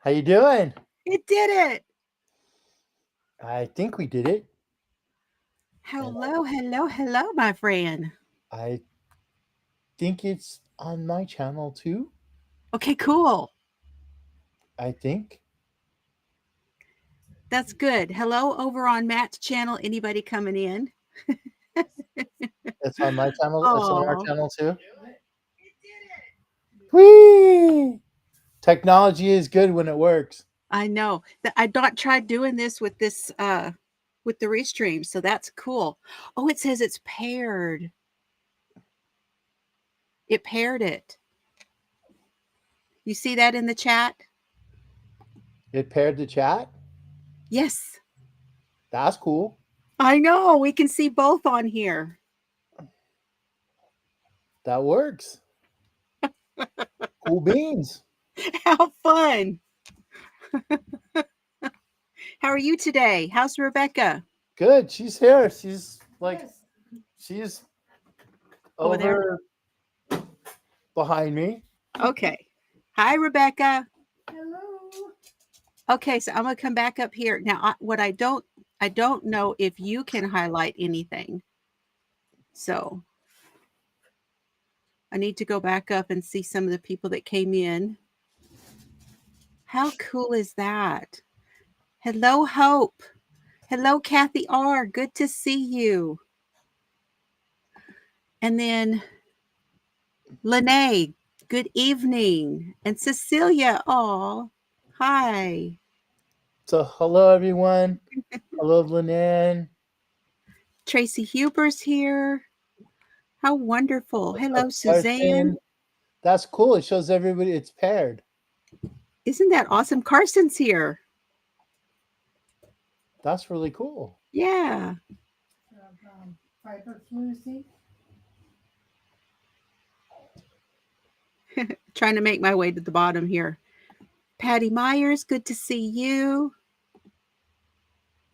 How you doing? It did it. I think we did it. And Hello, hello, hello, my friend. I think it's on my channel too. Okay, cool. I think. That's good. Hello over on Matt's channel. Anybody coming in? It's on my channel. It's on our Oh, channel too. Whee! Technology is good when it works. I know. I not tried doing this with the restream, so that's cool. Oh, it says it's paired. It paired it. You see that in the chat? It paired the chat. Yes. That's cool. I know. We can see both on here. That works. Cool beans. How fun. How are you today? How's Rebecca? Good. She's here. She's Over there? over behind me. Okay. Hi, Rebecca. Hello. Okay, so I'm gonna come back up here now. I don't know if you can highlight anything. So I need to go back up and see some of the people that came in. How cool is that? Hello, Hope. Hello, Kathy R. Good to see you. And then Lene, good evening. And Cecilia, oh, hi. So hello everyone. Hello Lynn. Tracy Huber's here. How wonderful. What's up, Hello, Suzanne. Carson? That's cool. It shows everybody it's paired. Isn't that awesome? Carson's here. That's really cool. Yeah. FiberFloozie. Trying to make my way to the bottom here. Patty Myers, good to see you.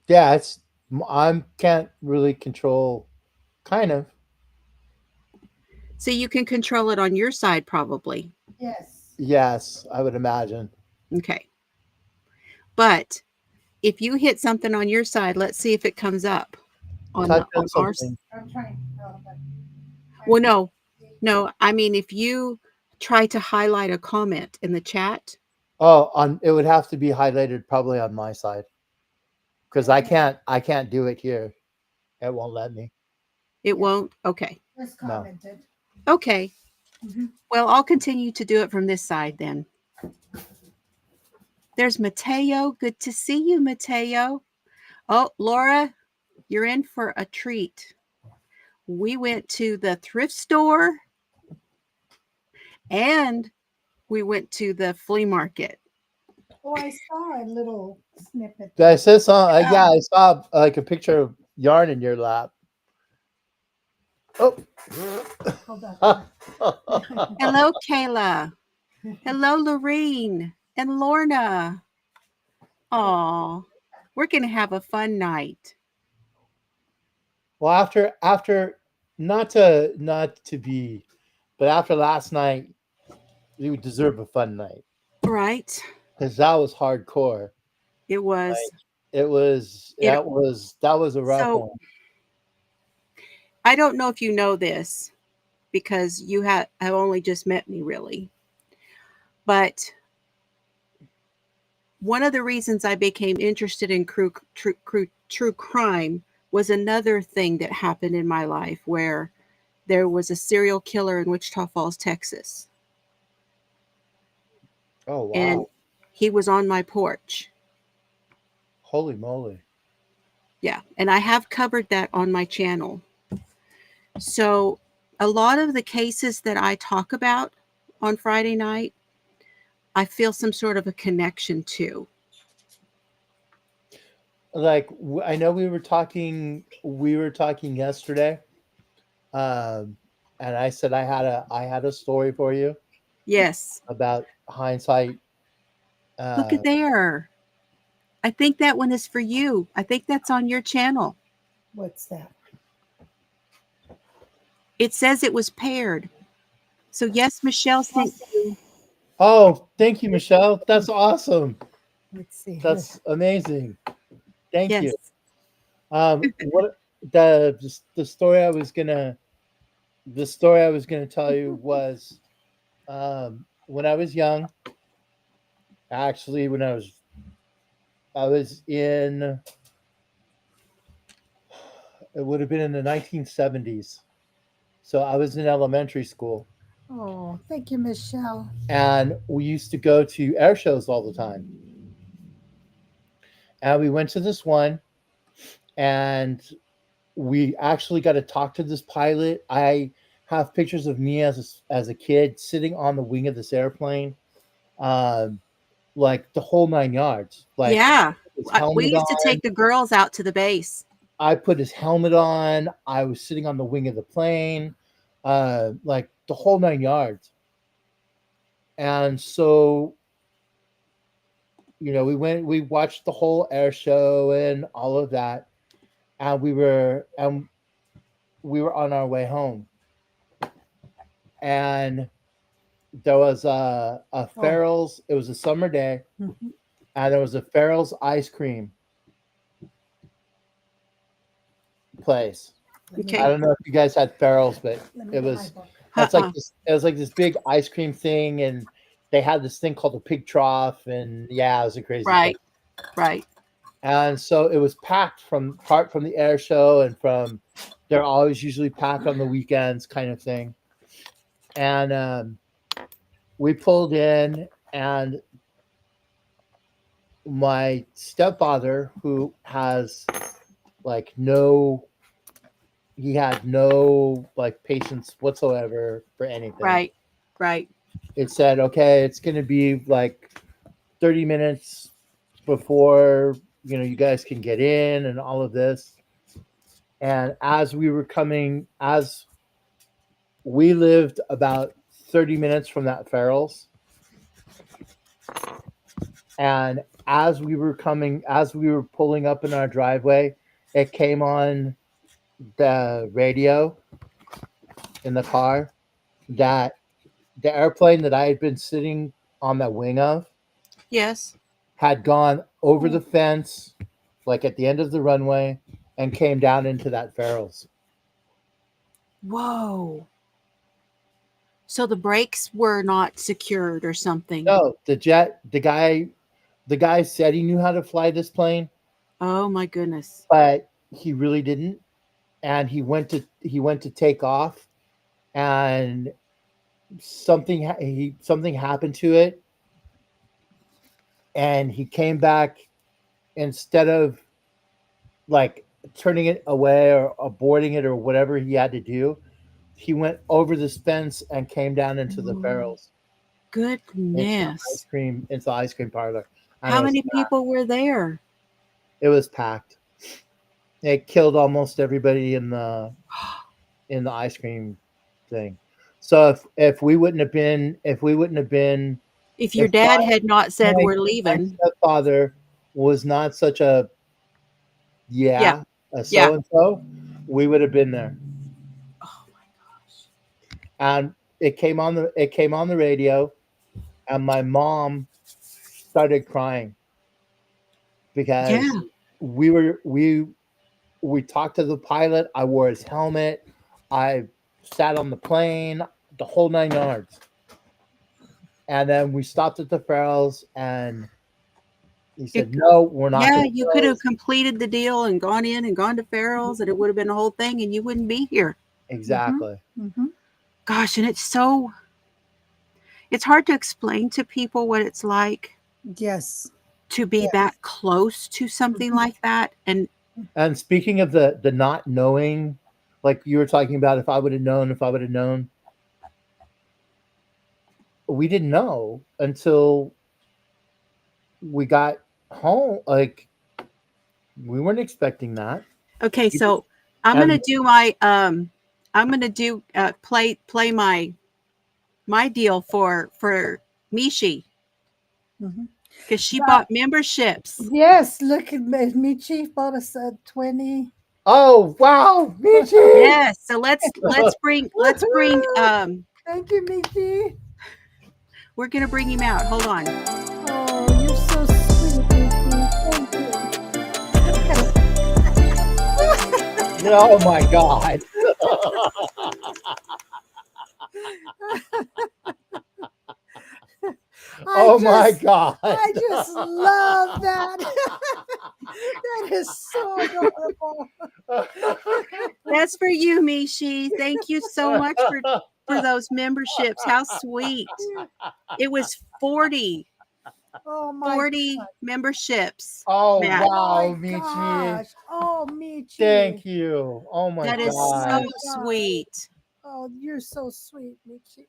Yeah, I can't really control kind of. So you can control it on your side, probably. Yes. Yes, I would imagine. Okay. But if you hit something on your side, let's see if it comes up on Touch on on our side. something. I'm trying. Well, no. I mean, if you try to highlight a comment in the chat. Oh, on it would have to be highlighted probably on my side. Because I can't do it here. It won't let me. It won't? Okay. Just No. commented. Okay. Mhm. Well, I'll continue to do it from this side then. There's Mateo. Good to see you, Mateo. Oh, Laura, you're in for a treat. We went to the thrift store and we went to the flea market. Oh, I saw a little snippet. I said something. Yeah, I saw like a picture of yarn in your lap. Oh. Hold on. Hello, Kayla. Hello, Lorene and Lorna. Aw, we're going to have a fun night. Well, after not to be, but after last night, you deserve a fun night Right? because that was hardcore. It was. Like it was It, that was a rough so one. I don't know if you know this because you have only just met me really. But one of the reasons I became interested in true crime was another thing that happened in my life where there was a serial killer in Wichita Falls, Texas. Oh And wow! he was on my porch. Holy moly! Yeah. And I have covered that on my channel. So a lot of the cases that I talk about on Friday night, I feel some sort of a connection to. Like I know we were talking yesterday, um, and I said I had a story for you Yes. about hindsight. Look Uh, at there. I think that one is for you. I think that's on your channel. What's that? It says it was paired. So yes, Michelle sent you. Oh, thank you, Michelle. That's awesome. Let's see. That's amazing. Thank Yes. you. What the story I was gonna tell you was when I was young. Actually, when I was in, it would have been in the 1970s. So I was in elementary school, Oh, thank you, Michelle. and we used to go to air shows all the time. And we went to this one, and we actually got to talk to this pilot. I have pictures of me as a kid sitting on the wing of this airplane, um, like the whole 9 yards. Like Yeah. his We helmet used to on. take the girls out to the base. I put his helmet on. I was sitting on the wing of the plane, like the whole 9 yards. And so, we watched the whole air show and all of that, and we were on our way home, and there was a Farrell's. It was a summer day, Mhm. and there was a Farrell's ice cream place. Let me Okay. I don't know if you guys had Farrell's, but let me it get my was book. that's like Uh-uh. this. It was like this big ice cream thing, and they had this thing called a pig trough, and yeah, it was a crazy place. Right. Right. And so it was packed from part from the air show and from they're always usually packed on the weekends, kind of thing. And we pulled in, and my stepfather, who has like no he had no like patience whatsoever for anything. Right. Right. It said, okay, it's going to be like 30 minutes before, you guys can get in and all of this. And as we lived about 30 minutes from that Farrell's, and as we were pulling up in our driveway, it came on the radio in the car that the airplane that I had been sitting on the wing of Yes. had gone over the Oh, fence, like at the end of the runway, and came down into that Farrell's. Whoa. So the brakes were not secured or something. No, the guy said he knew how to fly this plane, Oh my goodness. but he really didn't. And he went to take off, and something happened to it, and he came back instead of like turning it away or aborting it or whatever he had to do. He went over this fence and came down into the Whoa. barrels, Goodness. into the ice cream parlor, and How many people were there? it was packed. It killed almost everybody in the ice cream thing. So if we wouldn't have been If your if dad had not said my we're my leaving. stepfather was not such a Yeah. yeah a Yeah. so and so, we would have been there. Oh my gosh. And it came on the radio, and my mom started crying because Yeah. we were we talked to the pilot. I wore his helmet. I sat on the plane, the whole 9 yards. And then we stopped at the Farrell's, and he You, said, "No, we're not yeah, going to you could have close." completed the deal and gone in and gone to Farrell's and it would have been a whole thing and you wouldn't be here. Exactly. mhm. Gosh, and it's hard to explain to people what it's like Yes. to be Yes. that close to something Mhm. like that. And And speaking of the not knowing, like you were talking about, if I would have known, we didn't know until we got home. Like we weren't expecting that. okay, so I'm gonna And do my I'm gonna do play my deal for Mishi Mhm. because she Well, bought memberships. yes, look at Michi bought us a 20. oh wow, Michi! Yes, so let's bring Thank you, Michi. We're going to bring him out. Hold on. Oh, you're so sweet, Michi. Thank you. Oh my God. Oh my God. I just love that. That is so adorable. That's for you, Michi. Thank you so much for those memberships. How sweet. It was 40 Oh my 40 memberships. Oh Matt. wow, Oh my Michi. gosh. Oh, Michi. Thank you. Oh my That is God. so sweet. Oh, you're so sweet, Michi.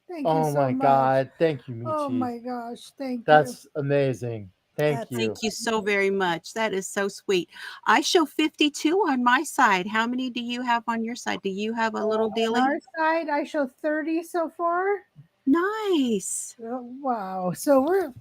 Thank you Oh so my much. God. Thank you, Oh Michi. my gosh. Thank you. That's amazing. Thank That's- you. Thank you so very much. That is so sweet. I show 52 on my side. How many do you have on your side? Do you have a little On dealie? our side, I show 30 so far. Nice. Oh, wow. So we're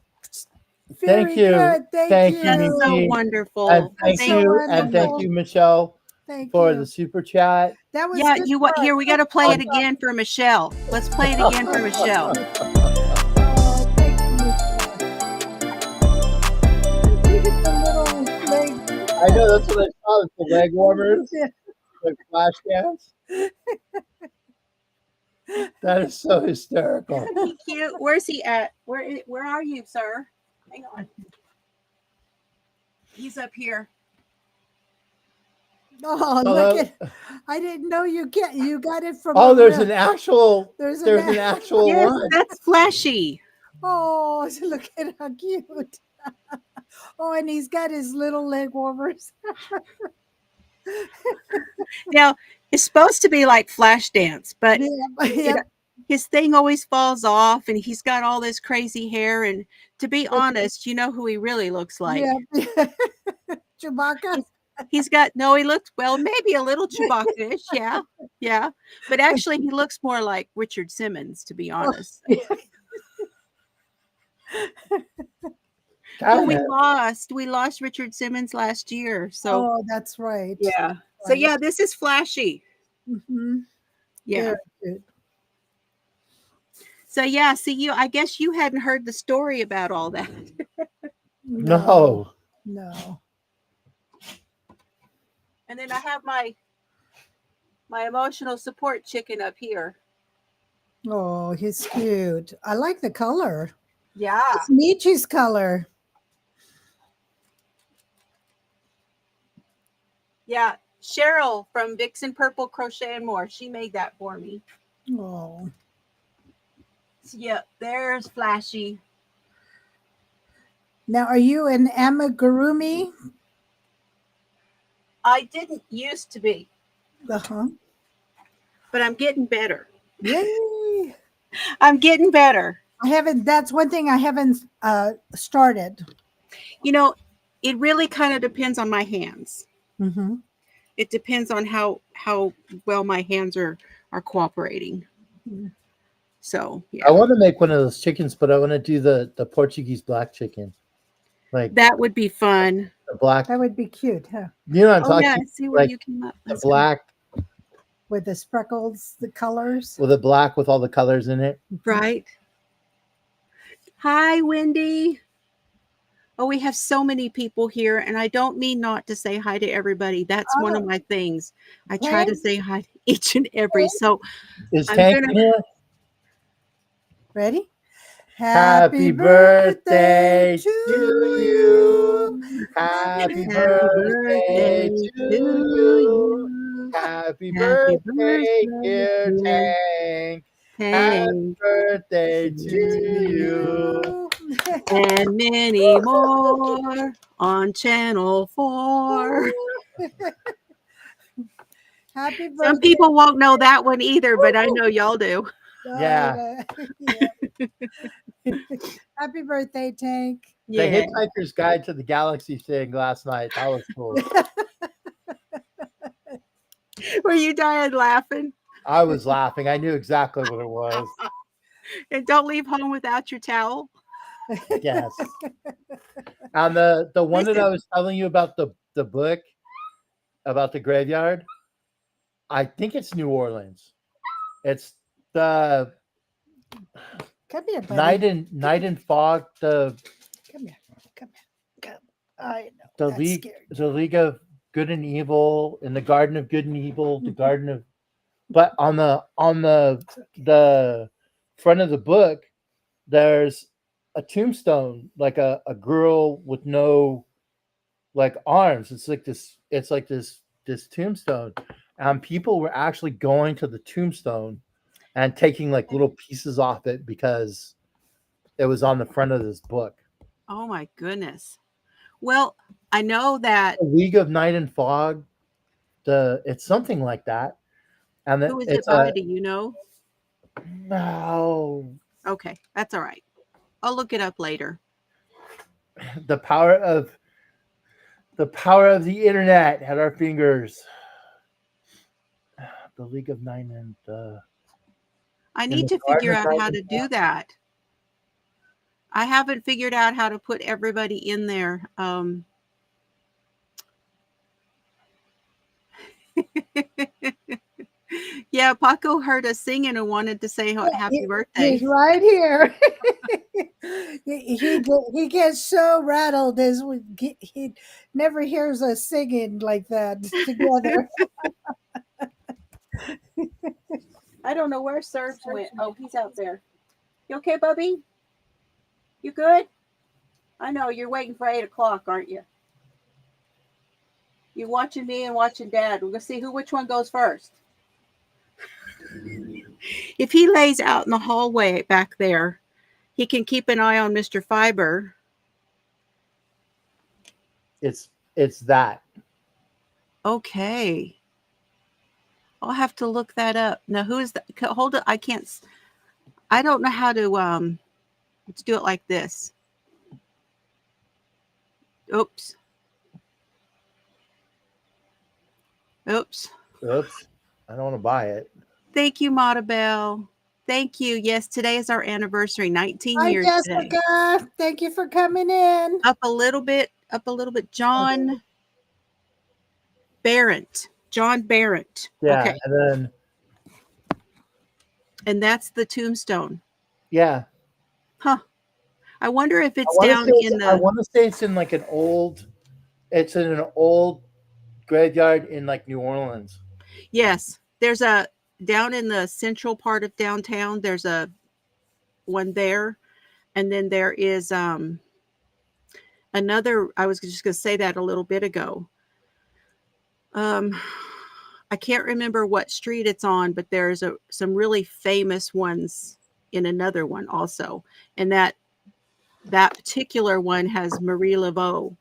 Thank very you. good. Thank you, That's so Michi. wonderful. And thank That's so you. wonderful. And thank you, Michelle, Thank for you. the super chat. That was Yeah, good you what? fun. Here we got to play it again for Michelle. Let's play it again for Michelle. Oh, thank you, Michelle. Look at the little leg. I know that's what I saw. It's the leg warmers, Yeah. the flash dance. That is so hysterical. Isn't he cute? Where's he at? Where are you, sir? Hang on. He's up here. Oh, Oh, look that- at! I didn't know you got it from. Oh, a there's real- an actual. There's There's an actual Yes, one. that's Flashy. Oh, look at how cute! Oh, and he's got his little leg warmers. Now, it's supposed to be like Flash Dance, but Yeah. his thing always falls off and he's got all this crazy hair. And to be honest, you know who he really looks like? Yeah. Chewbacca. He's got, no, he looks, well, maybe a little Chewbacca-ish. Yeah. Yeah. But actually, he looks more like Richard Simmons, to be honest. But we lost Richard Simmons last year. So, Oh, that's right. yeah. So, yeah, this is Flashy. Mm-hmm. Yeah. Very good. So, yeah, see, I guess you hadn't heard the story about all that. No. No. And then I have my emotional support chicken up here. Oh, he's cute. I like the color. Yeah. It's Michi's color. Yeah. Cheryl from Vixen Purple Crochet and More. She made that for me. Oh. So, yeah, there's Flashy. Now, are you an amigurumi? I didn't used to be, Uh-huh. but I'm getting better. Yay. I'm getting better. I haven't, that's one thing I haven't started. You know, it really kind of depends on my hands. Mm-hmm. It depends on how well my hands are cooperating. Mm. So, yeah. I want to make one of those chickens, but I want to do the Portuguese black chicken. Like That would be fun. the black. That would be cute, huh? You know what I'm Oh, talking yeah. about? See where Like you came up. the black With the speckles, the colors. with the black with all the colors in it. Right. Hi, Wendy. Oh, we have so many people here, and I don't mean not to say hi to everybody. That's one of my things. I try to say hi to each and every. So Is I'm Tank gonna- in here? Ready? Happy birthday to you. Happy birthday to you. Happy birthday, dear Tank. Happy birthday to you. and many more on Channel 4. Happy birthday. Some people won't know that one either, but I know y'all do. Yeah. Yeah. Happy birthday, Tank. The Yeah. Hitchhiker's Guide to the Galaxy thing last night. That was cool. Were you dying laughing? I was laughing. I knew exactly what it was. And don't leave home without your towel. Yes. And the one that I was telling you about the book about the graveyard, I think it's New Orleans. It's the Come here, buddy. Night and Fog, Come here. Come here. Come. I know. the That's League scary. the League of Good and Evil, in the Garden of Good and Evil, the Garden of, but on the front of the book, there's a tombstone, like a girl with no like arms. It's like this tombstone. And people were actually going to the tombstone and taking like little pieces off it because it was on the front of this book. Oh my goodness. Well, I know that. The League of Night and Fog, it's something like that. And Who is it by? Do you know? no, Okay, that's all right. I'll look it up later. the power of the internet at our fingers. The League of Nine and I in need the to figure Garden of out Night how and to do that. I haven't figured out how to put everybody in there. Yeah, Paco heard us singing and wanted to say happy birthday. He's right here. he gets so rattled as he never hears us singing like that together. I don't know where Serge went. Oh, he's out there. You okay, Bubby? You good? I know you're waiting for 8 o'clock, aren't you? You're watching me and watching Dad. We're gonna see which one goes first. If he lays out in the hallway back there, he can keep an eye on Mr. Fiber. it's that. Okay. I'll have to look that up. Now, who is that? Hold it. I don't know how to let's do it like this. Oops. Oops. Oops. I don't want to buy it. Thank you, Matabelle. Thank you. Yes, today is our anniversary, 19 Hi, years today. Jessica. Thank you for coming in. Up a little bit. John Barrett. John Barrett. Yeah, Okay. and that's the tombstone. yeah. Huh. I wonder if it's I down in the. I want to say it's in like it's in an old graveyard in like New Orleans. Yes, there's a down in the central part of downtown. There's a one there, and then there is another. I was just going to say that a little bit ago. I can't remember what street it's on, but there's some really famous ones in another one also, and that particular one has Marie Laveau.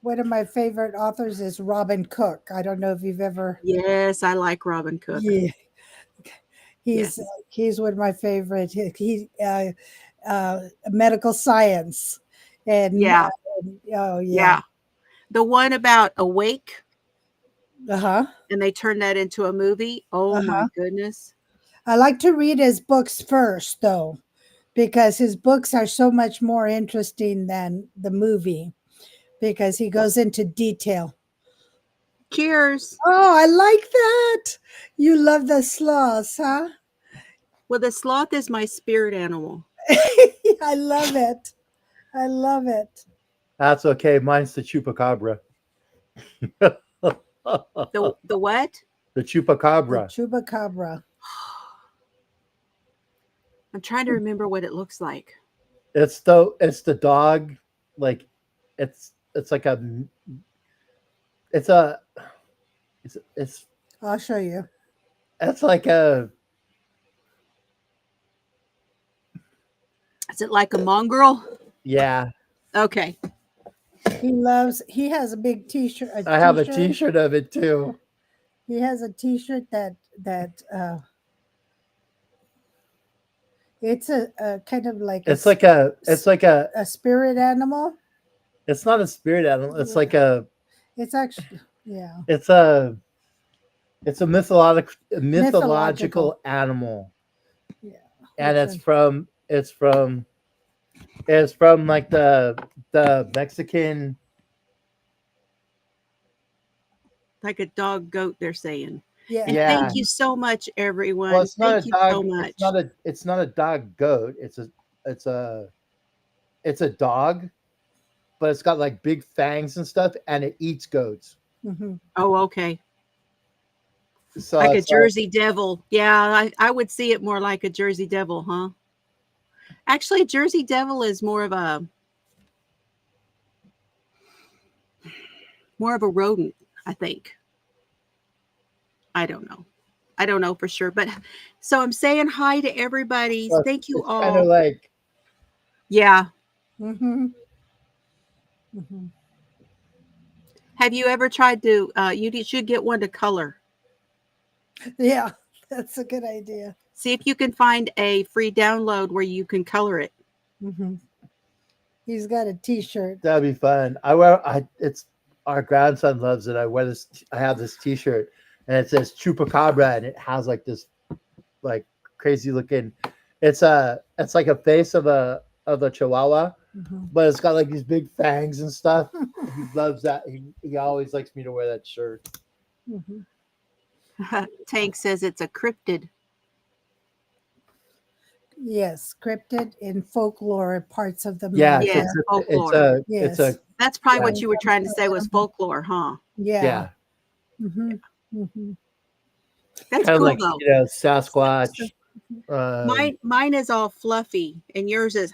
One of my favorite authors is Robin Cook. I don't know if you've ever. Yes, I like Robin Cook. Yeah, he's one of my favorite. He medical science, and yeah, oh yeah, the one about Awake. Uh-huh. And they turned that into a movie. Oh my goodness. I like to read his books first, though, because his books are so much more interesting than the movie, because he goes into detail. Cheers. Oh, I like that. You love the sloths, huh? Well, the sloth is my spirit animal. I love it. I love it. That's okay. Mine's the chupacabra. The what? The chupacabra. The chupacabra. I'm trying to remember what it looks like. It's the dog. Like it's like it's I'll show you. It's like a. Is it like a mongrel? Yeah. Okay. He has a big t-shirt. I have a t-shirt of it too. He has a t-shirt that it's a kind of like it's like a spirit animal. It's not a spirit animal. It's like it's actually it's a mythological animal. Yeah. And it's from like the Mexican Like a dog goat, they're saying. Yeah. And Yeah. thank you so much, Well, everyone. it's not a Thank you so dog. much. It's not a dog goat. It's a it's a dog, but it's got like big fangs and stuff, and it eats goats. Hmm. Oh, okay. So Like a it's like, Jersey Devil. Yeah, I would see it more like a Jersey Devil, huh? Actually, Jersey Devil is more of a rodent, I think. I don't know. I don't know for sure. But so I'm saying hi to everybody. so Thank you it's kind of all. like Yeah. Hmm. Hmm. Have you ever tried to should get one to color. Yeah, that's a good idea. See if you can find a free download where you can color it. Hmm. He's got a T-shirt. that'd be fun. I wear I it's our grandson loves it. I wear this. I have this T-shirt, and it says Chupacabra, and it has like this like crazy looking. It's like a face of a Chihuahua, Hmm. but it's got like these big fangs and stuff. He loves that. He always likes me to wear that shirt. Hmm. Tank says it's a cryptid. Yes, cryptid in folklore parts of Yes, America. Yes, folklore. it's Yes. a That's probably yeah, what you were trying to say was folklore, huh? Yeah. yeah. Hmm. Hmm. That's Kind of cool like though. Sasquatch. Mine is all fluffy, and yours is.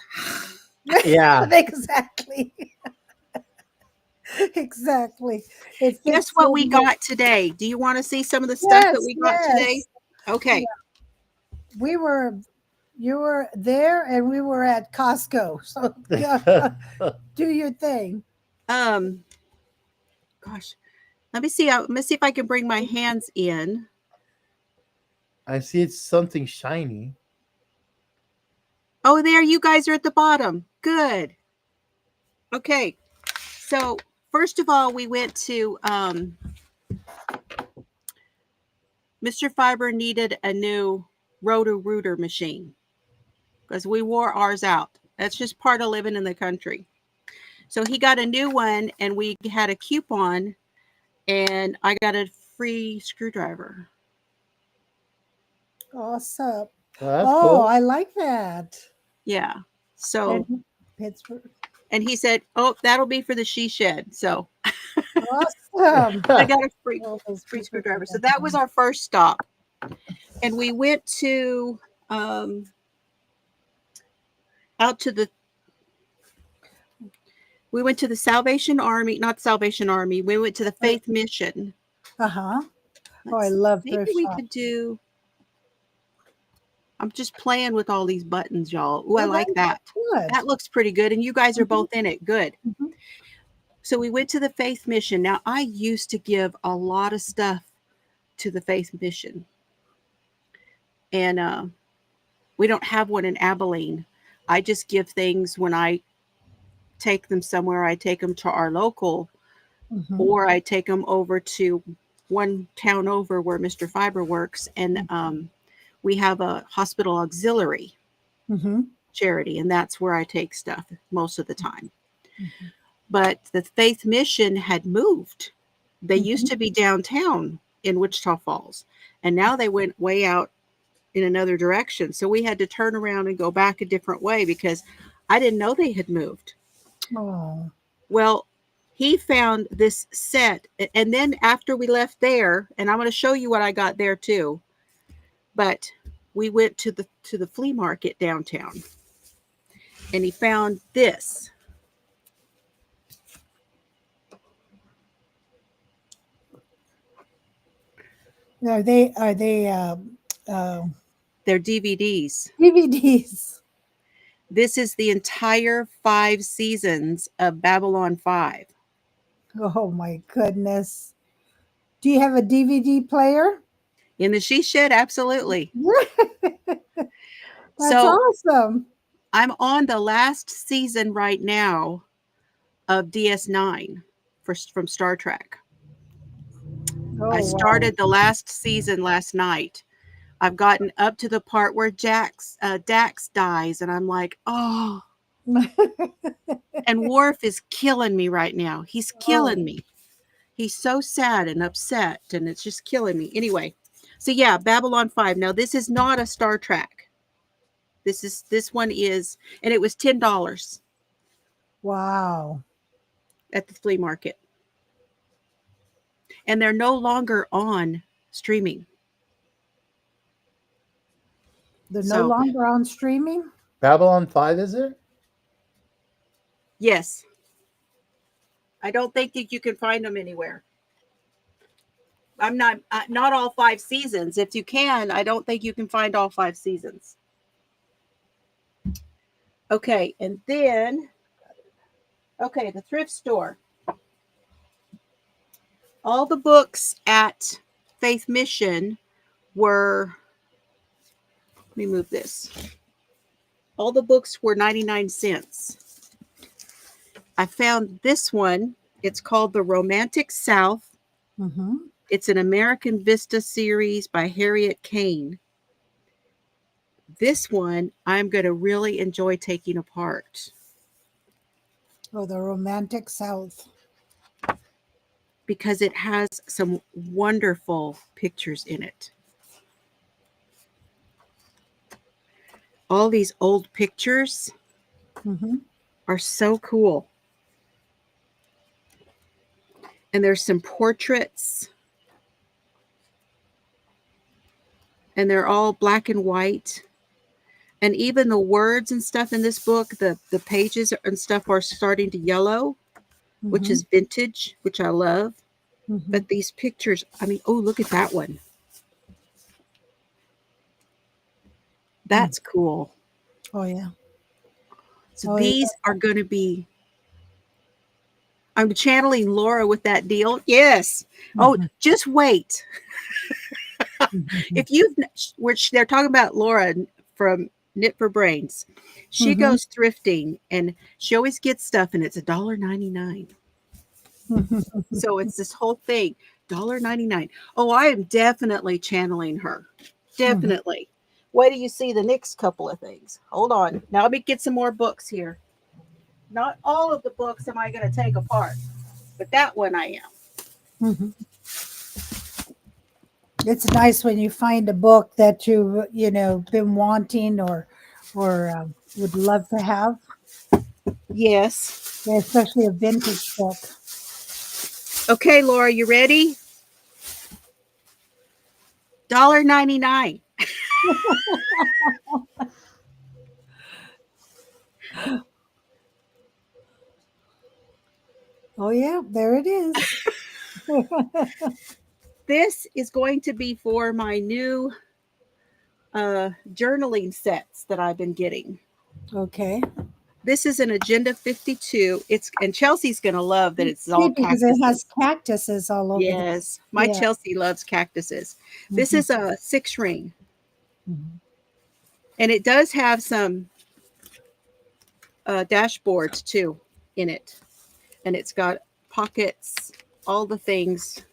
Yeah. Exactly. Exactly. It Guess fits what we in with- got today? Do you want to see some of the stuff that Yes, we got today? yes. Okay. You were there and we were at Costco. So do your thing. Gosh, let me see. Let me see if I can bring my hands in. I see it's something shiny. Oh, there, you guys are at the bottom. Good. Okay. So first of all, we went to Mr. Fiber needed a new roto-rooter machine because we wore ours out. That's just part of living in the country. So he got a new one, and we had a coupon, and I got a free screwdriver. Awesome. Oh, that's Oh, cool. I like that. Yeah. So, And Pittsburgh. and he said, "Oh, that'll be for the she shed." So Awesome. I got a free All those free people screwdriver. So that that was our first stop, and we went to out to the. We went to the Salvation Army, not Salvation Army. We went to the Faith Mission. Uh-huh. Oh, I Let's- love maybe thrift we shop. could do. I'm just playing with all these buttons, y'all. Oh, I Oh, like that. Good. That looks pretty good. And you guys are both in it. Good. Mhm. So we went to the Faith Mission. Now, I used to give a lot of stuff to the Faith Mission. And we don't have one in Abilene. I just give things when I take them somewhere. I take them to our local, Mhm. or I take them over to one town over where Mr. Fiber works. And we have a hospital auxiliary Mhm. charity, and that's where I take stuff most of the time. Mhm. But the Faith Mission had moved. They used Mhm. to be downtown in Wichita Falls, and now they went way out in another direction. So we had to turn around and go back a different way because I didn't know they had moved. Oh. Well, he found this set, and then after we left there, and I'm going to show you what I got there too. But we went to the flea market downtown, and he found this. Are they They're DVDs. DVDs? This is the entire 5 seasons of Babylon 5. Oh my goodness. Do you have a DVD player? In the she shed, absolutely. That's So awesome. I'm on the last season right now of DS9 from Star Trek. Oh, I wow. started the last season last night. I've gotten up to the part where Dax dies, and I'm like, oh. And Worf is killing me right now. He's killing me. He's so sad and upset, and it's just killing me. Anyway, so yeah, Babylon 5. Now this is not a Star Trek. This one is, and it was $10 Wow. at the flea market. And they're no longer on streaming. They're no So- longer on streaming? Babylon 5, is it? Yes. I don't think that you can find them anywhere. I'm not all 5 seasons. If you can, I don't think you can find all 5 seasons. Okay, and then the thrift store. All the books at Faith Mission were, let me move this. All the books were 99 cents. I found this one. It's called The Romantic South. Mm-hmm. It's an American Vista series by Harriet Kane. This one I'm going to really enjoy taking apart. Oh, The Romantic South. Because it has some wonderful pictures in it. All these old pictures Mm-hmm. are so cool. And there's some portraits. And they're all black and white. And even the words and stuff in this book, the pages and stuff are starting to yellow, which is vintage, which I love. Mm-hmm. But these pictures, I mean, oh, look at that one. That's cool. Oh, yeah. So Oh, these are going to be, I'm channeling Laura with that deal. Yes. Oh, just wait. If which they're talking about Laura from Knit for Brains. She goes thrifting and she always gets stuff and it's $1.99. So it's this whole thing, $1.99. Oh, I am definitely channeling her. Definitely. Wait till you see the next couple of things. Hold on. Now let me get some more books here. Not all of the books am I going to take apart, but that one I am. Mm-hmm. It's nice when you find a book that you've been wanting or would love to have. Yes. Yeah, especially a vintage book. Okay, Laura, you ready? $1.99. Oh yeah, there it is. This is going to be for my new journaling sets that I've been getting. Okay. This is an Agenda 52. And Chelsea's going to love that it's all because cactuses. it has cactuses all over. Yes, my Chelsea loves cactuses. This is a 6-ring. And it does have some dashboards too in it. And it's got pockets, all the things,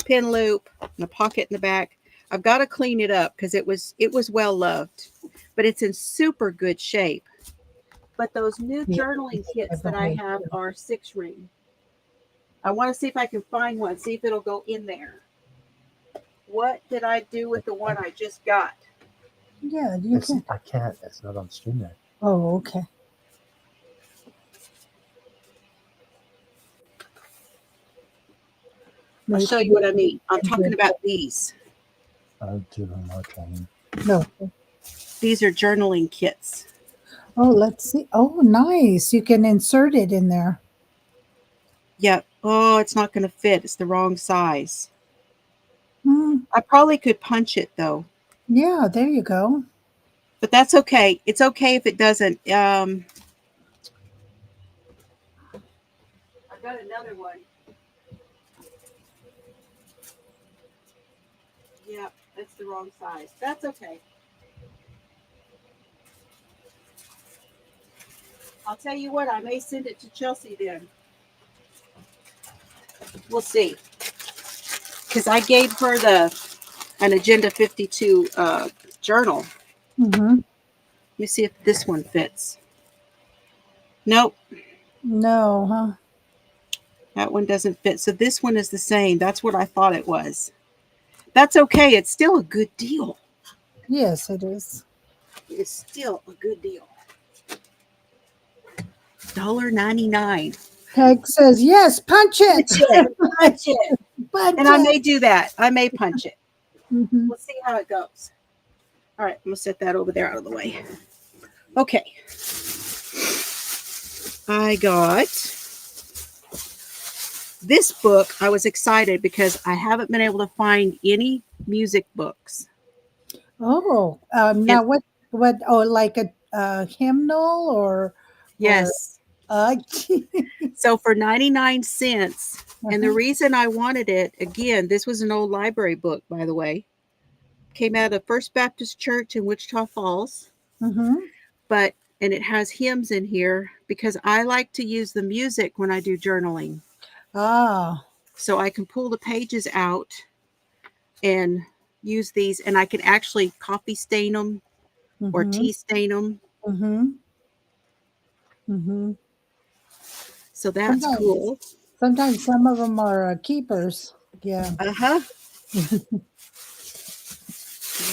pin loop, and a pocket in the back. I've got to clean it up because it was well loved, but it's in super good shape. But those new journaling kits that I have are 6-ring. I want to see if I can find one, see if it'll go in there. What did I do with the one I just got? Yeah, you can. I can't. It's not on stream there. Oh, okay. I'll show you what I mean. I'm talking about these. I'll do them more training. No. These are journaling kits. Oh, let's see. Oh, nice. You can insert it in there. Yep. Oh, it's not going to fit. It's the wrong size. Hmm. I probably could punch it though. Yeah, there you go. But that's okay. It's okay if it doesn't. I've got another one. Yep, that's the wrong size. That's okay. I'll tell you what, I may send it to Chelsea then. We'll see. Because I gave her an Agenda 52 journal. Let me see if this one fits. Nope. No, huh? That one doesn't fit. So this one is the same. That's what I thought it was. That's okay. It's still a good deal. Yes, it is. It's still a good deal. $1.99. Peg says, yes, punch it. Punch it. Punch it. Punch And I it. may do that. I may punch it. Mhm. We'll see how it goes. All right, I'm going to set that over there out of the way. Okay. I got this book. I was excited because I haven't been able to find any music books. Oh, now what, oh, like a hymnal or, Yes. uh, So for 99 cents, and the uh-huh. reason I wanted it, again, this was an old library book, by the way. Came out of First Baptist Church in Wichita Falls. Mhm. And it has hymns in here because I like to use the music when I do journaling. Ah, So I can pull the pages out and use these, and I can actually coffee stain them or mhm, tea stain them. mhm, mhm. So that's cool. Sometimes some of them are keepers. Yeah. Uh-huh.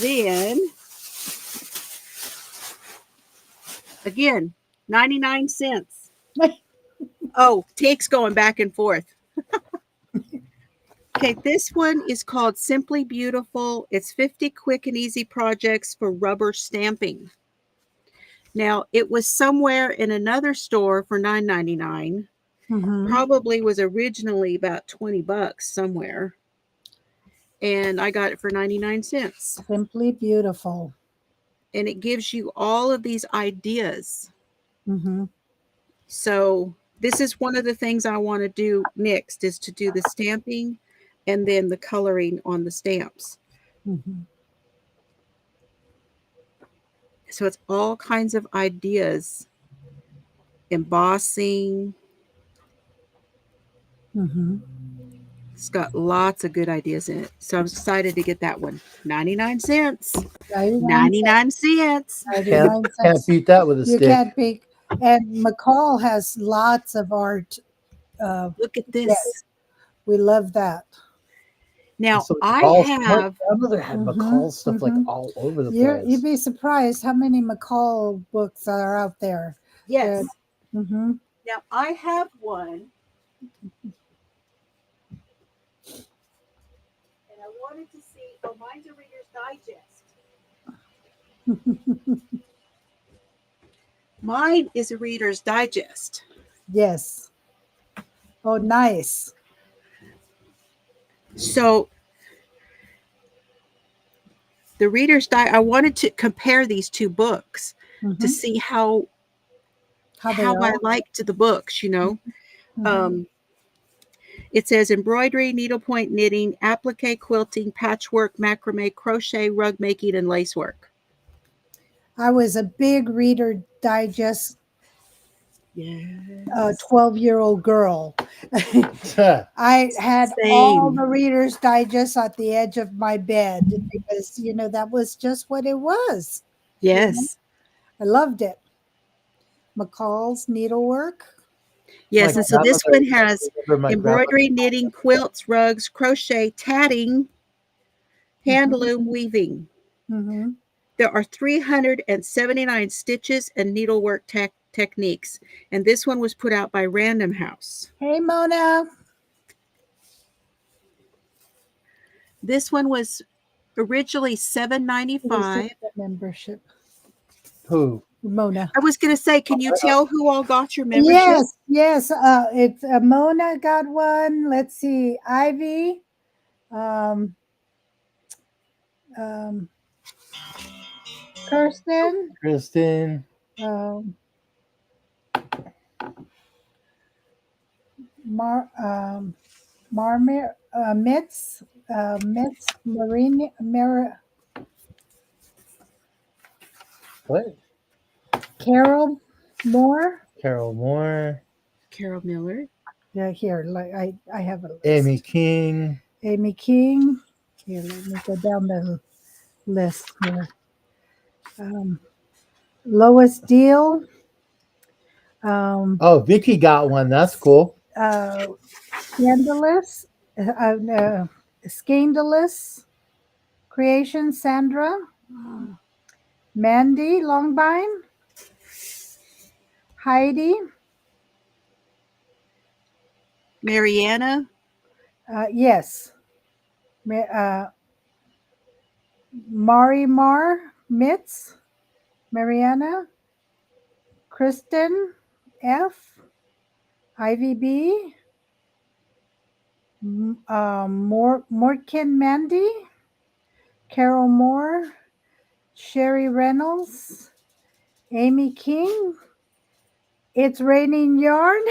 Then, again, 99 cents. Oh, takes going back and forth. Okay, this one is called Simply Beautiful. It's 50 quick and easy projects for rubber stamping. Now, it was somewhere in another store for $9.99. Mhm. Probably was originally about $20 somewhere. And I got it for 99 cents. Simply beautiful. And it gives you all of these ideas. Mhm. So this is one of the things I want to do next is to do the stamping and then the coloring on the stamps. Mhm. So it's all kinds of ideas. Embossing. Mhm. It's got lots of good ideas in it. So I'm excited to get that one. 99 cents. 99 cents. 99 Can't cents. beat that with a You stick. can't beat. And McCall has lots of art. Look at this. Yes, we love that. Now, So I McCall's- have, my grandmother had Mhm, McCall stuff like mhm. all over the You'd place. be surprised how many McCall books are out there. yes. Mm-hmm. Now, I have one. And I wanted to see, oh, mine's a Reader's Digest. Mine is a Reader's Digest. Yes. Oh, nice. So the Reader's Digest, I wanted to compare these two books Mhm. to see how they I are. liked the books, you know. Mhm. It says embroidery, needlepoint knitting, applique quilting, patchwork, macrame, crochet, rug making, and lacework. I was a big Reader Digest Yes. 12-year-old girl. I had all Same. the Reader's Digest at the edge of my bed because, that was just what it was. Yes. I loved it. McCall's needlework. Yes. My And so this grandmother- one has my embroidery, grandmother- knitting, quilts, rugs, crochet, tatting, handloom, weaving. Mm-hmm. There are 379 stitches and needlework techniques. And this one was put out by Random House. Hey, Mona. This one was originally $7.95. Membership. Who? Mona. I was going to say, can you tell who all got your membership? Yes. It's Mona got one. Let's see, Ivy, Kristen. um, Mitz, Marine, What? Carol Moore. Carol Moore. Carol Miller. Yeah, here, like I have a list. Amy King. Amy King. Here, let me go down the list here. Lois Deal. Oh, Vicky got one. That's cool. Scandalous, Scandalous Creation, Sandra, Mandy Longbine, Heidi, Mariana, yes, Mari Mar Mitz, Mariana, Kristen F, Ivy B, Morkin Mandy, Carol Moore, Sherry Reynolds, Amy King. It's Raining Yarn.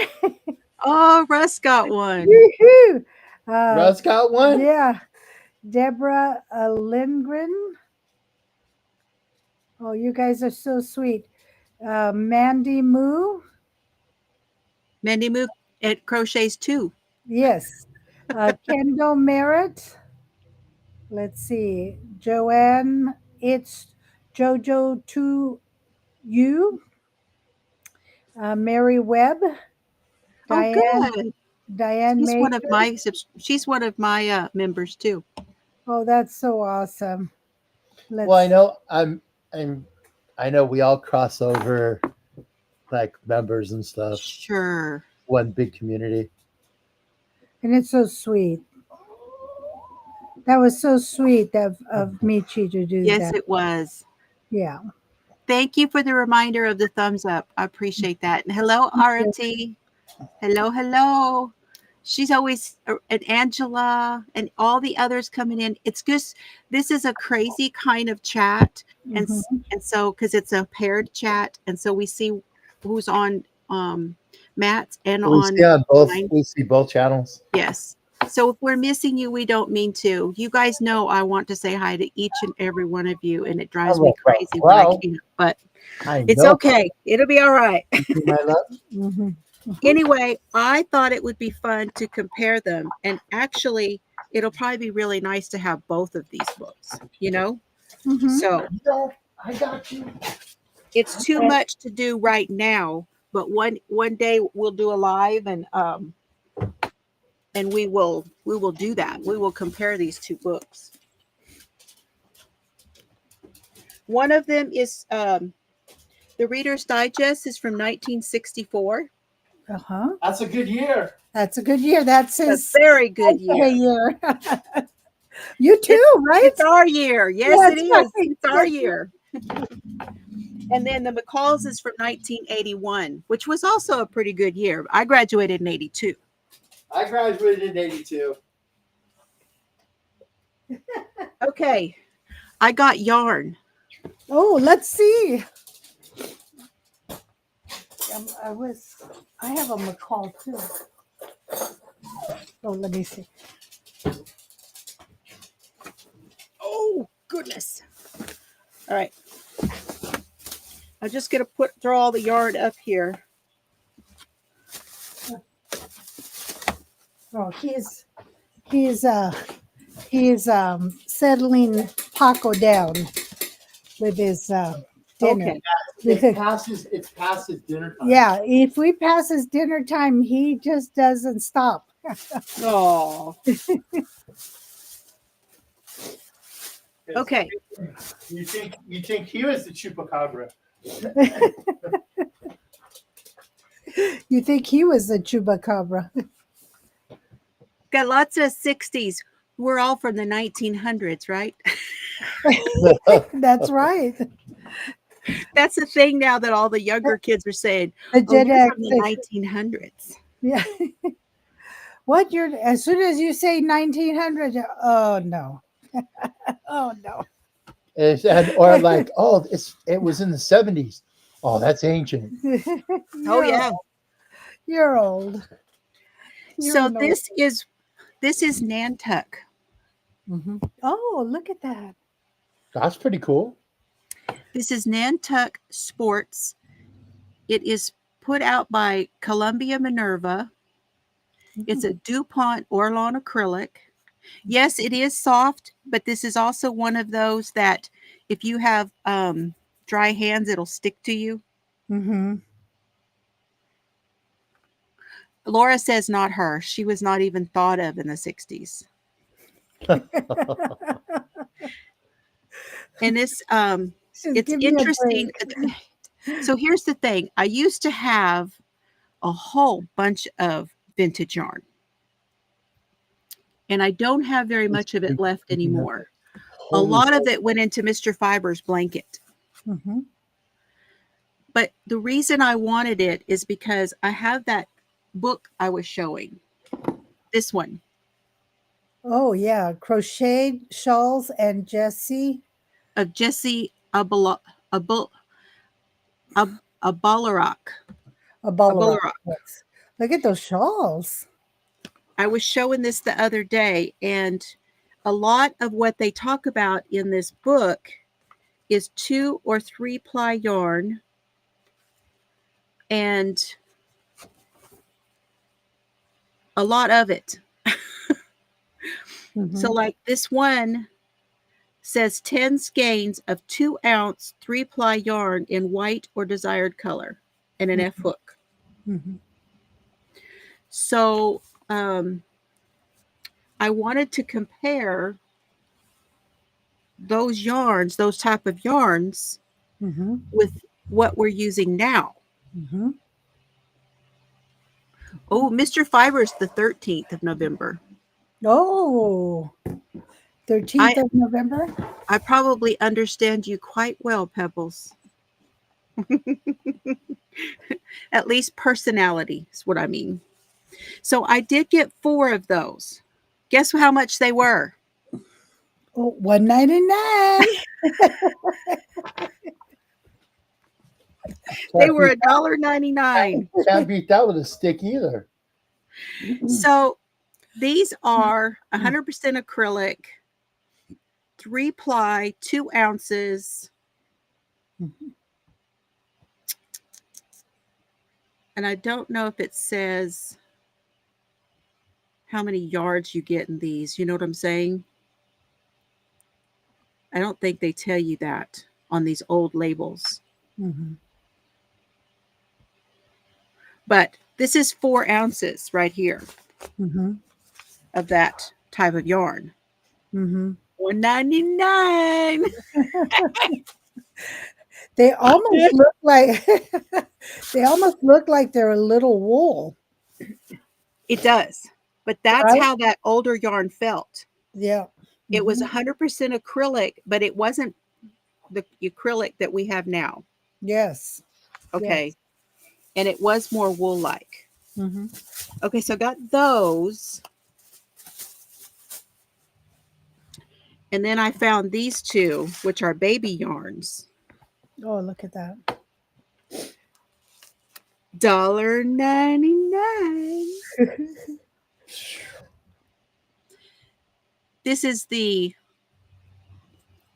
oh, Russ got one. Woohoo! Russ got one. Yeah. Deborah Lindgren. Oh, you guys are so sweet. Mandy Moo. Mandy Moo at Crochets too. Yes. Kendall Merritt. Let's see. Joanne. It's Jojo to you. Mary Webb. Diane. Oh, good. Diane She's one Major. of my she's one of my members too. Oh, that's so awesome. Let's, Well, I know we all cross over like members and stuff. Sure. One big community. and it's so sweet. That was so sweet of Michi to do Yes, that. it was. Yeah. Thank you for the reminder of the thumbs up. I appreciate that. And hello, Arati. Hello, hello. She's always, and Angela and all the others coming in. It's just, this is a crazy kind of chat. And, and so, because it's a paired chat. And so we see who's on Matt's and on. We see both channels. Yes. So if we're missing you, we don't mean to. You guys know I want to say hi to each and every one of you, and it drives me crazy when I can't. But it's okay. It'll be all right. My love. Anyway, I thought it would be fun to compare them, and actually, it'll probably be really nice to have both of these books. You know, so I got you. it's too much to do right now, but one day we'll do a live and we will do that. We will compare these two books. One of them is the Reader's Digest is from 1964. That's a good year. That's a good year. That's his a very good year. You too, right? It's our year. Yes, it is. Right. It's our year. And then the McCalls is from 1981, which was also a pretty good year. I graduated in 82. I graduated in 82. Okay. I got yarn. Oh, let's see. I have a McCall too. Oh, let me see. Oh, goodness. All right. I'm just going to throw all the yarn up here. Oh, he's settling Paco down with his dinner. Okay. It's past his dinner time. Yeah, if we pass his dinner time, he just doesn't stop. Oh. Okay. You think he was the chupacabra? You think he was the chupacabra? Got lots of 60s. We're all from the 1900s, right? That's right. That's the thing now that all the younger kids are saying. The Gen you're X from the 1900s. Yeah. What you're as soon as you say 1900, oh no. Oh no. Or like, it was in the 70s. Oh, that's ancient. Oh yeah. You're old. So this is Nantucket. Oh, look at that. That's pretty cool. This is Nantucket Sports. It is put out by Columbia Minerva. It's a DuPont Orlon acrylic. Yes, it is soft, but this is also one of those that if you have dry hands, it'll stick to you. Laura says not her. She was not even thought of in the 60s. And Just it's give me a interesting. break. So here's the thing. I used to have a whole bunch of vintage yarn, and I don't have very much of it left anymore. A lot of it went into Mr. Fiber's blanket. Mm-hmm. But the reason I wanted it is because I have that book I was showing. This one. Oh yeah, crocheted shawls and Jessie. Of Jessie Abalarak. A ball. Abalarak. Yes. Look at those shawls. I was showing this the other day, and a lot of what they talk about in this book is 2 or 3 ply yarn, and a lot of it. Mm-hmm. So like this one says 10 skeins of 2-ounce 3 ply yarn in white or desired color and an F hook. Mm-hmm. So I wanted to compare those yarns, those type of yarns, Mm-hmm. with what we're using now. Mm-hmm. Oh, Mr. Fiber is the 13th of November. Oh, 13th of November. I probably understand you quite well, Pebbles. At least personality is what I mean. So I did get 4 of those. Guess how much they were? Oh, $1.99. They were $1.99. Can't beat that with a stick either. So these are 100% acrylic, 3 ply, 2 ounces. And I don't know if it says how many yards you get in these. You know what I'm saying? I don't think they tell you that on these old labels. Mm-hmm. But this is 4 ounces right here Mm-hmm. of that type of yarn. Mm-hmm. $1.99. They almost look like they're a little wool. It does. But that's Right? how that older yarn felt. Yeah. It was Mhm. 100% acrylic, but it wasn't the acrylic that we have now. Yes. Okay. Yes. And it was more wool like. Mm-hmm. Okay, so I got those. And then I found these 2, which are baby yarns. Oh, look at that. $1.99. This is the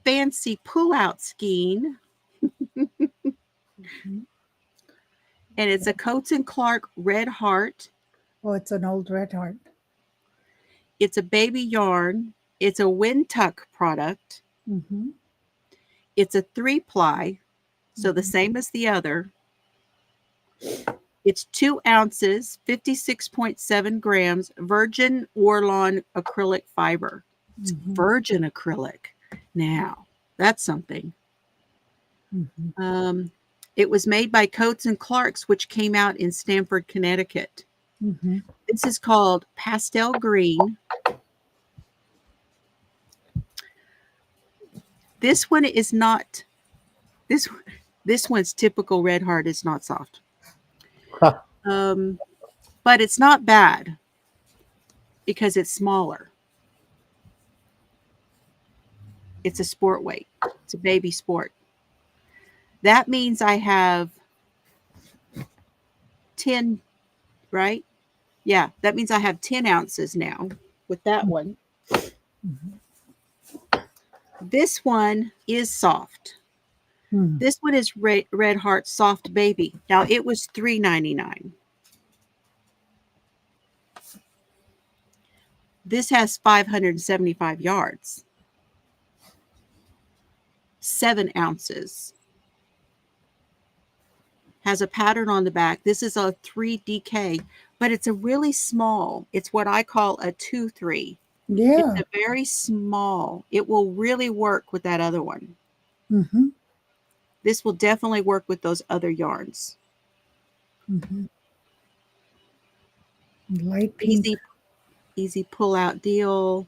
fancy pull-out skein. Mhm. And it's a Coates and Clark Red Heart. Oh, it's an old red heart. It's a baby yarn. It's a wind tuck product. Mm-hmm. It's a 3 ply, so the Mhm. same as the other. It's 2 ounces, 56.7 grams, virgin Orlon acrylic fiber. It's Mhm. virgin acrylic. Now, that's something. Mhm. It was made by Coates and Clark's, which came out in Stamford, Connecticut. Mhm. This is called Pastel Green. This one is not, this one's typical Red Heart. It's not soft. Huh. But it's not bad because it's smaller. It's a sport weight. It's a baby sport. That means I have 10, right? Yeah, that means I have 10 ounces now with that one. Mhm. This one is soft. Mhm. This one is Red Heart Soft Baby. Now, it was $3.99. This has 575 yards. 7 ounces. has a pattern on the back. This is a 3DK, but it's a really small. It's what I call a 2-3. Yeah. It's a very small. It will really work with that other one. Mm-hmm. This will definitely work with those other yarns. Mm-hmm. Light pink. Easy pull out deal.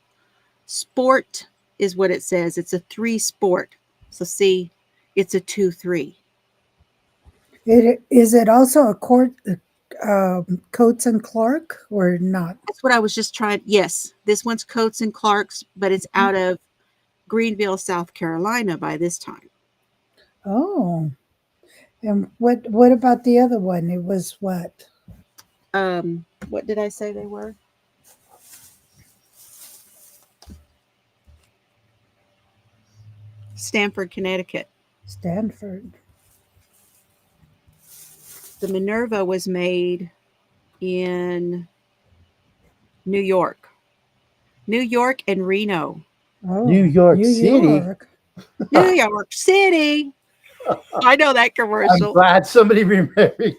Sport is what it says. It's a 3 sport. So see, it's a 2-3. Is it also a Coates and Clark or not? That's what I was just trying. Yes, this one's Coates and Clark's, but it's out of Greenville, South Carolina by this time. Oh, and what about the other one? It was what? What did I say they were? Stamford, Connecticut. Stanford. The Minerva was made in New York and Reno. Oh, New York City. York. New York City. I know that I'm commercial. glad somebody remembered.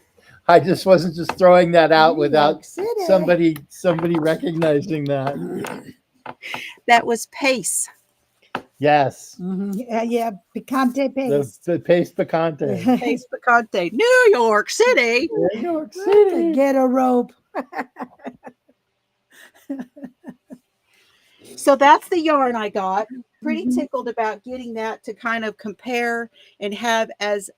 I just wasn't just throwing that out New without York City. somebody recognizing that. That was Pace. Yes. Mm-hmm. Yeah, picante paste. The paste picante. Pace Picante. New York City. New York City. Get a rope. So that's the yarn I got. Pretty Mhm. tickled about getting that to kind of compare and have as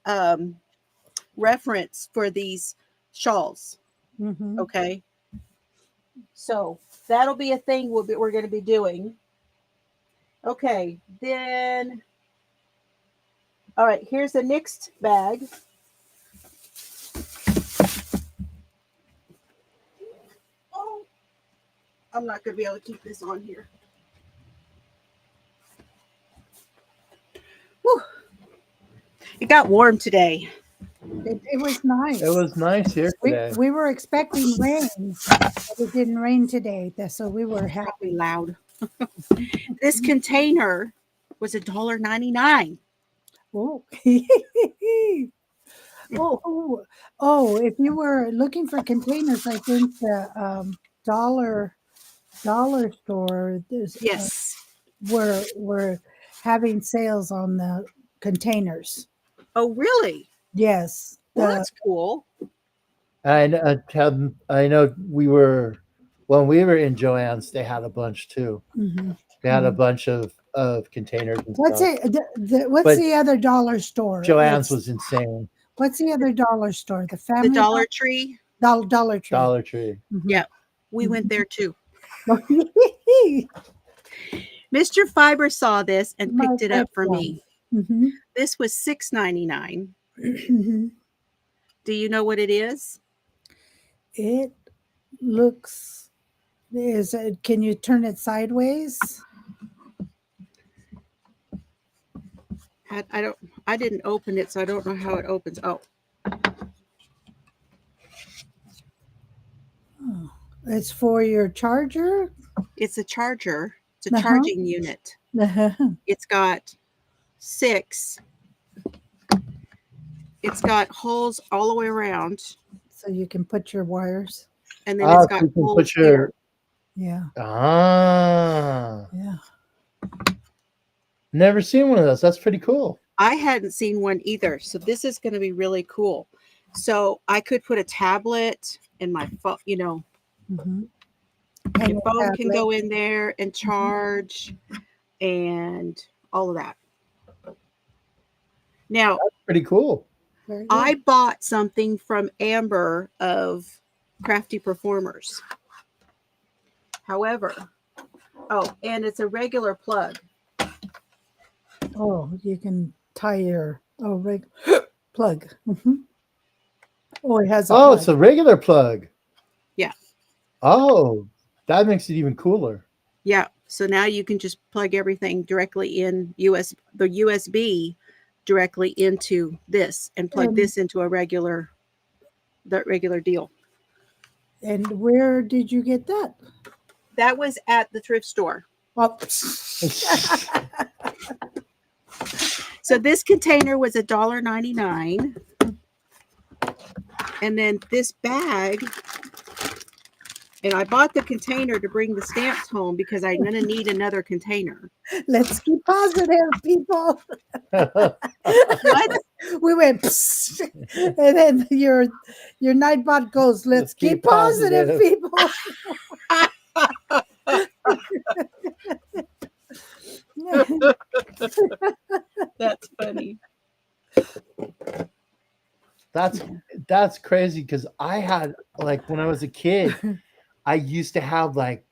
reference for these shawls. Mhm. Okay. So that'll be a thing we're going to be doing. Okay. Then, all right, here's the next bag. Oh, I'm not going to be able to keep this on here. Whew. It got warm today. It was nice. It was nice here today. We were expecting rain, but it didn't rain today, so we were happy. Probably loud. This container was $1.99. Oh. Oh, if you were looking for containers, I think the dollar store Yes. were having sales on the containers. Oh, really? Yes. Well, that's cool. I know when we were in Joann's, they had a bunch too. Mhm. They had a bunch of containers and What's stuff. what's But the other dollar store? Joann's was insane. What's the other dollar store? The The family Dollar Tree. Dollar Tree. Dollar Tree. Mhm. Yeah, we went there too. Mhm. Mr. Fiber saw this and My picked it up for first me. Mhm. This was $6.99. Mhm. Do you know what it is? It looks can you turn it sideways? I didn't open it, so I don't know how it opens. Oh, Oh, it's for your charger. it's a charger. It's a Uh-huh. charging unit. Uh-huh. It's got 6. It's got holes all the way around, So you can put your wires. and then it's got so you can holes put here. your Yeah. Yeah. Never seen one of those. That's pretty cool. I hadn't seen one either, so this is going to be really cool. So I could put a tablet and my phone. Mm-hmm. Your phone can go in there and charge, and all of that. Now, Pretty cool. I bought something from Amber of Crafty Performers. However, and it's a regular plug. Oh, you can tie your plug. Mm-hmm. Oh, it has a plug. It's a regular plug. Yeah. Oh, that makes it even cooler. Yeah. So now you can just plug everything directly in the USB directly into this and plug this into that regular deal. And where did you get that? That was at the thrift store. Oh. So this container was $1.99. And then this bag, and I bought the container to bring the stamps home because I'm going to need another container. Let's keep positive, people. What? We went, psst, and then your Nightbot goes, let's keep positive, people. That's funny. That's crazy because I had, like, when I was a kid, I used to have like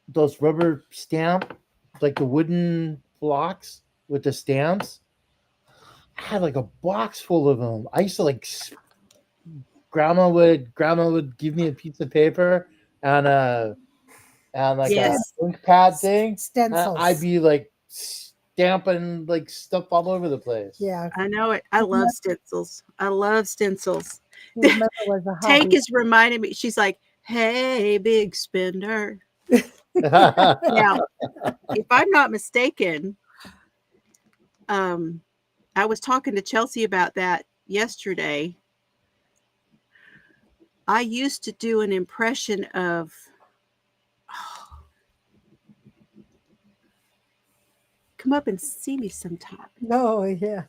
those rubber stamp, like the wooden blocks with the stamps. I had like a box full of them. I used to like grandma would give me a piece of paper and like Yes. a ink pad thing. Stencils. I'd be like stamping like stuff all over the place. Yeah. I know it. I love stencils. I love stencils. His mother was a Take hobby. is reminding me. She's like, "Hey, big spender." Now, if I'm not mistaken, I was talking to Chelsea about that yesterday. I used to do an impression of come up and see me sometime. Oh, yeah.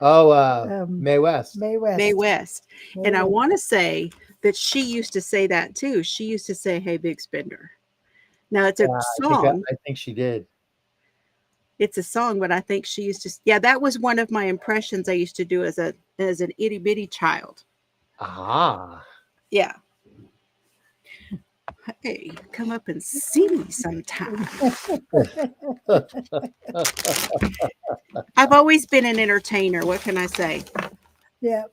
Oh, Mae West. Mae West. Mae West. Mae And I West. want to say that she used to say that too. She used to say, "Hey, big spender." Now it's a song. I think she did. It's a song, but I think she used to. Yeah, that was one of my impressions I used to do as an itty bitty child. Ah. Yeah. Hey, come up and see me sometime. I've always been an entertainer. What can I say? Yeah.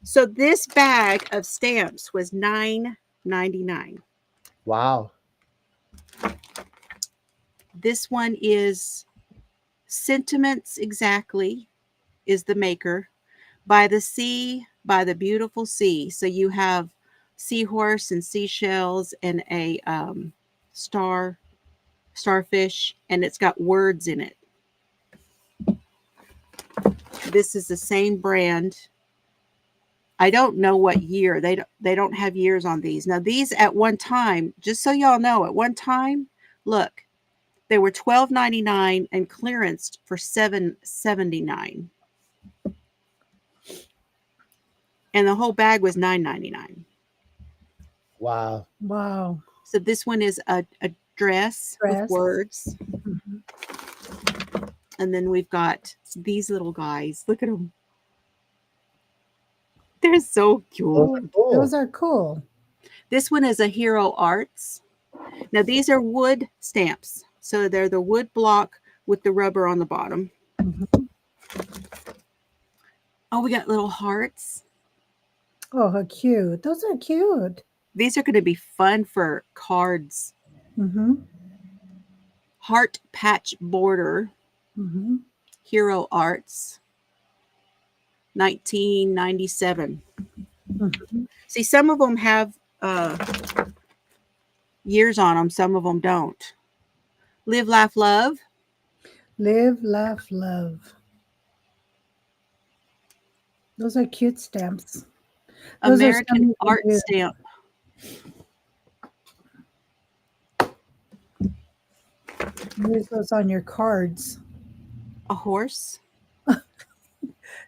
So this bag of stamps was $9.99. Wow. This one is Sentiments Exactly is the maker. By the sea, by the beautiful sea. So you have seahorse and seashells and a starfish, and it's got words in it. This is the same brand. I don't know what year. They don't have years on these. Now these at one time, just so y'all know, at one time, look, they were $12.99 and clearanced for $7.79. And the whole bag was $9.99. Wow. Wow. So this one is a dress with words. Mm-hmm. And then we've got these little guys. Look at them. They're so cute. Those are cool. This one is a Hero Arts. Now these are wood stamps. So they're the wood block with the rubber on the bottom. Mm-hmm. Oh, we got little hearts. Oh, how cute. Those are cute. These are going to be fun for cards. Mm-hmm. Heart patch border. Mm-hmm. Hero Arts. 1997. Mm-hmm. See, some of them have years on them. Some of them don't. Live, Laugh, Love. Live, laugh, love. Those are cute stamps. Those American Art Stamp. Use those on your cards. A horse.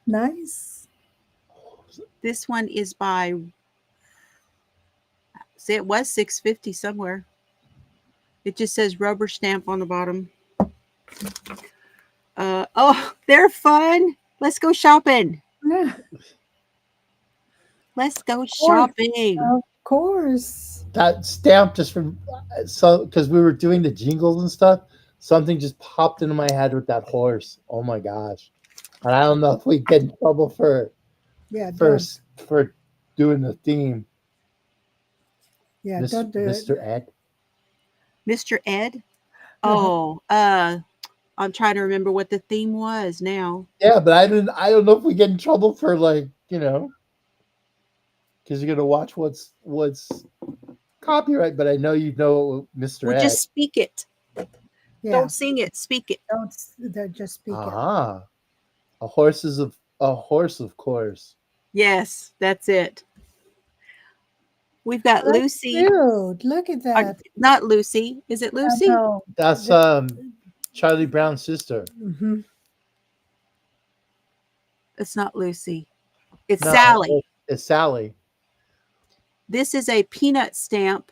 Nice. This one is by, see, it was $6.50 somewhere. It just says rubber stamp on the bottom. Oh, they're fun. Let's go shopping. Let's go shopping. Of course. That stamp just from because we were doing the jingles and stuff, something just popped into my head with that horse. Oh my gosh. And I don't know if we get in trouble for doing the theme. Yeah, don't do Mr. it. Ed. Mr. Ed? Oh, I'm trying to remember what the theme was now. Yeah, but I don't know if we get in trouble for, like, because you're gonna watch what's copyright, but I know you know Mr. Well, Ed. just speak it. Yeah. Don't sing it, speak it. Don't just speak it. A horse, of course. Yes, that's it. We've got That's Lucy. cute. Look at that. Not Lucy. Is it Lucy? No. That's Charlie Brown's sister. Mhm. It's not Lucy. It's No, Sally. it's Sally. This is a peanut stamp.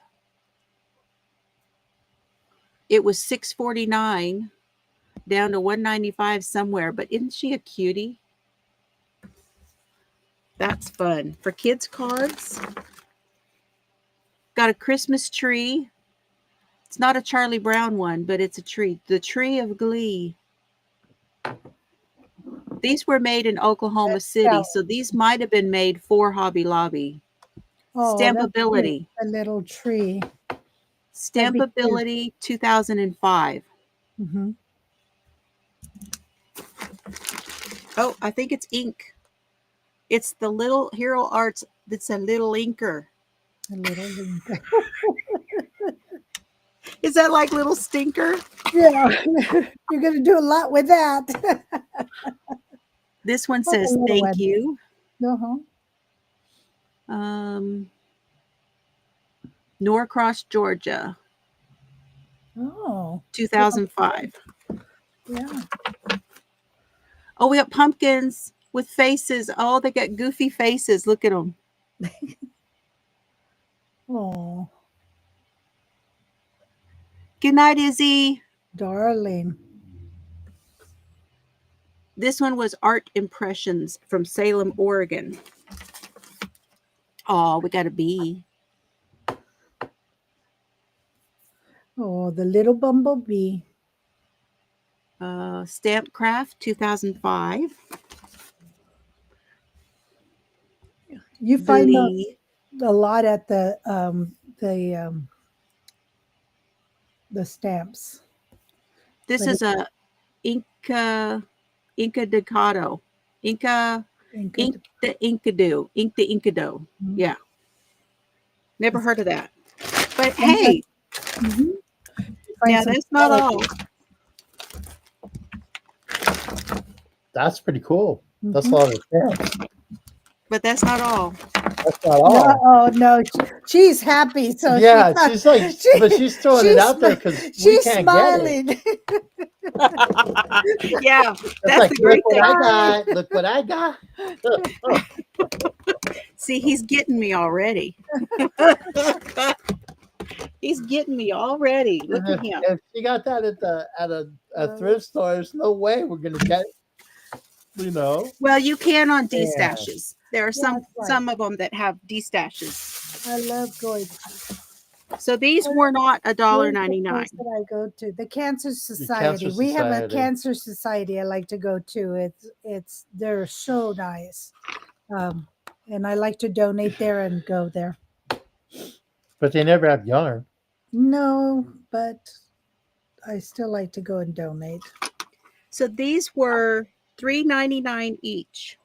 It was $6.49 down to $1.95 somewhere, but isn't she a cutie? That's fun. For kids' cards. Got a Christmas tree. It's not a Charlie Brown one, but it's a tree. The Tree of Glee. These were made in Oklahoma City, so these might have been made for Hobby Lobby. Oh, that's Stampability. cute. A little tree. Stampability 2005. Mm-hmm. Oh, I think it's ink. It's the little Hero Arts. It's a little inker. A little link. Is that like little stinker? Yeah, you're going to do a lot with that. This one Oh, the says little thank one. you. Uh-huh. Norcross, Georgia, Oh, 2005. yeah. Oh, we got pumpkins with faces. Oh, they got goofy faces. Look at them. Oh, Good night, Izzy. darling. This one was Art Impressions from Salem, Oregon. Oh, we got a bee. Oh, the little bumblebee. Stampcraft, 2005. You find those Glee. a lot at the stamps. This What is a Inca Ducato. Ink the Inkado. Ink the Inkado. Mhm. Yeah. Never heard of that. But hey, Mhm. now that's not all. That's pretty cool. That's a Mhm. lot of stamps. But that's not all. That's not all. No, oh no, she's happy. So Yeah, she's like, but she's throwing it out there because we she's can't smiling. Yeah, get it. that's Like, the great look what thing. I got. Look what I got. See, he's getting me already. He's getting me already. Look at him. If she got that at a thrift store, there's no way we're gonna get. Well, you can on Yeah. D-stashes. There are some of them that have D-stashes. I love going. So these were not Where's the $1.99. place that I go to? The Cancer Society. We have a Cancer Society I like to go to. They're so nice. And I like to donate there and go there. But they never have yarn. No, but I still like to go and donate. So these were $3.99 each.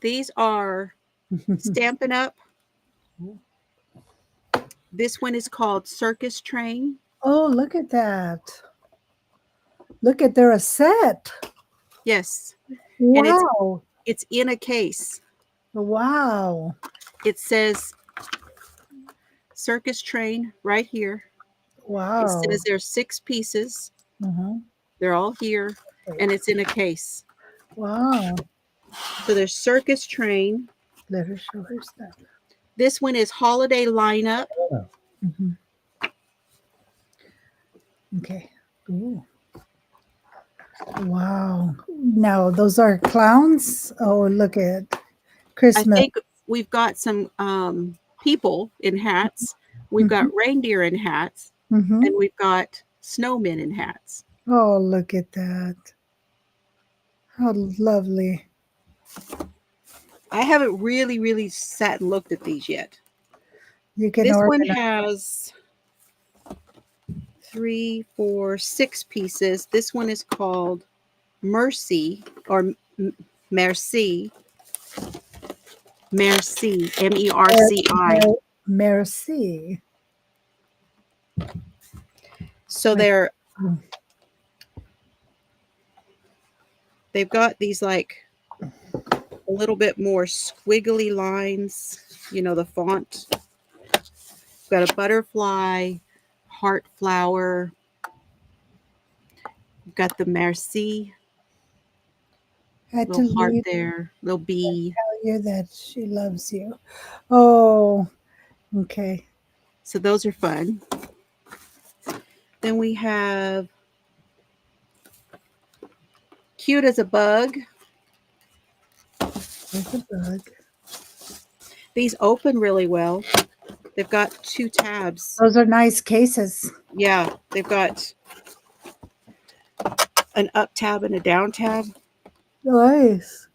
These are Stampin' Up. This one is called Circus Train. Oh, look at that. Look at, they're a set. Yes. Wow. And it's in a case. Wow. It says Circus Train right here. Wow. It says there's 6 pieces. Uh-huh. They're all here, and it's in a case. Wow. So there's Circus Train. Let her show her stuff. This one is Holiday Lineup. Mm-hmm. Okay. Ooh. Wow. Now those are clowns. Oh, look at Christmas. I think we've got some people in hats. We've got reindeer in hats, Mm-hmm. and we've got snowmen in hats. Oh, look at that. How lovely. I haven't really sat and looked at these yet. You can This one organize. has 3, 4, 6 pieces. This one is called Mercy or Merci. Merci. M-E-R-C-I. Merci. So they've got these like a little bit more squiggly lines, the font. We've got a butterfly, heart flower. We've got the merci, Had to little heart leave there, little bee. tell you that she loves you. Oh, okay. So those are fun. Then we have cute as a bug. There's a bug. These open really well. They've got 2 tabs. Those are nice cases. Yeah, they've got an up tab and a down tab. Nice.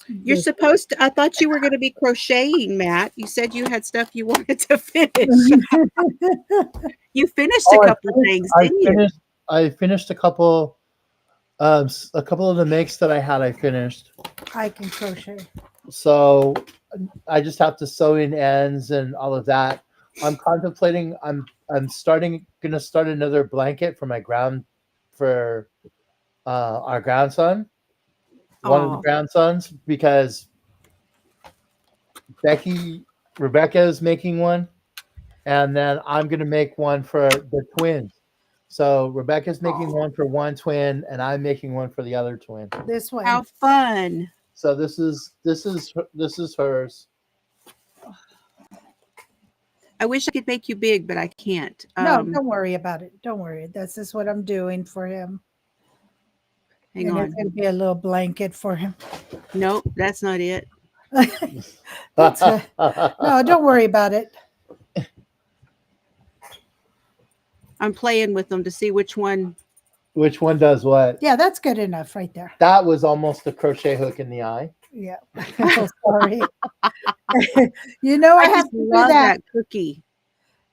You're supposed to, I thought you were going to be crocheting, Matt. You said you had stuff you wanted to finish. You finished a couple of things, didn't you? I finished a couple of the makes that I had. I finished. I can crochet. So I just have to sew in ends and all of that. I'm contemplating. I'm gonna start another blanket for our grandson. One of the grandsons, because Rebecca is making one, and then I'm gonna make one for the twins. So Rebecca's making one for one twin, and I'm making one for the other twin. This way. How fun! So this is hers. I wish I could make you big, but I can't. No, don't worry about it. Don't worry. This is what I'm doing for him. Hang on. It's going to be a little blanket for him. Nope, that's not it. No, don't worry about it. I'm playing with them to see which one. Which one does what? Yeah, that's good enough right there. That was almost a crochet hook in the eye. Yeah. Oh, sorry. I have to do that cookie.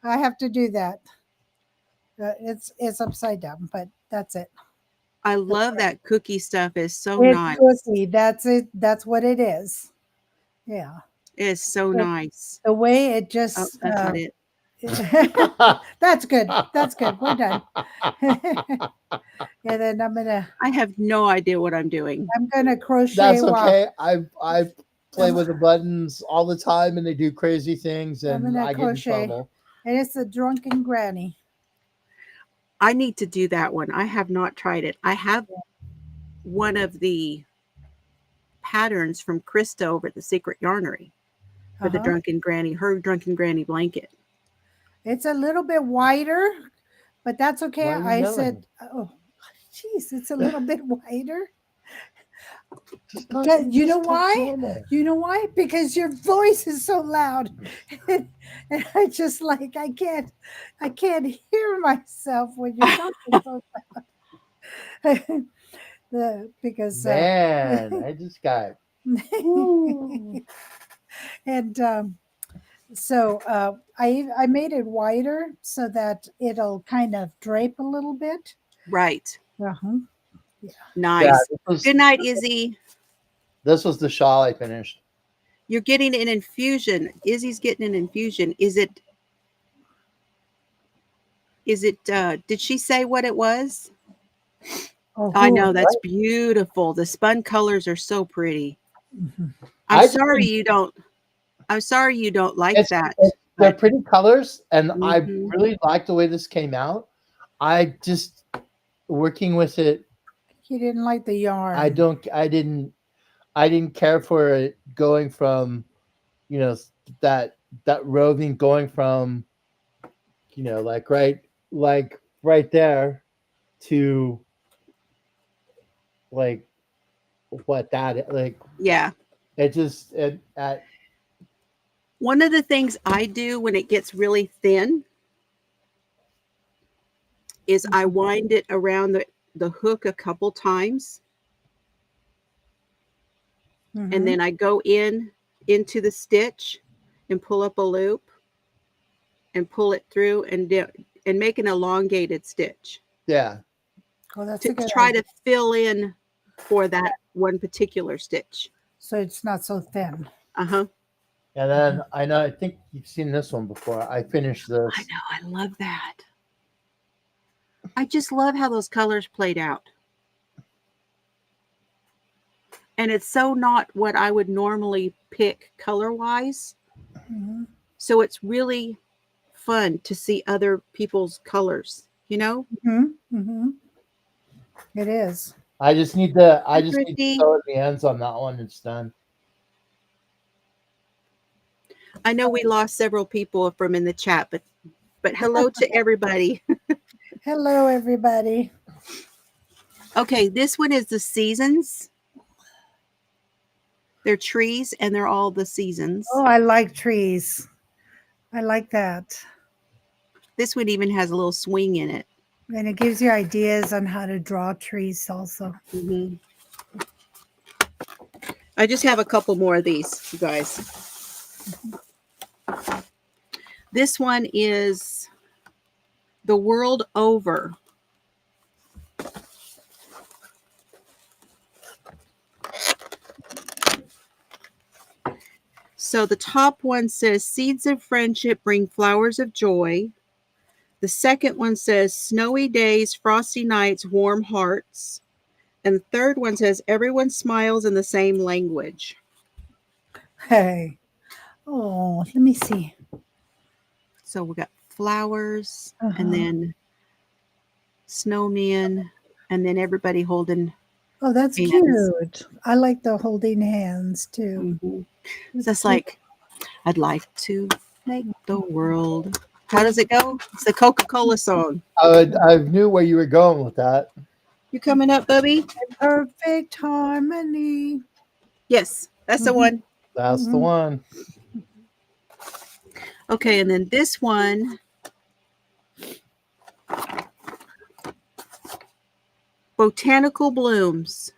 I have to do that. It's upside down, but that's it. I love that cookie stuff. It's so it's nice. Cookie. That's it. That's what it is. Yeah. It's so nice. The way it just. Oh, that's not it. That's good. That's good. We're done. And then I have no idea what I'm doing. I'm gonna crochet. That's okay. I play with the buttons all the time, and they do crazy things, and I get in trouble. And it's a drunken granny. I need to do that one. I have not tried it. I have one of the patterns from Krista over at the Secret Yarnery for the drunken granny, her drunken granny blanket. It's a little bit wider, but that's okay. I said, oh, geez, it's a little bit wider. You know why? You know why? Because your voice is so loud, and I just I can't hear myself when you're talking so loud. Because man, I just got. And so I made it wider so that it'll kind of drape a little bit. Right. Uh-huh. Yeah. Nice. Yeah, good night, Izzy. This was the shawl I finished. You're getting an infusion. Izzy's getting an infusion. Is it did she say what it was? Oh, I know, that's beautiful. The spun colors are so pretty. Mm-hmm. I'm sorry you don't like that. They're pretty colors, and I really like the way this came out. I just working with it. You didn't like the yarn. I didn't care for it going from, that roving going from, right there to yeah. One of the things I do when it gets really thin is I wind it around the hook a couple times. Mm-hmm. And then I go into the stitch and pull up a loop and pull it through and make an elongated stitch. Yeah. Oh, that's to try to fill in for that one particular stitch. So it's not so thin. Uh-huh. And then I think you've seen this one before. I finished this. I know, I love that. I just love how those colors played out. And it's so not what I would normally pick color-wise. Mhm. So it's really fun to see other people's colors, you know? Mhm. Mhm. It is. I just need to Christy. sew the ends on that one. It's done. I know we lost several people from in the chat, but hello to everybody. Hello, everybody. Okay, this one is the seasons. They're trees and they're all the seasons. Oh, I like trees. I like that. This one even has a little swing in it. And it gives you ideas on how to draw trees also. Mm-hmm. I just have a couple more of these, you guys. This one is the world over. So the top one says, seeds of friendship bring flowers of joy. The second one says, snowy days, frosty nights, warm hearts. And the third one says, everyone smiles in the same language. Hey. Oh, let me see. So we got flowers, Uh-huh. and then snowmen, and then everybody holding. Oh, that's hands. cute. I like the holding hands too. Mm-hmm. That's like, I'd like to make the world. How does it go? It's the Coca-Cola song. I knew where you were going with that. You coming up, Bubby? Perfect harmony. Yes, that's the one. That's the one. Okay, and then this one. Botanical blooms.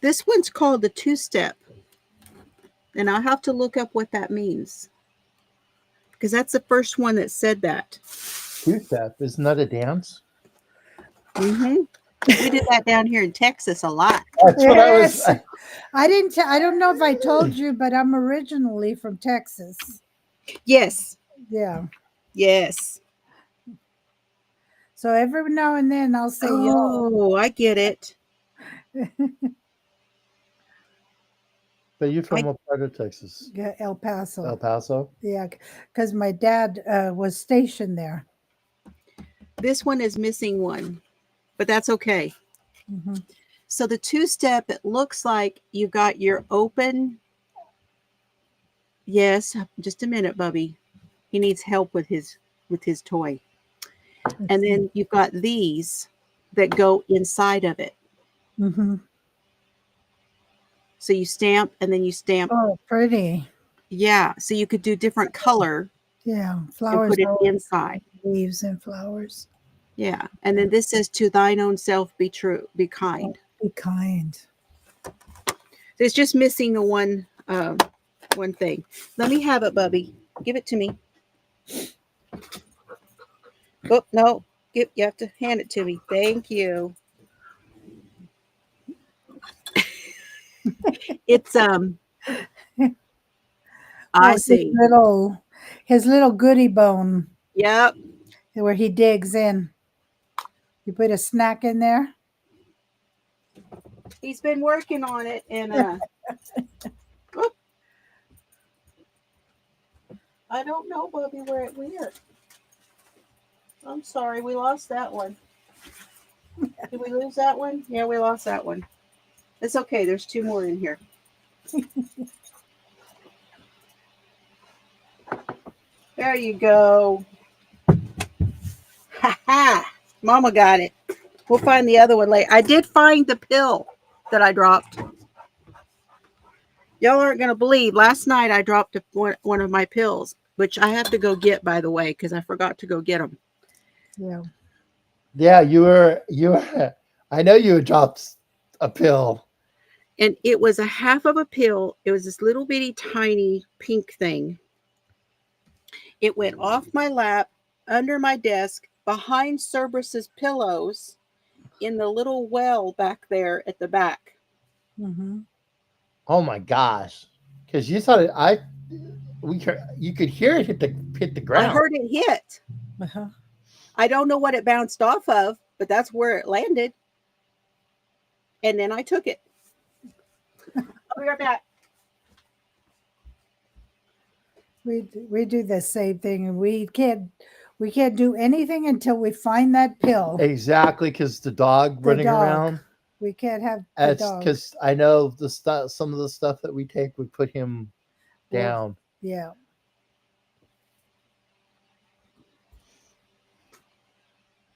This one's called the two-step. And I'll have to look up what that means. Because that's the first one that said that. Two-step. Isn't that a dance? Mm-hmm. We did that down here in Texas a lot. That's what I was. I don't know if I told you, but I'm originally from Texas. Yes. Yeah. Yes. So every now and then I'll say, oh, I get it. But you're from what part of Texas? Yeah, El Paso. El Paso? Yeah, because my dad was stationed there. This one is missing one, but that's okay. Mm-hmm. So the two-step, it looks like you got your open. Yes, just a minute, Bubby. He needs help with his toy. And then you've got these that go inside of it. Mm-hmm. So you stamp and then you stamp. Oh, pretty. Yeah. So you could do different color. Yeah. Flowers. And put it inside. Leaves and flowers. Yeah. And then this says, to thine own self be true, be kind. Be kind. It's just missing the one thing. Let me have it, Bubby. Give it to me. Oh, no. You have to hand it to me. Thank you. It's I see. His little goodie bone. Yep. Where he digs in. You put a snack in there. He's been working on it, and I don't know, Bubby, where it went. I'm sorry, we lost that one. Did we lose that one? Yeah, we lost that one. It's okay. There's two more in here. There you go. Ha ha. Mama got it. We'll find the other one later. I did find the pill that I dropped. Y'all aren't going to believe. Last night I dropped one of my pills, which I have to go get, by the way, because I forgot to go get them. Yeah. Yeah, you were. I know you had dropped a pill. And it was a half of a pill. It was this little bitty tiny pink thing. It went off my lap, under my desk, behind Cerberus's pillows, in the little well back there at the back. Mm-hmm. Oh my gosh! Because you thought you could hear it hit the ground. I heard it hit. Uh-huh. I don't know what it bounced off of, but that's where it landed. And then I took it. I'll be right back. We do the same thing, and we can't do anything until we find that pill. Exactly, because the dog running around. We can't have the That's dog. because I know the stuff. Some of the stuff that we take would put him down. Yeah.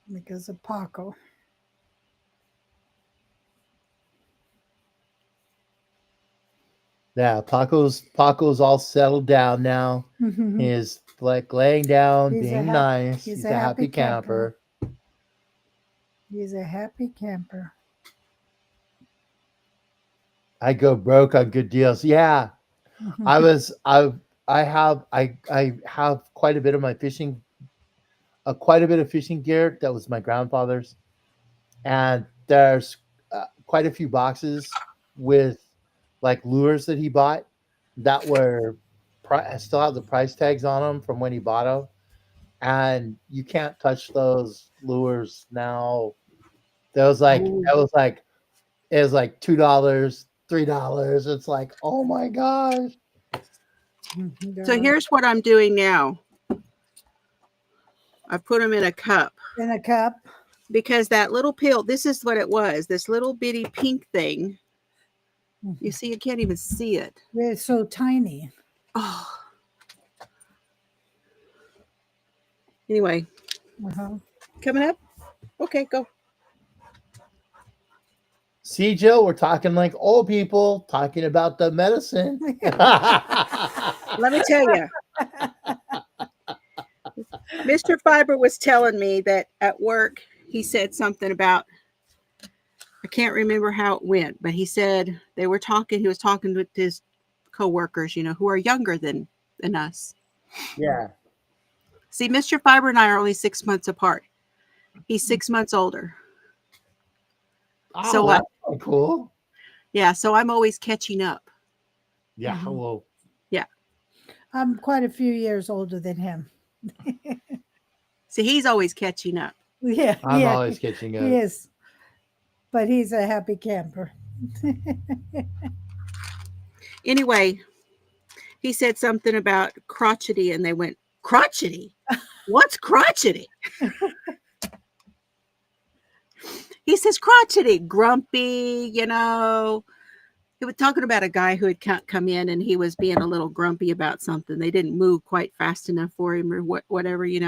Because of Paco. Yeah, Paco's all settled down now. Mm-hmm. He's like laying down, He's being nice. He's a happy camper. He's a happy camper. I go broke on good deals. Yeah. I have quite a bit of my fishing quite a bit of fishing gear that was my grandfather's, and there's quite a few boxes with like lures that he bought that were I still have the price tags on them from when he bought them, and you can't touch those lures now. It was like $2, $3. It's like, oh my gosh. So here's what I'm doing now. I put them in a cup. In a cup? Because that little pill, this is what it was. This little bitty pink thing. You see, you can't even see it. It's so tiny. Oh. Anyway. Coming up? Okay, go. See, Jill, we're talking like old people talking about the medicine. Let me tell you. Mr. Fiber was telling me that at work, he said something about, I can't remember how it went, but he said he was talking with his coworkers, who are younger than us. Yeah. See, Mr. Fiber and I are only 6 months apart. He's 6 months older. Oh, so that's cool. Yeah, so I'm always catching up. Yeah, well. Yeah. I'm quite a few years older than him. See, he's always catching up. Yeah. I'm always catching up. He is. But he's a happy camper. Anyway, he said something about crotchety, and they went, crotchety? What's crotchety? He says crotchety, grumpy, He was talking about a guy who had come in, and he was being a little grumpy about something. They didn't move quite fast enough for him or whatever, He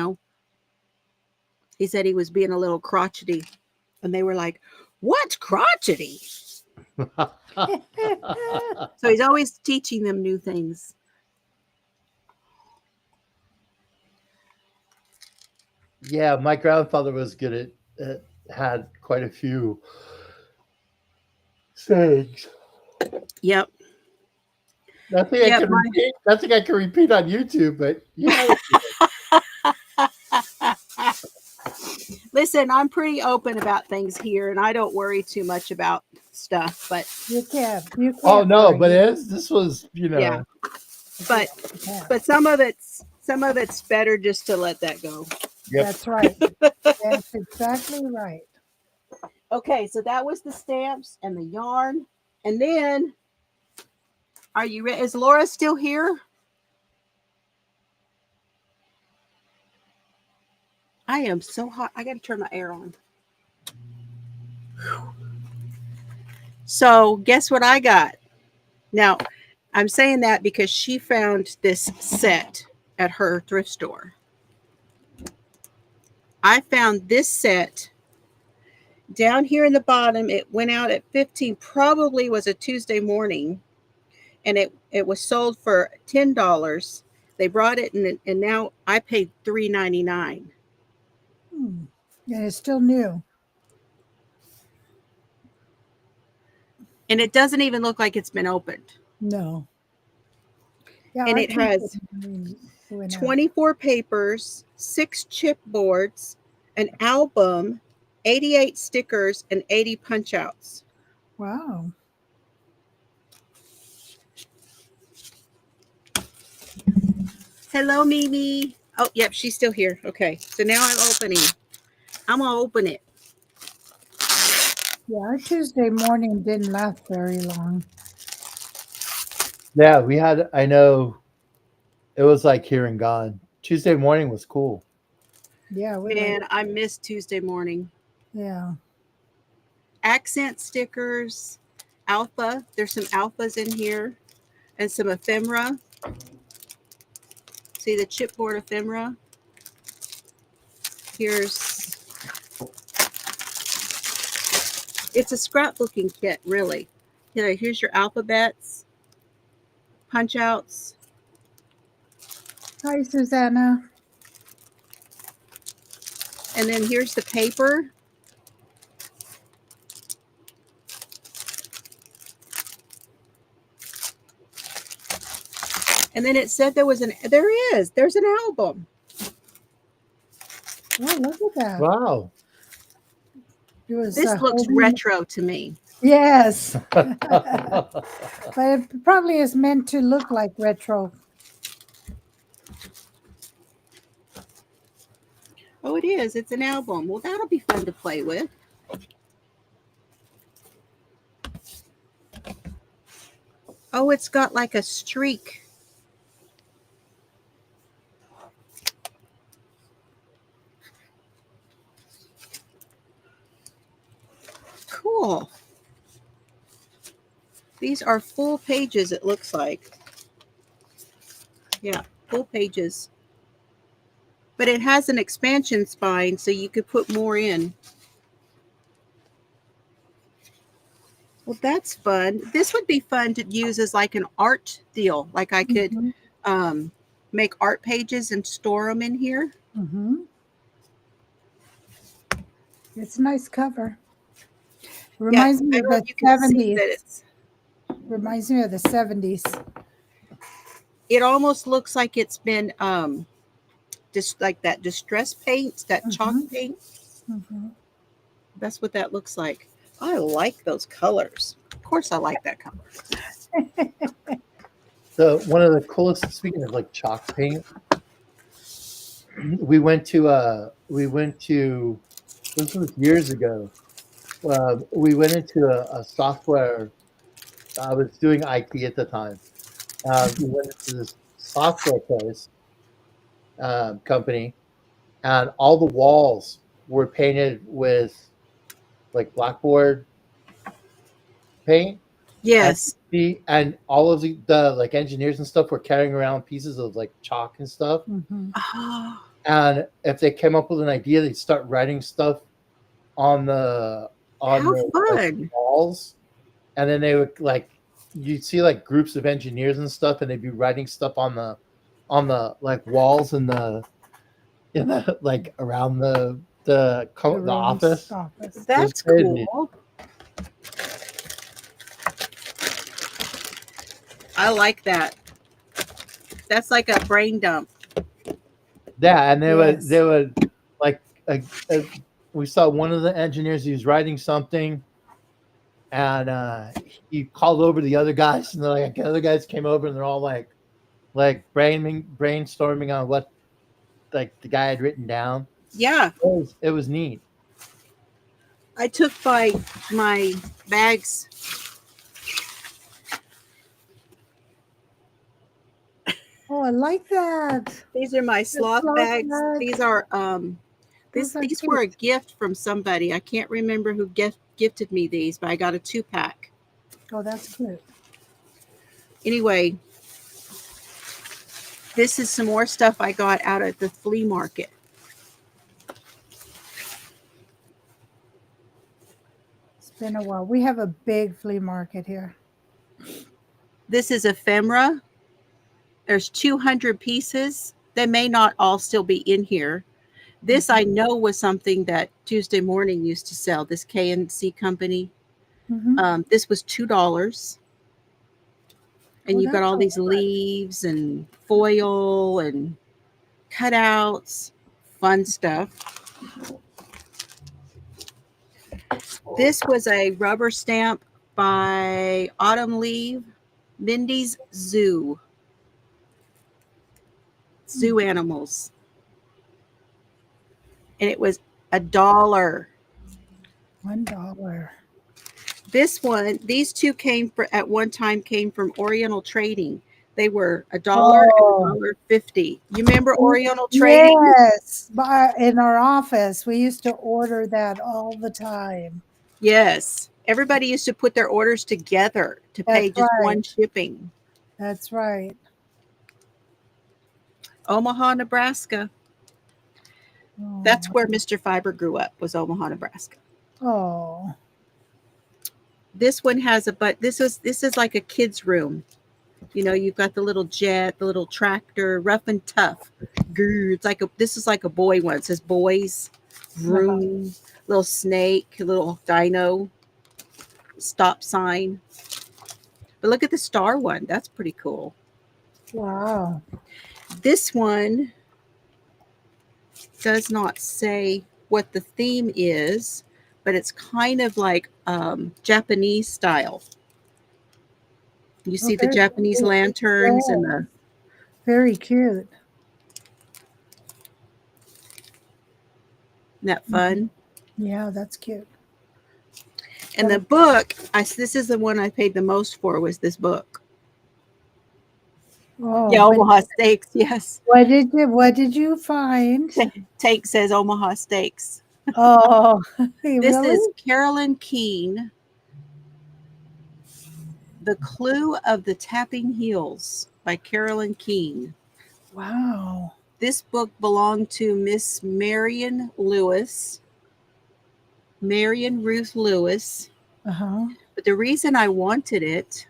said he was being a little crotchety. And they were like, what's crotchety? So he's always teaching them new things. Yeah, my grandfather was good at had quite a few sayings. Yep. Nothing I can repeat on YouTube, but yeah. Listen, I'm pretty open about things here, and I don't worry too much about stuff. But you can't. Oh no, but this was, Yeah. But some of it's better just to let that go. Yep. That's right. That's exactly right. Okay, so that was the stamps and the yarn, and then, are you ready? Is Laura still here? I am so hot. I got to turn my air on. So guess what I got? Now, I'm saying that because she found this set at her thrift store. I found this set down here in the bottom. It went out at 15, probably was a Tuesday morning, and it was sold for $10. They brought it, and now I paid $3.99. And it's still new. And it doesn't even look like it's been opened. No. Yeah, and it has 24 papers, 6 chipboards, an album, 88 stickers, and 80 punch outs. Wow. Hello, Mimi. Oh, yep, she's still here. Okay, so now I'm opening. I'm going to open it. Yeah, our Tuesday morning didn't last very long. Yeah, we had. I know it was like here and gone. Tuesday morning was cool. Yeah, we Man, like. I missed Tuesday morning. Yeah. Accent stickers, alpha. There's some alphas in here and some ephemera. See the chipboard ephemera? It's a scrapbooking kit, really. Here's your alphabets, punch outs. Hi, Susanna. And then here's the paper. And then it said there's an album. Oh, look at that. Wow. This looks retro to me. Yes. But it probably is meant to look like retro. Oh, it is. It's an album. Well, that'll be fun to play with. Oh, it's got like a streak. Cool. These are full pages, it looks like. Yeah, full pages. But it has an expansion spine, so you could put more in. Well, that's fun. This would be fun to use as like an art deal. Like I could make art pages and store them in here. Mm-hmm. It's a nice cover. Reminds me of the 70s. Reminds me of the 70s. It almost looks like it's been just like that distress paint, that chalk paint. That's what that looks like. I like those colors. Of course I like that color. So one of the coolest, speaking of like chalk paint, we went to this was years ago. We went into a software. I was doing IT at the time. We went into this software place company, and all the walls were painted with like blackboard paint. Yes. And all of the like engineers and stuff were carrying around pieces of like chalk and stuff. Oh. And if they came up with an idea, they'd start writing stuff on the fun. walls, and then they would like you'd see like groups of engineers and stuff, and they'd be writing stuff on the like walls in the like around the office. That's cool. I like that. That's like a brain dump. Yeah, and they would like we saw one of the engineers. He was writing something, and he called over the other guys, and the other guys came over, and they're all like brainstorming on what like the guy had written down. Yeah, it was neat. I took my bags. Oh, I like that. These are my sloth bags. These are these were a gift from somebody. I can't remember who gifted me these, but I got a 2-pack. Oh, that's cute. Anyway, this is some more stuff I got out at the flea market. It's been a while. We have a big flea market here. This is ephemera. There's 200 pieces. They may not all still be in here. This I know was something that Tuesday Morning used to sell, this K&C company. This was $2. And you've got all these leaves and foil and cutouts, fun stuff. This was a rubber stamp by Autumn Leaf, Mindy's Zoo animals. And it was $1. $1. These two at one time came from Oriental Trading. They were $1 and Oh, $1.50. You remember Oriental Trading? yes. In our office, we used to order that all the time. Yes. Everybody used to put their orders together to pay That's just one right. shipping. That's right. Omaha, Nebraska. Oh, That's where Mr. Fiber grew up, was Omaha, Nebraska. oh. This one has this is like a kid's room. You know, you've got the little jet, the little tractor, rough and tough. Grr, this is like a boy one. It says boys, vroom, little snake, little dino, stop sign. But look at the star one. That's pretty cool. Wow. This one does not say what the theme is, but it's kind of like Japanese style. You see the Japanese lanterns and the very cute. Isn't that fun? Yeah, that's cute. And the book, this is the one I paid the most for, was this book. Oh, yeah, Omaha Steaks, yes. What did you find? Tank says Omaha Steaks. Oh, This really? is Carolyn Keene, The Clue of the Tapping Heels by Carolyn Keene. Wow. This book belonged to Miss Marion Ruth Lewis. Uh-huh. But the reason I wanted it,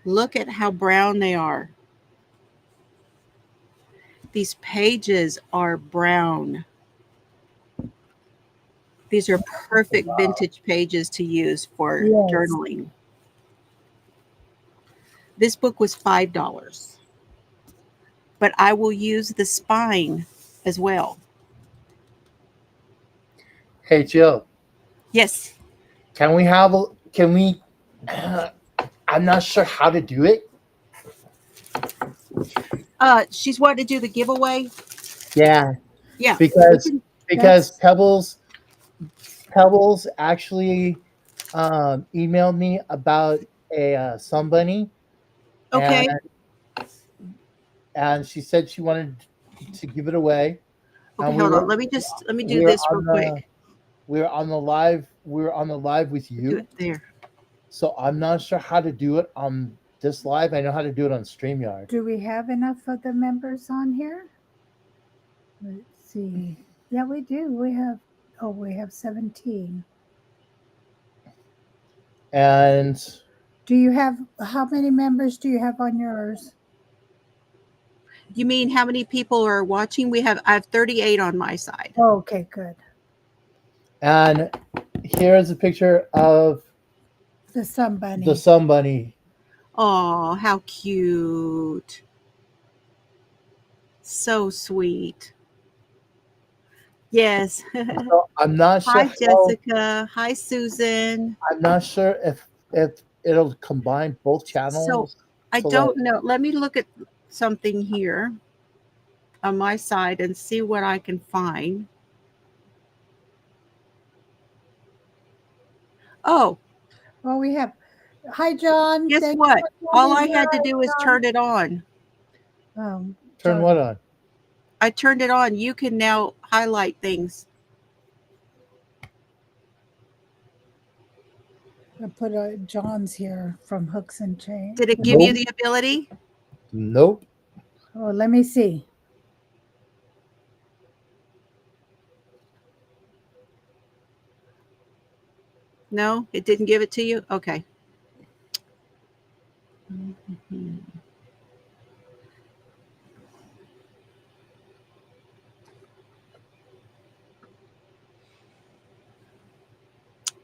look at how brown they are. These pages are brown. These are perfect vintage pages to use for journaling. This book was $5, but I will use the spine as well. Hey, Jill. Yes. Can we, I'm not sure how to do it. She's wanting to do the giveaway. Yeah. Yeah. Because Pebbles actually emailed me about a somebody. Okay. And she said she wanted to give it away. Okay, hold on. Let me do this real quick. We're on the live with you. Do it there. So I'm not sure how to do it on this live. I know how to do it on StreamYard. Do we have enough of the members on here? Let's see. Yeah, we do. We have 17. And do you have, how many members do you have on yours? You mean how many people are watching? I have 38 on my side. Oh, okay, good. And here's a picture of the sun bunny. The sun bunny. Oh, how cute. So sweet. Yes. So I'm not sure. Hi, Jessica. Hi, Susan. I'm not sure if it'll combine both channels. So I don't know. Let me look at something here on my side and see what I can find. Oh. Well, we have. Hi, John. Guess what? All I had to do is turn it on. Turn what on? I turned it on. You can now highlight things. I put John's here from Hooks and Chains. Did it give you the ability? Nope. Oh, let me see. No, it didn't give it to you? Okay. Mm-hmm.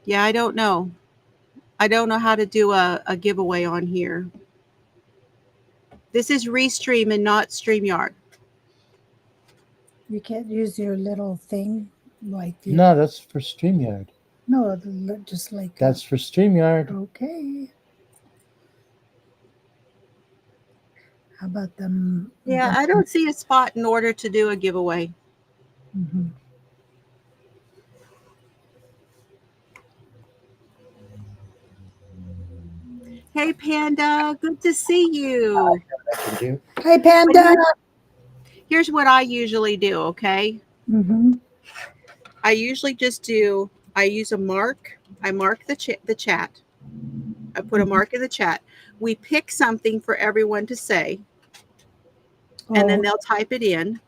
Yeah, I don't know. I don't know how to do a giveaway on here. This is Restream and not StreamYard. You can't use your little thing like the... No, that's for StreamYard. No, just like... That's for StreamYard. Okay. How about them? Yeah, I don't see a spot in order to do a giveaway. Mm-hmm. Hey, Panda. Good to see you. Hey, Panda. Here's what I usually do, okay? I usually I use a mark. I mark the chat. I put a mark in the chat. We pick something for everyone to say, and then they'll type it in.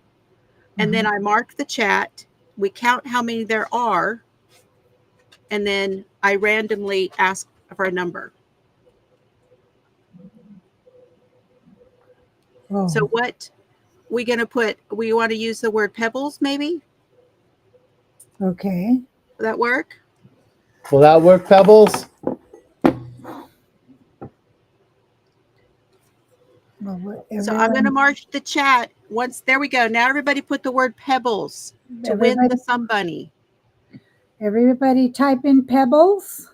And then I mark the chat. We count how many there are, and then I randomly ask for a number. So what we going to put? We want to use the word pebbles, maybe? Okay. Will that work? Will that work, Pebbles? So I'm going to mark the chat. There we go. Now everybody put the word pebbles to win the Sun Bunny. Everybody type in pebbles.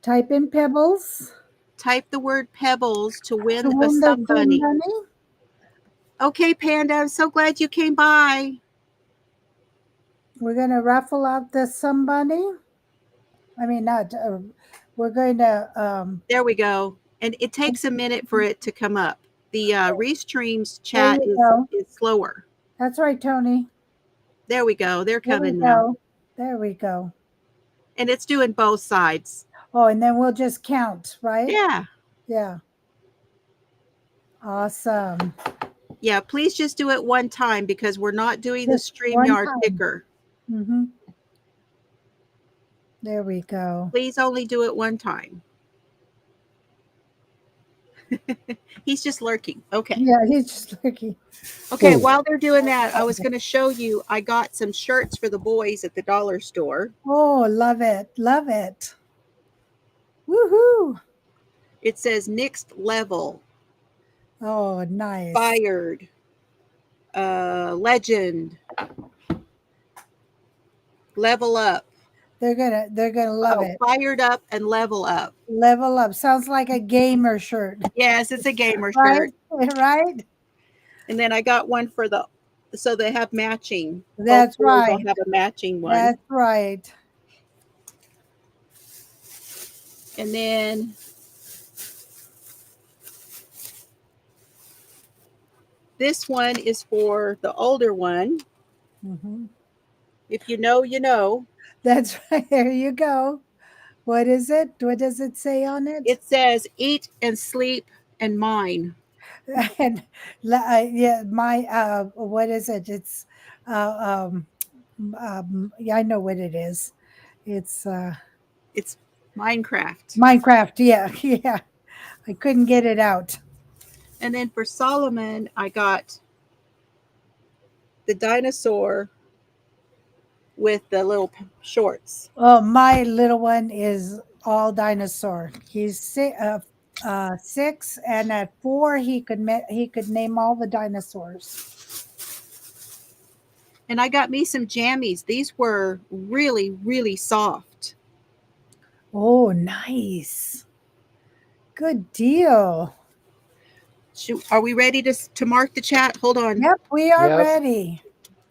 Type in pebbles. Type the word pebbles to win the Sun Bunny. Okay, Panda, I'm so glad you came by. We're going to raffle out the Sun Bunny. I mean, not, we're going to. There we go. And it takes a minute for it to come up. The Restreams chat is slower. That's right, Tony. There we go. They're coming now. There we go. And it's doing both sides. Oh, and then we'll just count, right? Yeah. Yeah. Awesome. Yeah, please just do it one time because we're not doing the StreamYard picker. There we go. Please only do it one time. He's just lurking. Okay. Yeah, he's just lurking. Okay, while they're doing that, I was going to show you, I got some shirts for the boys at the dollar store. Oh, love it. Love it. Woohoo. It says next level. Oh, nice. Fired. Legend. Level up. They're gonna love it. Fired up and level up. Level up. Sounds like a gamer shirt. Yes, it's a gamer shirt. Right? And then I got one for so they have matching. That's right. They'll have a matching one. That's right. And then this one is for the older one. If you know, you know. That's right. There you go. What is it? What does it say on it? It says eat and sleep and mine. And yeah, my what is it? It's yeah, I know what it is. It's Minecraft. Minecraft. Yeah, yeah. I couldn't get it out. And then for Solomon, I got the dinosaur with the little shorts. Oh, my little one is all dinosaur. He's 6, and at 4 he could name all the dinosaurs. And I got me some jammies. These were really, really soft. Oh, nice. Good deal. Are we ready to mark the chat? Hold on. Yep, we are ready.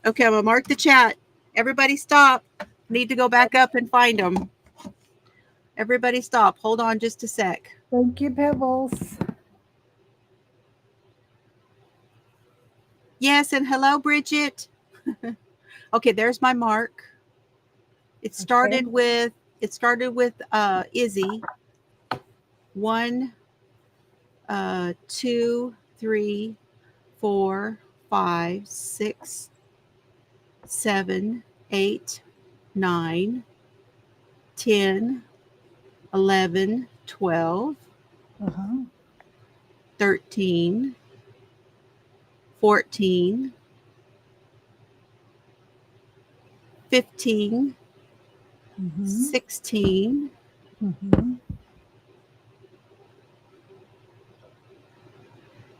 Okay, I'm going to mark the chat. Everybody stop. Need to go back up and find them. Everybody stop. Hold on just a sec. Thank you, Pebbles. Yes, and hello, Bridget. Okay, there's my mark. It started with Izzy. 1, 2, 3, 4, 5, 6, 7, 8, 9, 10, 11, 12, 13, 14, 15, 16,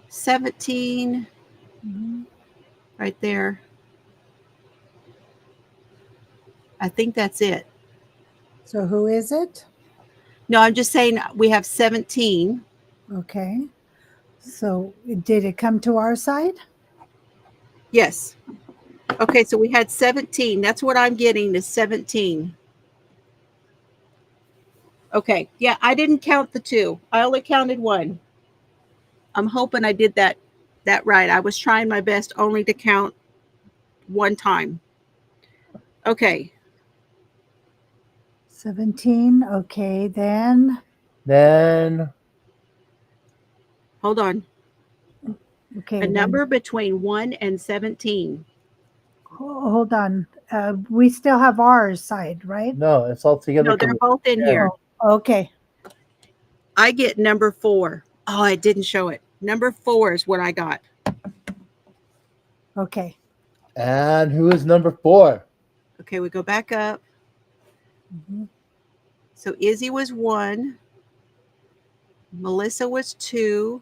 17, right there. I think that's it. So who is it? No, I'm just saying we have 17. Okay. So did it come to our side? Yes. Okay, so we had 17. That's what I'm getting is 17. Okay, yeah, I didn't count the 2. I only counted 1. I'm hoping I did that right. I was trying my best only to count 1 time. Okay. 17. Okay, then. Then Hold on. Okay. A number between 1 and 17. Hold on. We still have ours side, right? no, it's all together. No, they're both in here. Oh, okay. I get number 4. Oh, I didn't show it. Number 4 is what I got. Okay. And who is number 4? Okay, we go back up. Mm-hmm. So Izzy was 1. Melissa was 2.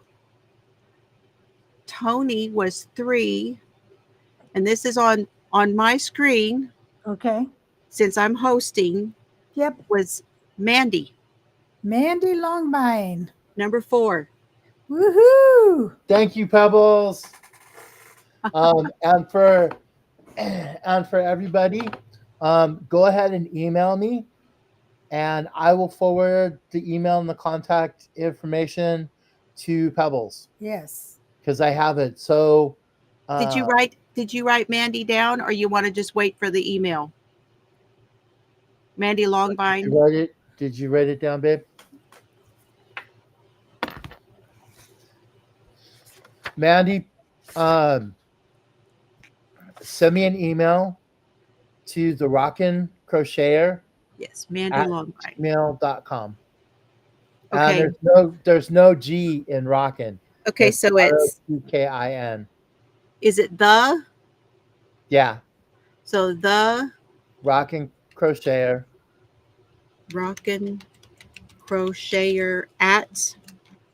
Tony was 3. And this is on my screen. Okay. Since I'm hosting. Yep. Was Mandy. Mandy Longmine. Number 4. Woohoo! Thank you, Pebbles. And for everybody, go ahead and email me, and I will forward the email and the contact information to Pebbles. Yes. Because I have it. So Did you write Mandy down, or you want to just wait for the email? Mandy Longmine. Did you write it down, babe? Mandy, send me an email to the Rockin' Crocheter. Yes, Mandy Longmine. @gmail.com. Okay. And there's no G in Rockin'. Okay, so it's ROCKIN. Is it the? Yeah. So the Rockin' Crocheter.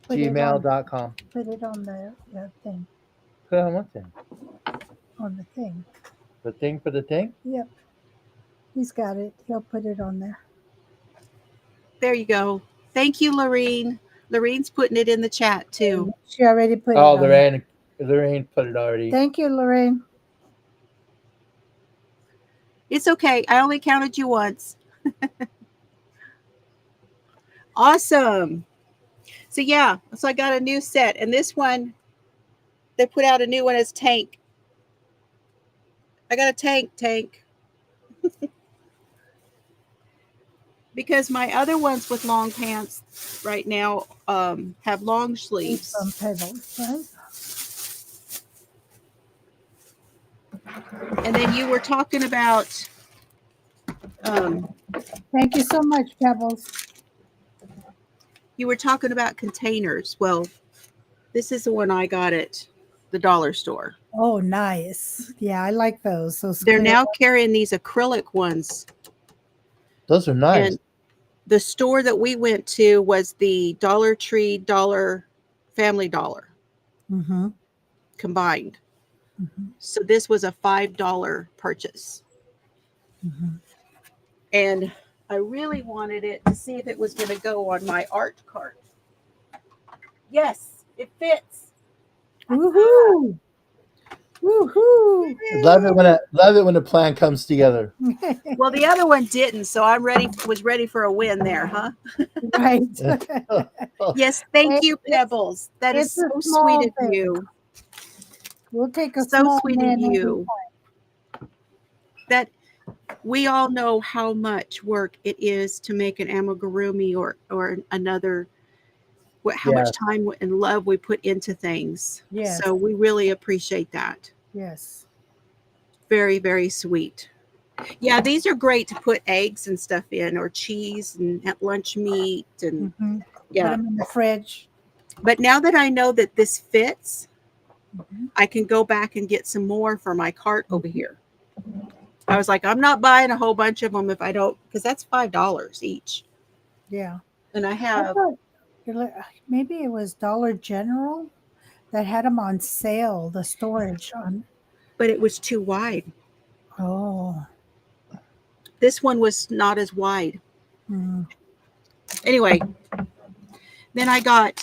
Put gmail.com. Put it on the thing. Put it on what thing? On the thing. The thing for the thing? Yep. He's got it. He'll put it on there. There you go. Thank you, Lorene. Lorene's putting it in the chat too. She already put it on. Oh, Lorraine put it already. Thank you, Lorraine. It's okay. I only counted you once. Awesome. So yeah, so I got a new set, and this one, they put out a new one as tank. I got a tank. Because my other ones with long pants right now have long sleeves. Some Pebbles, right? And then you were talking about thank you so much, Pebbles. You were talking about containers. Well, this is the one I got at the dollar store. Oh, nice. Yeah, I like those. They're now carrying these acrylic ones. Those are nice. And the store that we went to was the Dollar Tree, Family Dollar combined. So this was a $5 purchase. And I really wanted it to see if it was going to go on my art cart. Yes, it fits. Woohoo! Woohoo! Love it when a plan comes together. Well, the other one didn't, so was ready for a win there, huh? Right. Yes, thank you, Pebbles. That is so sweet of you. We'll take a so sweet of you. That we all know how much work it is to make an amigurumi or another. How much time and love we put into things. Yes. So we really appreciate that. Yes. Very, very sweet. Yeah, these are great to put eggs and stuff in, or cheese and lunch meat, and put them in the fridge. But now that I know that this fits, I can go back and get some more for my cart over here. I was like, I'm not buying a whole bunch of them if I don't, because that's $5 each. Yeah. And I have. Maybe it was Dollar General that had them on sale, the storage on. But it was too wide. Oh. This one was not as wide. Anyway, then I got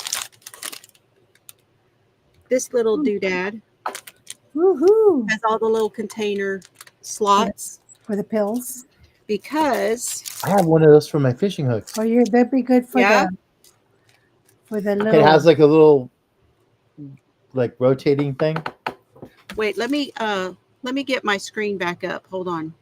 this little doodad. Woohoo! Has all the little container slots For the pills. because I have one of those for my fishing hooks. Oh, that'd be good for Yeah. the It little. has like a little like rotating thing. wait, let me get my screen back up. Hold on.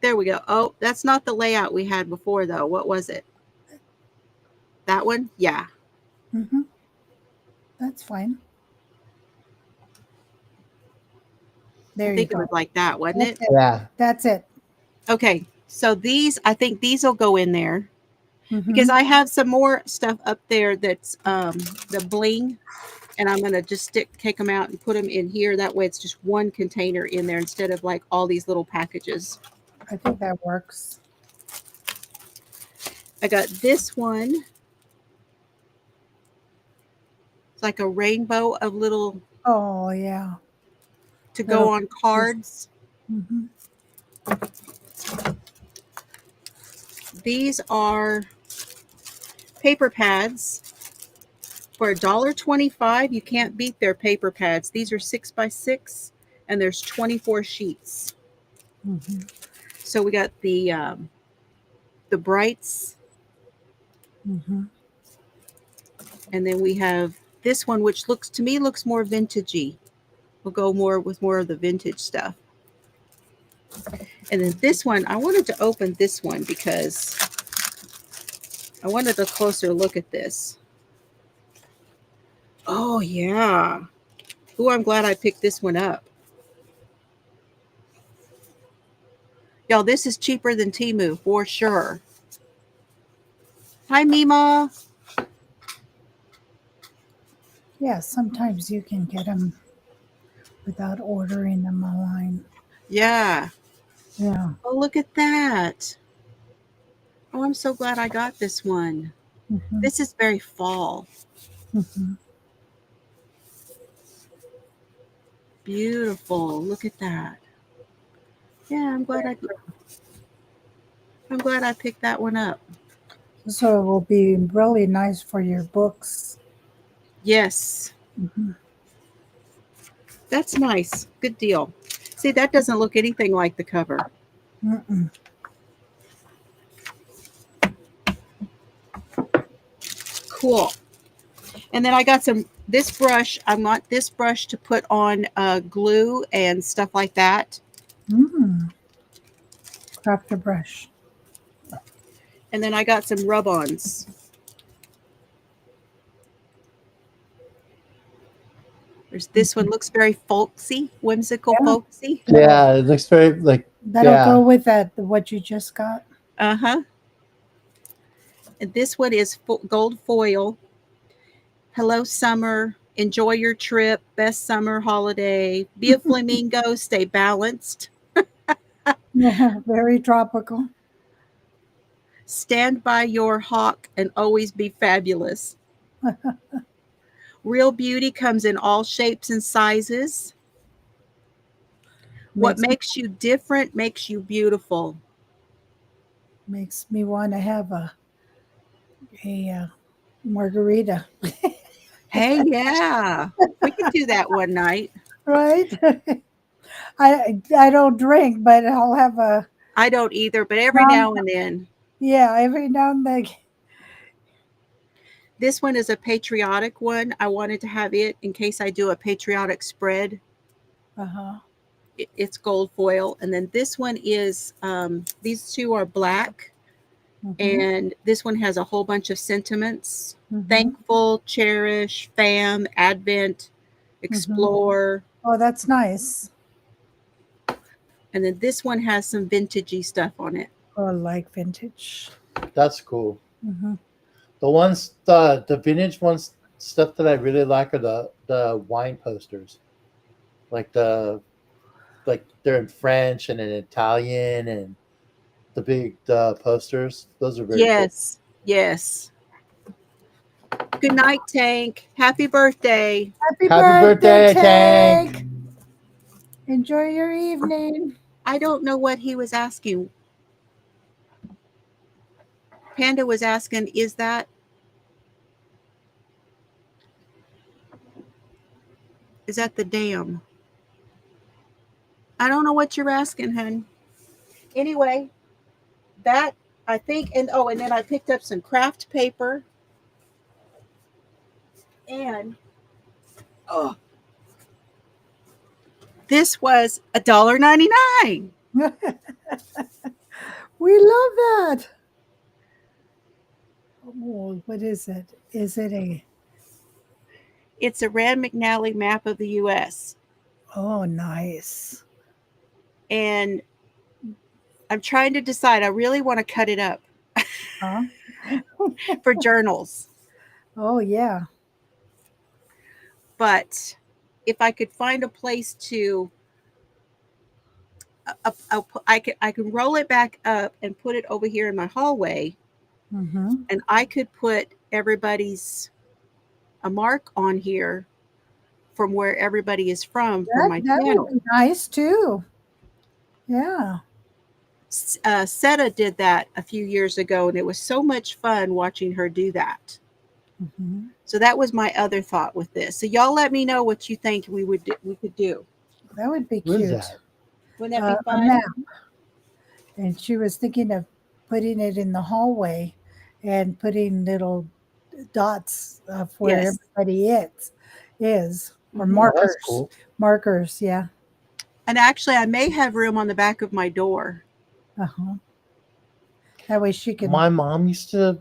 There we go. Oh, that's not the layout we had before though. What was it? That one? Yeah. Mm-hmm. That's fine. There I you think it go. was like that, wasn't it? Yeah. That's it. Okay. So I think these will go in there because Mhm. I have some more stuff up there that's the bling, and I'm gonna just take them out and put them in here. That way, it's just one container in there instead of like all these little packages. I think that works. I got this one. It's like a rainbow of little Oh yeah. to go on cards. Mm-hmm. These are paper pads for $1.25. You can't beat their paper pads. These are 6x6 and there's 24 sheets. Mm-hmm. So we got the brights, Mm-hmm. and then we have this one, which looks more vintagey. We'll go more with more of the vintage stuff. And then this one, I wanted to open this one because I wanted a closer look at this. Oh yeah. Oh, I'm glad I picked this one up. Y'all, this is cheaper than Temu for sure. Hi, Mima. Yeah, sometimes you can get them without ordering them online. Yeah. Yeah. Oh, look at that. Oh, I'm so glad I got this one. Mm-hmm. This is very fall. Mm-hmm. Beautiful. Look at that. Yeah, I'm glad I picked that one up. So it will be really nice for your books. Yes. Mm-hmm. That's nice. Good deal. See, that doesn't look anything like the cover. Mm-mm. Cool. And then I got this brush. I want this brush to put on glue and stuff like that. Mm. Crafter brush. And then I got some rub-ons. There's this one, looks very folksy, whimsical, folksy. Yeah, it looks very like That'll go with what you just got. Uh-huh. And this one is gold foil. Hello, summer. Enjoy your trip. Best summer holiday. Be a flamingo. Stay balanced. Yeah, very tropical. Stand by your hawk and always be fabulous. Real beauty comes in all shapes and sizes. What makes you different makes you beautiful. Makes me want to have a margarita. Hey, yeah. We could do that one night. Right? I don't drink, but I'll have a. I don't either, but every now and then. Yeah, every now and then. This one is a patriotic one. I wanted to have it in case I do a patriotic spread. Uh-huh. It's gold foil. And then this one is, these two are black. Mm-hmm. And this one has a whole bunch of sentiments. Mm-hmm. Thankful, cherish, fam, advent, explore. Mm-hmm. Oh, that's nice. And then this one has some vintagey stuff on it. Oh, I like vintage. That's cool. Mm-hmm. The vintage ones, stuff that I really like are the wine posters. They're in French and in Italian, and the posters. Those are very cool. Yes. Good night, Tank. Happy birthday. Happy birthday, Tank. Enjoy your evening. I don't know what he was asking. Panda was asking, is that the dam? I don't know what you're asking, hun. Anyway, that I think, and then I picked up some craft paper, and this was $1.99. We love that. Oh, what is it? Is it a? It's a Rand McNally map of the U.S. Oh, nice. And I'm trying to decide. I really want to cut it up for journals. Oh, yeah. But if I could find a place to, I can roll it back up and put it over here in my hallway, and I could put everybody's a mark on here from where everybody is from my that channel. would be nice too. Yeah. Seta did that a few years ago, and it was so much fun watching her do that. So that was my other thought with this. So y'all let me know what you think we could do. That would be cute. Wouldn't that be fun? A map. And she was thinking of putting it in the hallway and putting little dots of where everybody is or markers. Cool. Markers, yeah. And actually, I may have room on the back of my door. That way she can. My mom used to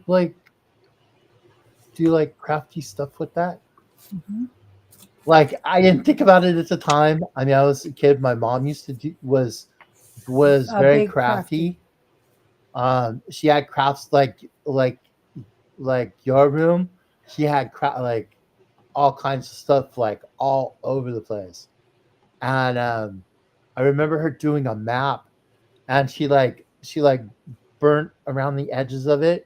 do crafty stuff with that. Like, I didn't think about it at the time. I mean, I was a kid. My mom used to do was very crafty. She had crafts like your room. She had all kinds of stuff all over the place. And I remember her doing a map, and she burnt around the edges of it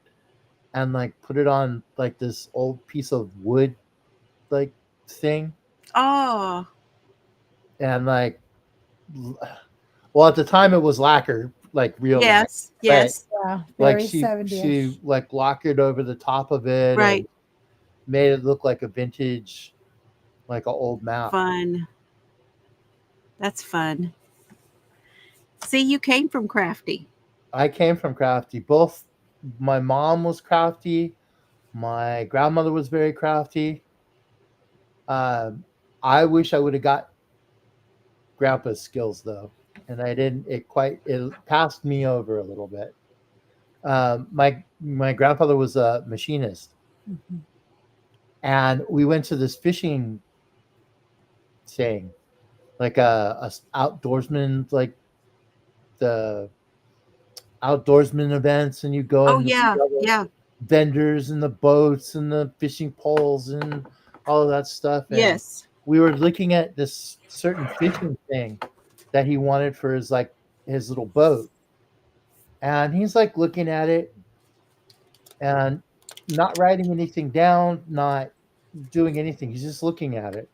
and put it on this old piece of wood thing. Oh. And well, at the time it was lacquer, real lacquer. Yes. Yeah, very she 70s. lacquered over the top of it, right, and made it look like a vintage, an old map. Fun. That's fun. See, you came from crafty. I came from crafty. Both my mom was crafty, my grandmother was very crafty. I wish I would have got Grandpa's skills though, and I didn't. It passed me over a little bit. My grandfather was a machinist, and we went to this fishing thing, like a outdoorsman, the outdoorsman events, and you go and vendors and the boats and the fishing poles and all of that stuff. And yes, we were looking at this certain fishing thing that he wanted for his little boat, and he's looking at it and not writing anything down, not doing anything. He's just looking at it,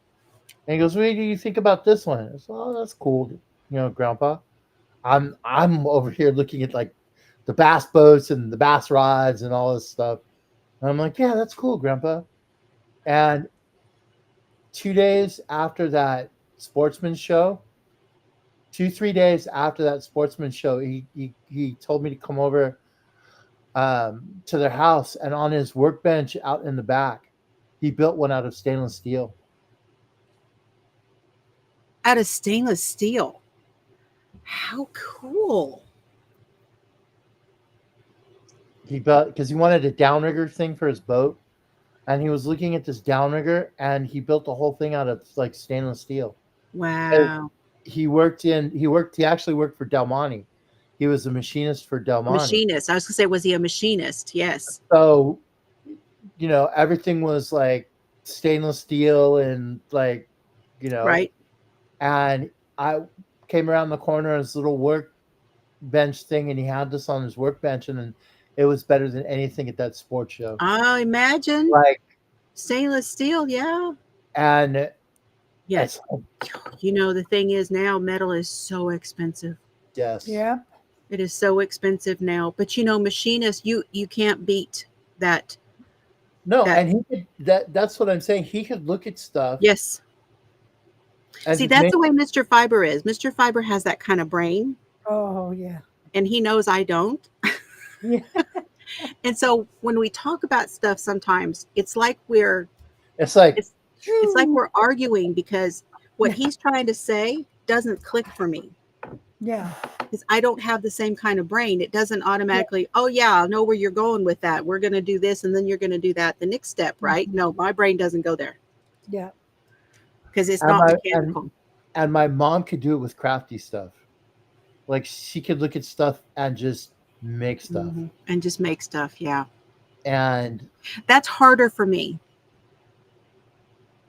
and he goes, "What do you think about this one?" I said, "Oh, that's cool, Grandpa." I'm over here looking at the bass boats and the bass rods and all this stuff. And I'm like, "Yeah, that's cool, Grandpa." And 2 days after that sportsman show, 3 days after that sportsman show, he told me to come over to their house, and on his workbench out in the back, he built one out of stainless steel. Out of stainless steel. How cool. He built, because he wanted a downrigger thing for his boat, and he was looking at this downrigger, and he built the whole thing out of stainless steel. Wow. And he actually worked for Del Monte. He was a machinist for Del Monte. Machinist. I was gonna say, was he a machinist? Yes. So, everything was stainless steel and right. And I came around the corner on his little workbench thing, and he had this on his workbench, and it was better than anything at that sports show. I imagine. Stainless steel, yeah. And yes, the thing is now metal is so expensive. Yes. Yeah. It is so expensive now. But machinists, you can't beat that. No, That and he could that's what I'm saying. He could look at stuff yes. and See, just that's make the way Mr. Fiber is. Mr. Fiber has that kind of brain, Oh, yeah. and he knows I don't. Yeah. And so when we talk about stuff, sometimes it's like it's like it's it's like we're arguing because what Yeah. he's trying to say doesn't click for me. Yeah. Because I don't have the same kind of brain. It doesn't automatically, oh yeah, I know where you're going with that. We're going to do this and then you're going to do that the next step, right? No, my brain doesn't go there Yeah. because it's and not my mechanical. and my mom could do it with crafty stuff. Like she could look at stuff and just make stuff. And just make stuff. Yeah. And That's harder for me.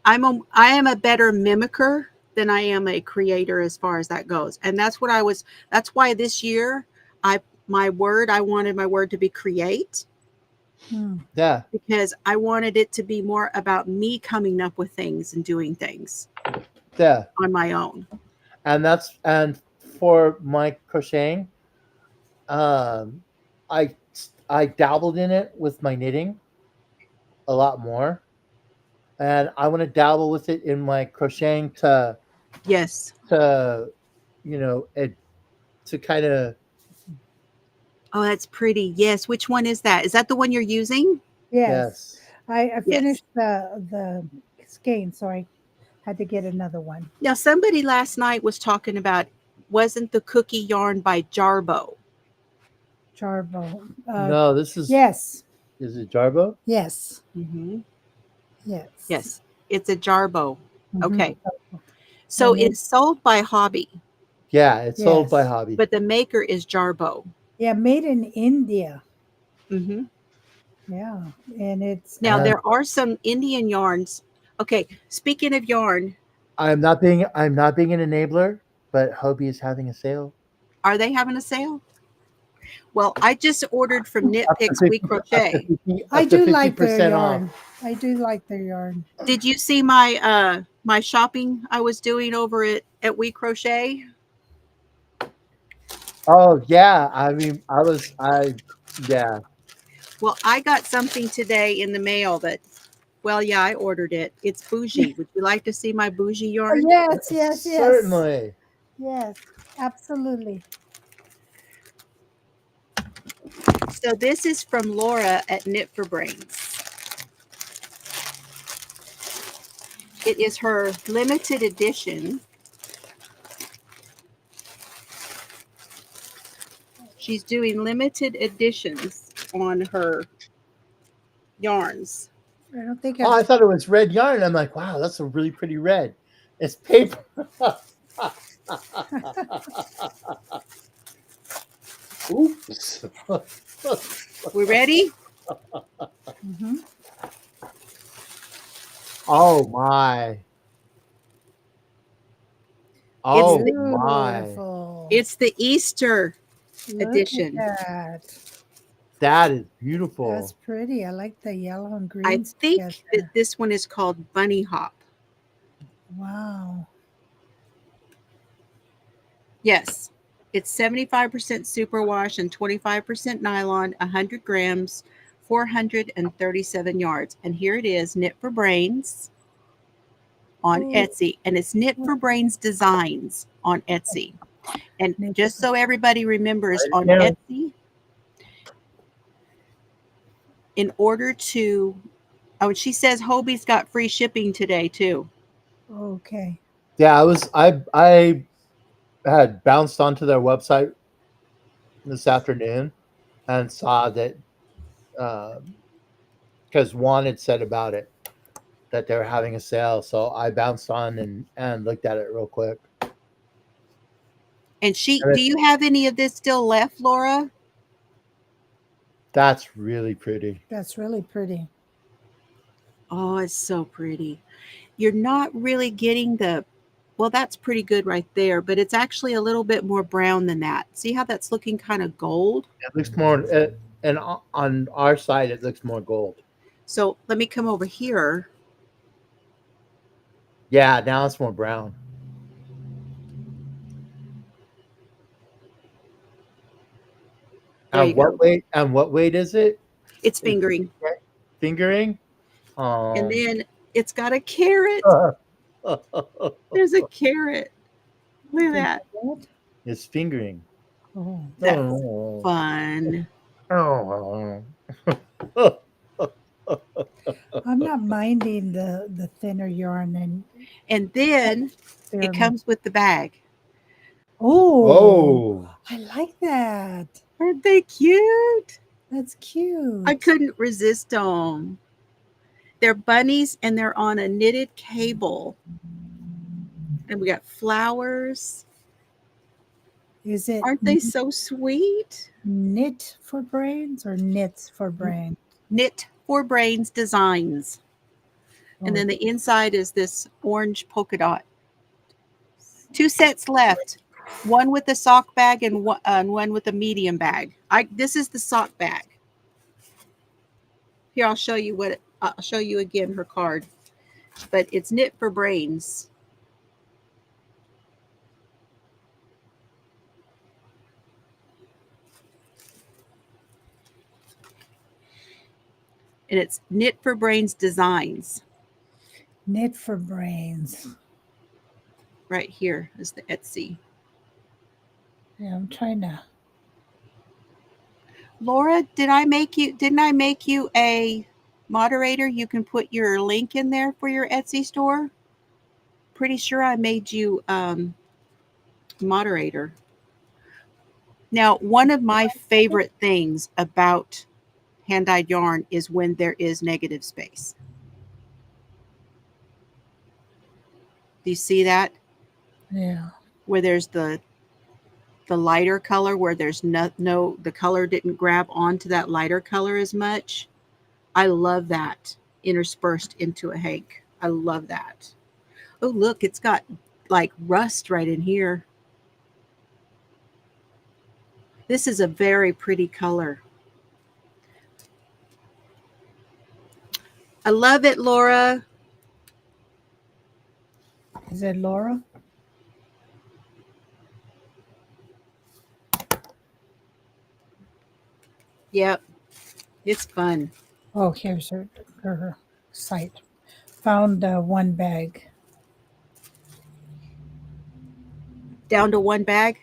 I am a better mimicker than I am a creator as far as that goes. And that's why this year I wanted my word to be create. yeah. Because I wanted it to be more about me coming up with things and doing things Yeah. on my own. And for my crocheting, um I dabbled in it with my knitting a lot more. And I want to dabble with it in my crocheting Yes. to it to kind of Oh, that's pretty. Yes. Which one is that? Is that the one you're using? Yes. yes. I Yes. finished the skein, so I had to get another one. Now, somebody last night was talking about, wasn't the cookie yarn by Jarbo? Jarbo. No, this is Yes. Is it Jarbo? Yes. Yes. Yes. It's a Jarbo. Mhm. Okay. So And it's sold by Hobby, Yeah, it's sold by Yes. Hobby. but the maker is Jarbo. Yeah, made in India. Mm-hmm. Yeah, and it's Now, there are some Indian yarns. Okay. Speaking of yarn, I'm not being an enabler, but Hobby is having a sale. are they having a sale? Well, I just ordered from Knit Up to Picks 50 We up to Crochet. 50 I up to do like their 50% yarn. off. I do like their yarn. Did you see my my shopping I was doing over at We Crochet? Oh yeah, yeah. Well, I got something today in the mail that, well, yeah, I ordered it. It's bougie. Would you like to see my bougie Oh, yarn? yes. Certainly. Yes, absolutely. So this is from Laura at Knit for Brains. It is her limited edition. She's doing limited editions on her yarns. I don't think Oh, I've I thought it was red yarn. I'm like, wow, that's a really pretty red. It's paper. Oops. We ready? Mhm. Oh my. Oh my. Beautiful. It's the Easter Look edition. at that. That is beautiful. That's pretty. I like the yellow and I greens think that together. this one is called Bunny Hop. Wow. Yes. It's 75% superwash and 25% nylon, 100 grams, 437 yards. And here it is, Knit for Brains on Ooh. Etsy. And it's Knit for Brains Designs on Etsy. And Knit just for- so everybody remembers, on Yeah. Etsy, in order to, oh, she says Hobie's got free shipping today too. Okay. Yeah, I had bounced onto their website this afternoon and saw that because Juan had said about it that they were having a sale. So I bounced on and looked at it real quick. And do you have any of this still left, Laura? That's really pretty. That's really pretty. Oh, it's so pretty. You're not really getting well, that's pretty good right there, but it's actually a little bit more brown than that. See how that's looking kind of gold? It looks more, and on our side, it looks more gold. So let me come over here. Yeah, now it's more brown. There you go. And what weight is it? It's It's fingering. fingering. And then it's got a carrot. There's a carrot. Look at that. What? It's fingering. Oh, That's fun. I'm not minding the thinner yarn and And then it experiment. comes with the bag. Oh, I like that. Aren't they cute? That's cute. I couldn't resist them. They're bunnies and they're on a knitted cable. And we got flowers. Is it Aren't they so sweet? knit for brains or knits for brains? Knit for Brains Designs. And then the inside is this orange polka dot. 2 sets left. One with a sock bag and one with a medium bag. This is the sock bag. Here, I'll show you I'll show you again her card. But it's Knit for Brains. And it's Knit for Brains Designs. Knit for Brains. Right here is the Etsy. Yeah, I'm trying to. Laura, didn't I make you a moderator? You can put your link in there for your Etsy store. Pretty sure I made you moderator. Now, one of my favorite things about hand-dyed yarn is when there is negative space. Do you see that? Yeah. Where there's the lighter color, where there's the color didn't grab onto that lighter color as much. I love that interspersed into a hank. I love that. Oh, look, it's got like rust right in here. This is a very pretty color. I love it, Laura. Is it Laura? Yep. It's fun. Oh, here's her site. Found one bag. Down to one bag.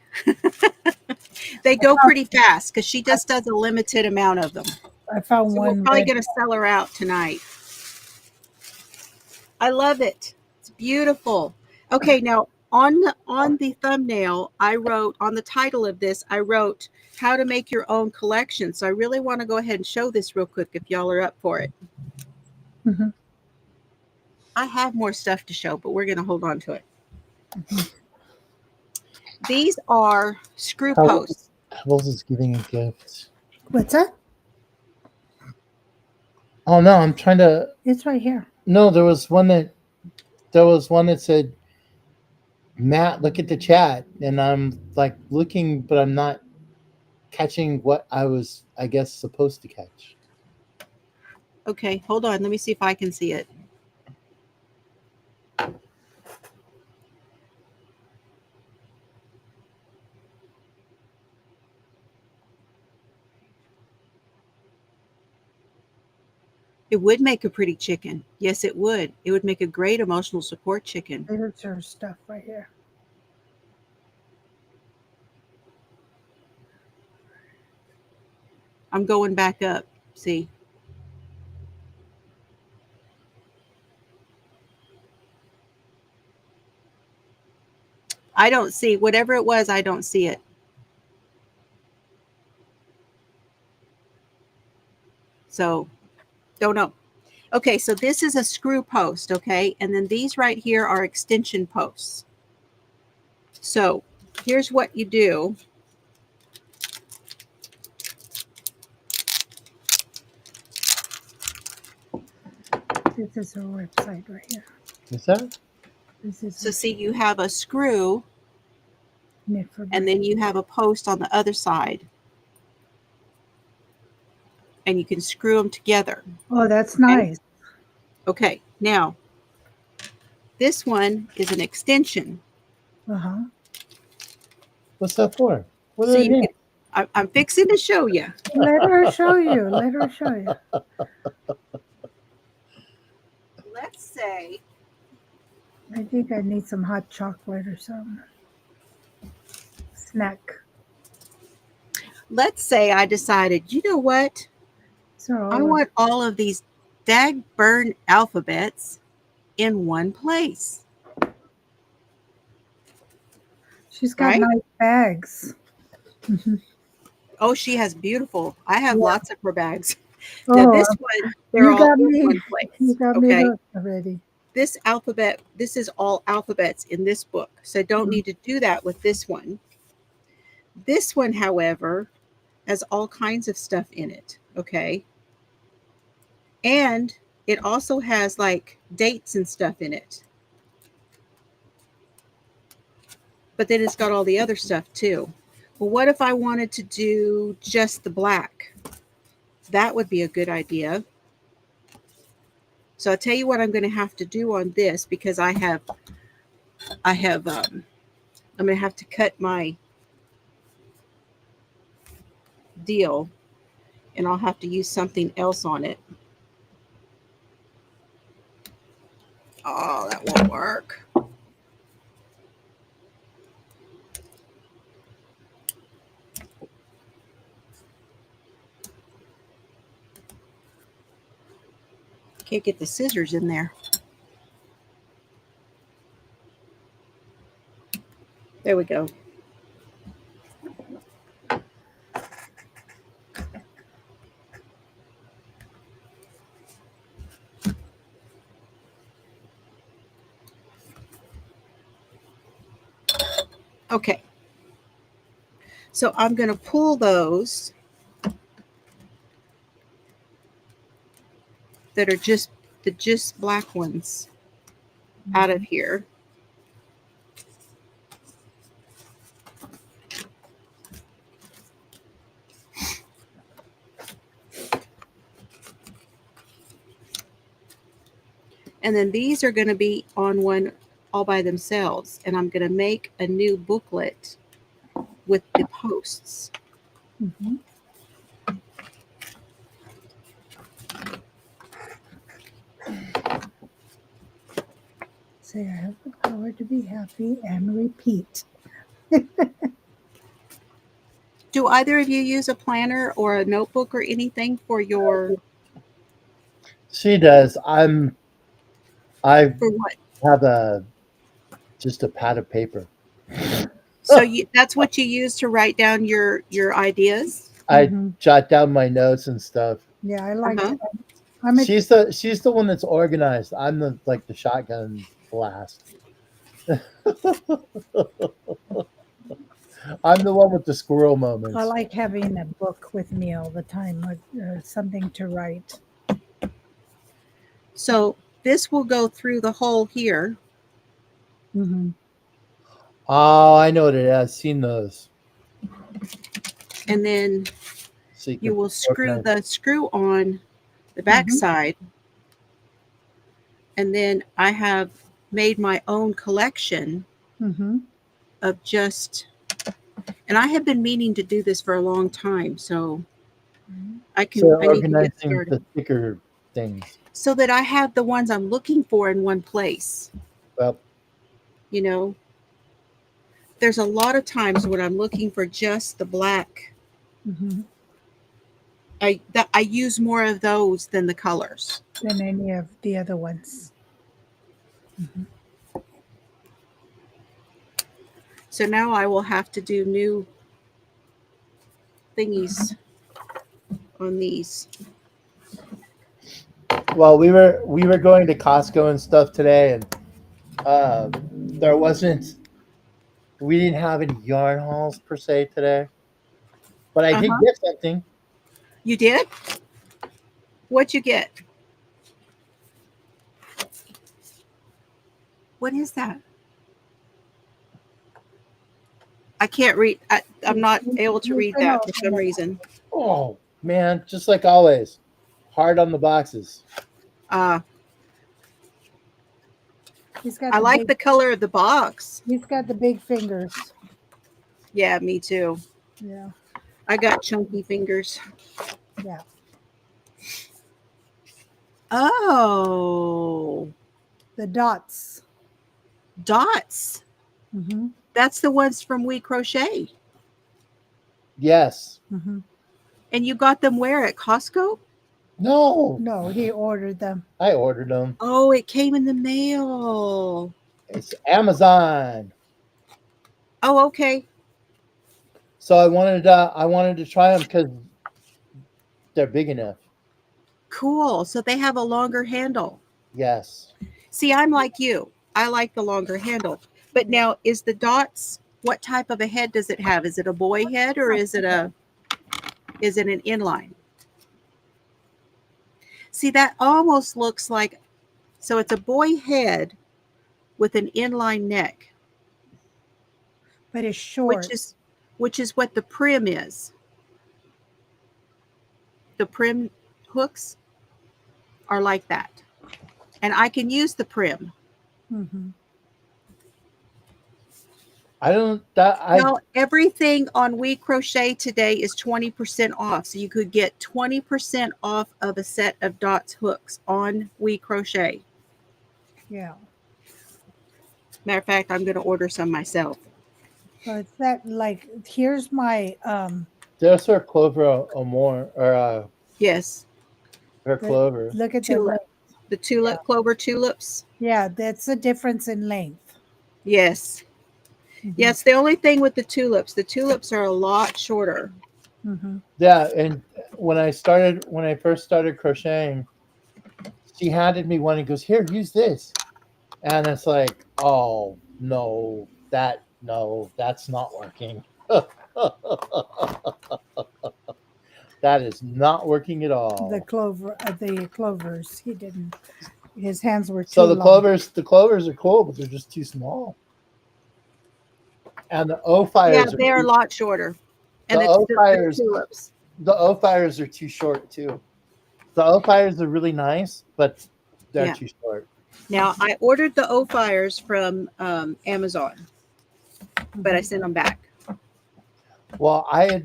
They go pretty fast because she just does a limited amount of them. I found So one. we're probably going to sell her out tonight. I love it. It's beautiful. Okay, now on the thumbnail, I wrote, on the title of this, I wrote how to make your own collection. So I really want to go ahead and show this real quick if y'all are up for it. Mm-hmm. I have more stuff to show, but we're going to hold on to it. Mm-hmm. These are screw posts. Pebbles is giving a gift. What's that? Oh no, I'm trying to. It's right here. No, there was one that said, Matt, look at the chat, and I'm like looking, but I'm not catching what I was, I guess, supposed to catch. Okay, hold on. Let me see if I can see it. It would make a pretty chicken. Yes, it would. It would make a great emotional support chicken. There's her stuff right here. I'm going back up. See? I don't see. Whatever it was, I don't see it. So, don't know. Okay, so this is a screw post, okay? And then these right here are extension posts. So, here's what you do. This is her website right here. Is that? So see, you have a screw, and then you have a post on the other side. And you can screw them together. Oh, that's nice. Okay, now, this one is an extension. What's that for? What So I'm fixing to show you. Let her show you. Let her show you. Let's say I think I need some hot chocolate or something. Snack. I decided, you know what? So I want all of these dag-burn alphabets in one place. she's got Right? nice bags. Oh, she has beautiful. I have Yeah. lots of her bags. Now Oh, this one, they're you all got in me. one You place. got me Okay. hooked already. This alphabet, this is all alphabets in this book. So I don't need to do that with this one. This one, however, has all kinds of stuff in it. Okay. And it also has like dates and stuff in it. But then it's got all the other stuff too. Well, what if I wanted to do just the black? That would be a good idea. So I'll tell you what I'm going to have to do on this, because I'm going to have to cut my deal and I'll have to use something else on it. Oh, that won't work. Can't get the scissors in there. There we go. Okay. So I'm going to pull those that are just the black ones out of here. And then these are going to be on one all by themselves. And I'm going to make a new booklet with the posts. Mm-hmm. Say, I have the power to be happy and repeat. Do either of you use a planner or a notebook or anything for your... She does. I For what? have just a pad of paper. So that's what you use to write down your ideas? I Mhm. jot down my notes and stuff. Yeah, I like Uh-huh. that. I'm a, She's the one that's organized. I'm the shotgun blast. I'm the one with the squirrel moments. I like having a book with me all the time, with something to write. So this will go through the hole here. Mm-hmm. Oh, I know what it is. I've seen those. And then So you will screw the screw on the back side. And then I have made my own collection of just, and I have been meaning to do this for a long time. So I need to get started. The thicker things. So that I have the ones I'm looking for in one place. Well, you know, there's a lot of times when I'm looking for just the black. I use more of those than the colors. Than any of the other ones. So now I will have to do new thingies on these. well, we were going to Costco and stuff today, and we didn't have any yarn hauls per se today, but I did get something. You did? What'd you get? What is that? I can't read. I'm not able to read that for some reason. Oh man, just like always, hard on the boxes. I like the color of the box. He's got the big fingers. Yeah, me too. Yeah. I got chunky fingers. Yeah. Oh, The dots. dots. Mm-hmm. That's the ones from We Crochet. Yes. Mm-hmm. And you got them where? At Costco? No, No, he ordered them. I ordered them. Oh, it came in the mail. It's Amazon. Oh, okay. So I wanted to try them because they're big enough. Cool. So they have a longer handle. Yes. See, I'm like you. I like the longer handle. But now, is the dots, what type of a head does it have? Is it a boy head or is it an inline? See, that almost looks like, so it's a boy head with an inline neck, But it's which short. is what the prim is. The prim hooks are like that. And I can use the prim. Mm-hmm. I don't that I Now, everything on We Crochet today is 20% off. So you could get 20% off of a set of dots hooks on We Crochet. Yeah. Matter of fact, I'm going to order some myself. So it's that like here's my there's her Clover or more or Yes. her Clover. look at the Tulip. length. The tulip, clover tulips. Yeah, that's the difference in length. Yes. Mhm. Yes, the only thing with the tulips are a lot shorter. Mm-hmm. Yeah, and when I first started crocheting, she handed me one and goes, "Here, use this." And it's like, "Oh, no, that's not working." That is not working at The all. clovers. He didn't. His hands were too So long. the clovers are cool, but they're just too small. And the O Yeah, fires are they're a lot shorter. And the O the fires tulips. the O fires are too short too. The O fires are really nice, but they're Yeah. too short. Now, I ordered the O fires from Amazon, but I Mhm. sent them back. Well, I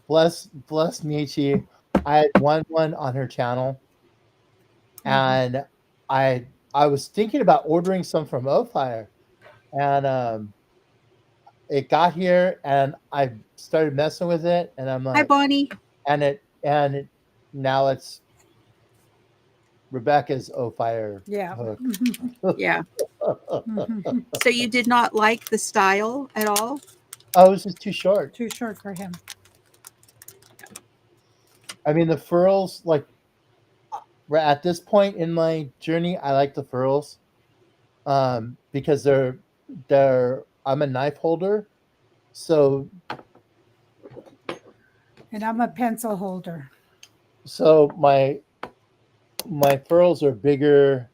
bless Michi. I had one on her channel, and I I was thinking about ordering some from O Fire, and it got here, and I started messing with it, and I'm Hi, like, Bonnie. and now it's Rebecca's O Fire Yeah. hook. Yeah. Mhm. So you did not like the style at all? Oh, it's just too short. Too short for him. I mean, the furls, like at this point in my journey, I like the furls, because they're I'm a knife holder, so And I'm a pencil holder. my furls are bigger,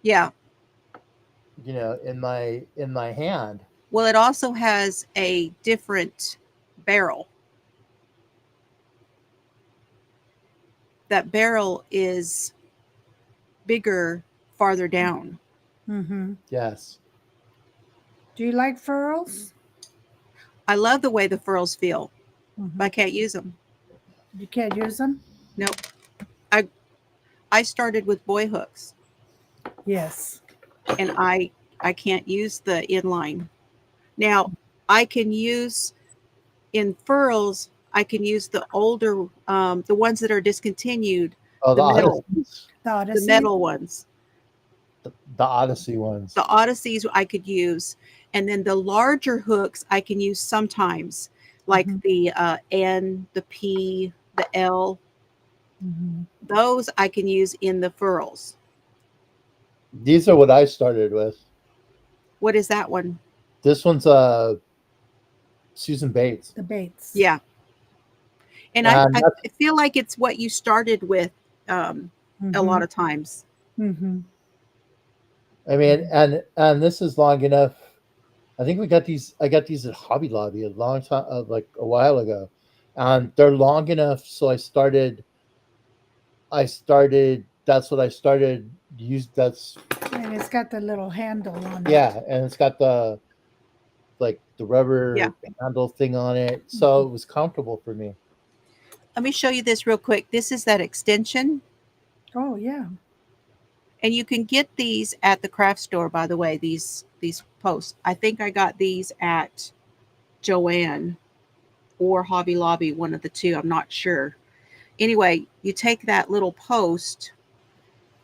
Yeah. in my hand. Well, it also has a different barrel. That barrel is bigger farther down. Mm-hmm. Yes. Do you like furls? I love the way the furls feel, Mhm. but I can't use them. You can't use them? Nope. I started with boy hooks, Yes. and I can't use the inline. Now, I can use in furls, I can use the older, the ones that are discontinued, Oh, the metal, The the Odyssey? metal ones. the Odyssey ones. The Odysseys I could use, and then the larger hooks I can use sometimes, like Mhm. the N, the P, the L. Mhm. Those I can use in the furls. These are what I started with. What is that one? This one's Susan Bates, The Bates. Yeah, and I and that's feel like it's what you started with a lot of times. Mm-hmm. I mean, and this is long enough. I think I got these at Hobby Lobby a long time, like a while ago, and they're long enough. So I started. That's what I started. Use that's And it's got the little handle on it. yeah, and it's got like the rubber Yeah. handle thing on it, so it was comfortable for me. Let me show you this real quick. This is that extension. Oh, yeah. And you can get these at the craft store, by the way, these posts. I think I got these at Joann or Hobby Lobby, one of the two. I'm not sure. Anyway, you take that little post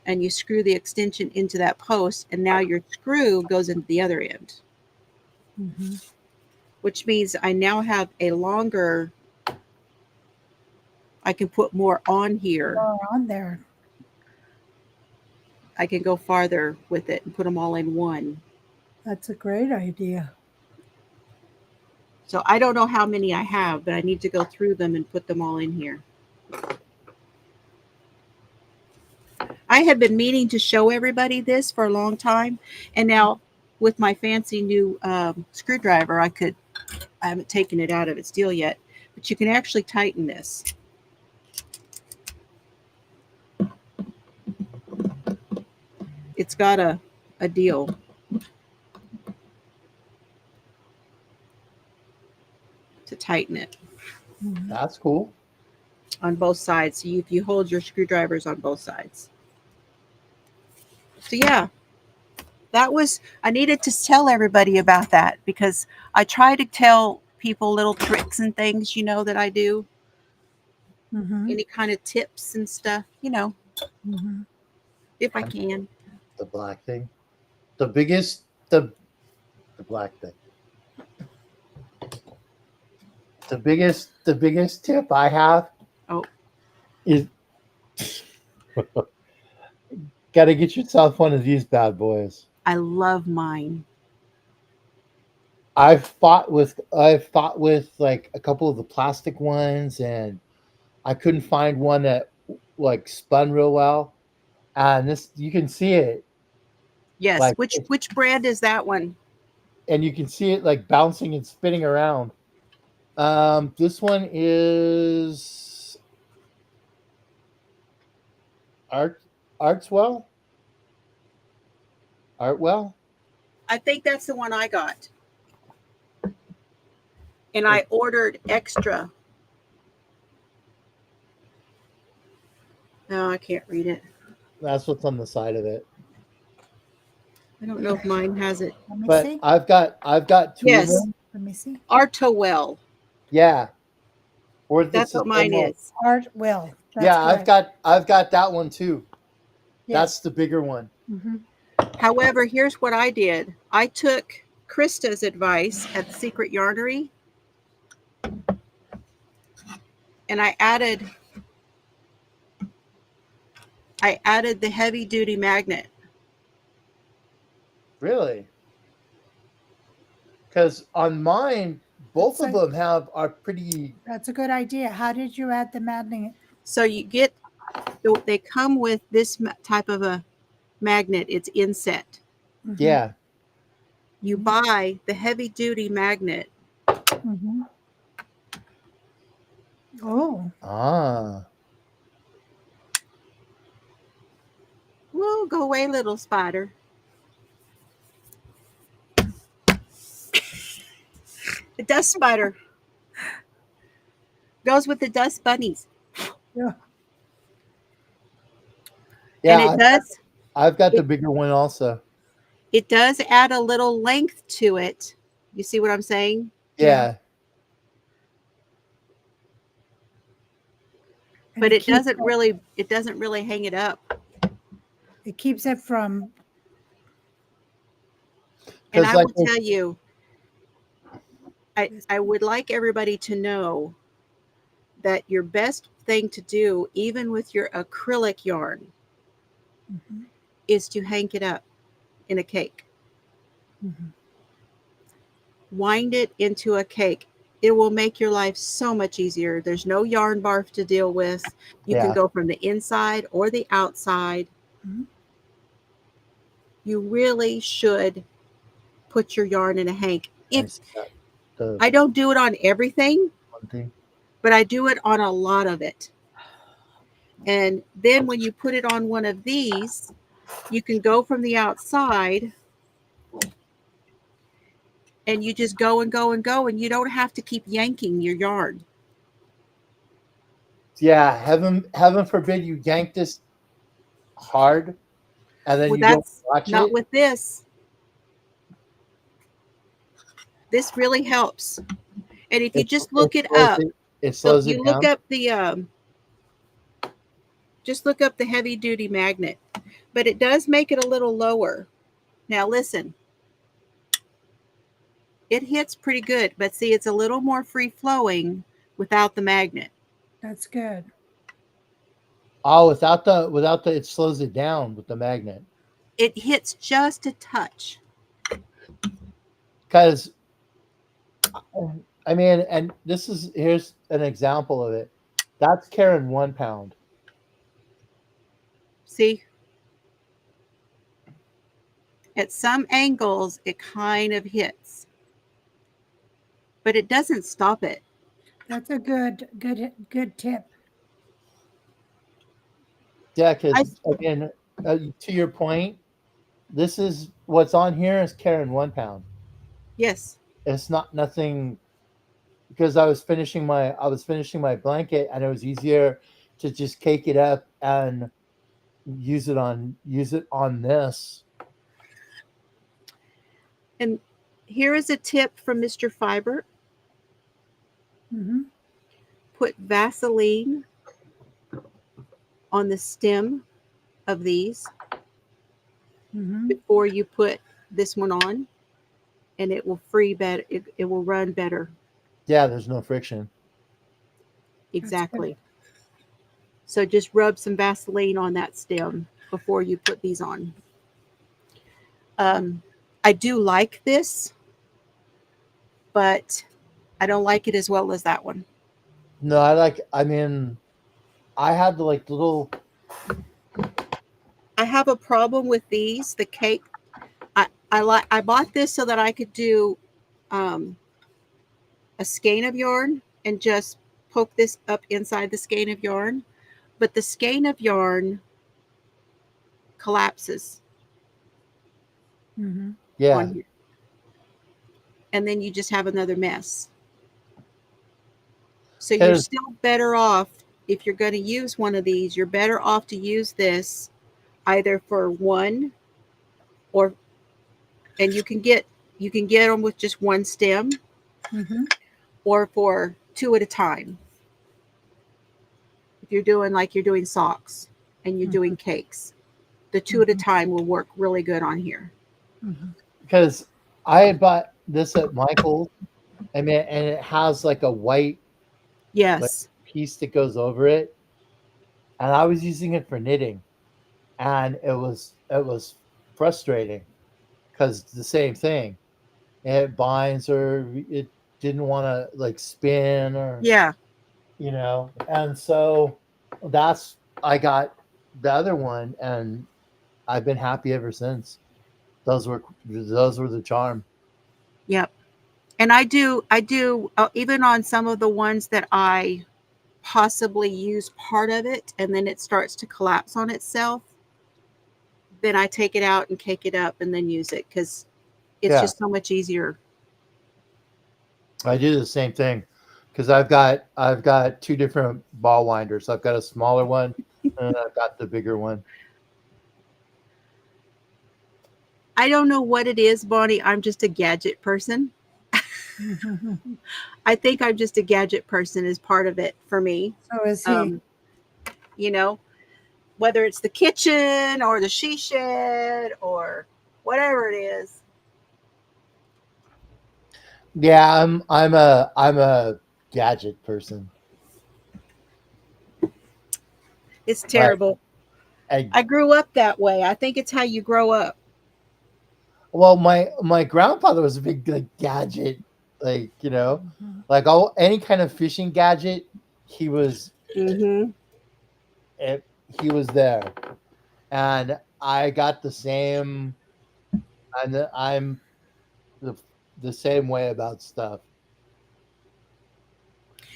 and you screw the extension into that post, and now your screw goes into the other end, Mm-hmm. which means I now have a longer, I can put more on here. More on there. I can go farther with it and put them all in one. That's a great idea. So I don't know how many I have, but I need to go through them and put them all in here. I had been meaning to show everybody this for a long time. And now with my fancy new screwdriver, I haven't taken it out of its deal yet, but you can actually tighten this. It's got a deal. To tighten it. Mm-hmm. That's cool. On both sides. So you hold your screwdrivers on both sides. So yeah, I needed to tell everybody about that because I try to tell people little tricks and things, that I do. Mm-hmm. Any kind of tips and stuff, Mm-hmm. if I can. The black thing, the biggest, the black thing. The biggest tip I have is got to get yourself one of these bad boys. I love mine. I've fought with like a couple of the plastic ones, and I couldn't find one that like spun real well. And this, you can see it. Yes. Like, Which brand is that one? and you can see it like bouncing and spinning around. This one is Artwell. Artwell. I think that's the one I got. And I ordered extra. No, I can't read it. That's what's on the side of it. I don't know if mine has it. Let me But see. I've got two Yes. of them. Let me see. Artowell. Yeah. Or That's what mine is. Artwell. Yeah, I've got that one too. Yes. That's the bigger one. Mm-hmm. However, here's what I did. I took Krista's advice at the Secret Yarnery, and I added the heavy duty magnet. Really? Because on mine, both of them are pretty. That's a good idea. How did you add the magnet? So they come with this type of a magnet. It's inset. Mm-hmm. Yeah. You buy the heavy duty magnet. Mm-hmm. Oh. Ah. Whoa, go away, little spider. The dust spider goes with the dust bunnies. Yeah. Yeah. And it does. I've got the bigger one also. It does add a little length to it. You see what I'm saying? Yeah. But it doesn't really hang it up. It keeps it from. And I will tell you, I would like everybody to know that your best thing to do, even with your acrylic yarn, Mm-hmm. is to hang it up in a cake. Mm-hmm. Wind it into a cake. It will make your life so much easier. There's no yarn barf to deal with. You can go from the inside or the outside. Mm-hmm. You really should put your yarn in a hank. I don't do it on everything, but I do it on a lot of it. And then when you put it on one of these, you can go from the outside and you just go and go and go, and you don't have to keep yanking your yarn. Yeah, heaven forbid you yank this hard and then Well, you don't that's watch not it. with this. This really helps. And if you just look it up, It slows it you look down. up the just look up the heavy duty magnet, but it does make it a little lower. Now listen, it hits pretty good, but see, it's a little more free flowing without the magnet. That's good. Oh, without the it slows it down with the magnet. It hits just a touch. Because I mean, and here's an example of it. That's carrying 1 pound. See, at some angles, it kind of hits, but it doesn't stop it. That's a good tip. Yeah, I, because again, to your point, this is what's on here is carrying 1 pound. yes. It's not nothing because I was finishing my blanket and it was easier to just cake it up and use it on this. And here is a tip from Mr. Fiber. Mm-hmm. Put Vaseline on the stem of these Mm-hmm. before you put this one on, and it will free better. It will run better. Yeah, there's no friction. Exactly. So just rub some Vaseline on that stem before you put these on. I do like this, but I don't like it as well as that one. No, I mean, I had the like little. I have a problem with these. The cake. I bought this so that I could do um, a skein of yarn and just poke this up inside the skein of yarn. But the skein of yarn collapses Mm-hmm. Yeah, on here. And then you just have another mess. So you're because still better off if you're going to use one of these, you're better off to use this either for one or and you can get them with just one stem Mm-hmm. or for two at a time. If you're doing socks and you're doing cakes, the two at a time will work really good on here. Mm-hmm. I had bought this at Michael's. I mean, and it has like a white like Yes. piece that goes over it, and I was using it for knitting, and it was frustrating because it's the same thing. It binds or it didn't want to like spin or Yeah. and so that's I got the other one, and I've been happy ever since. Those were the charm. Yep. And I do even on some of the ones that I possibly use part of it and then it starts to collapse on itself, then I take it out and cake it up and then use it because it's Yeah, just so much easier. I do the same thing because I've got two different ball winders. I've got a smaller one and I've got the bigger one. I don't know what it is, Bonnie. I'm just a gadget person. Mm-hmm. I think I'm just a gadget person is part of it for me. So is he. Um, you know, whether it's the kitchen or the she shed or whatever it is. Yeah, I'm a gadget person. It's Like terrible. I I grew up that way. I think it's how you grow up. well, my grandfather was a big like gadget, like Mhm. like all any kind of fishing gadget. He was Mm-hmm. it, he was there, and I got the same. I'm the the same way about stuff.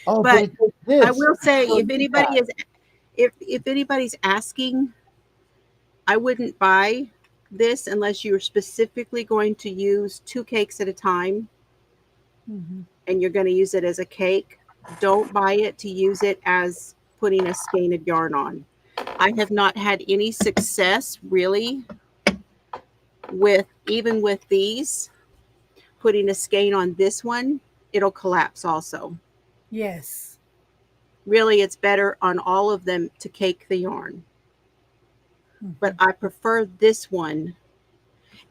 Oh, but But it does I this. will say, Oh, if look at anybody that. is, if anybody's asking, I wouldn't buy this unless you're specifically going to use two cakes at a time. Mhm. and you're going to use it as a cake, don't buy it to use it as putting a skein of yarn on. I have not had any success really with, even with these, putting a skein on this one. It'll collapse also. Yes. Really, it's better on all of them to cake the yarn. But I prefer this one.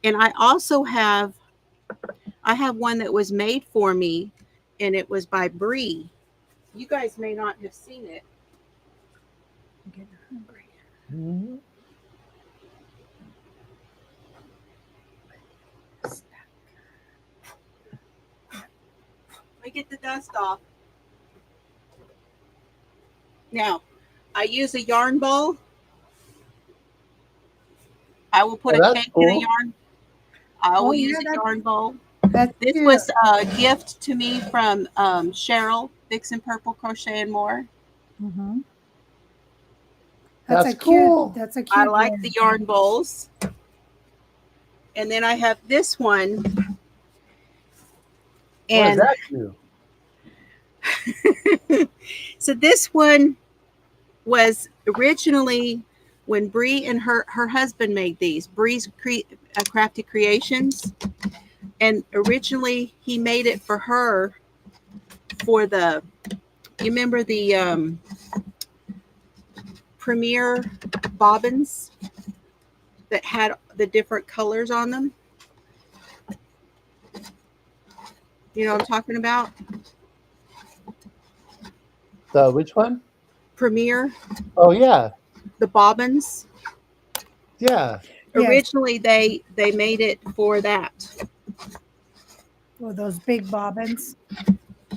And I also have, I have one that was made for me, and it was by Bree. You guys may not have seen it. I'm getting hungry. Mhm. Let me get the dust off. Now, I use a yarn ball. I will put Oh, a that's cake in a cool. yarn. I Oh will yeah, use a yarn ball. that's This cute. was a gift to me from Cheryl, Vixen Purple Crochet and More. Mm-hmm. That's cool. That's a I cute like the yarn bowls. And then I have this one. What does And that do? so this one was originally when Bree and her husband made these. Bree's Crafty Creations. And originally he made it for her for the, you remember the Premier bobbins that had the different colors on them? You know what I'm talking about? The which one? Premier, Oh yeah, the bobbins. yeah. Yes. Originally they made it for that. Well, those big bobbins.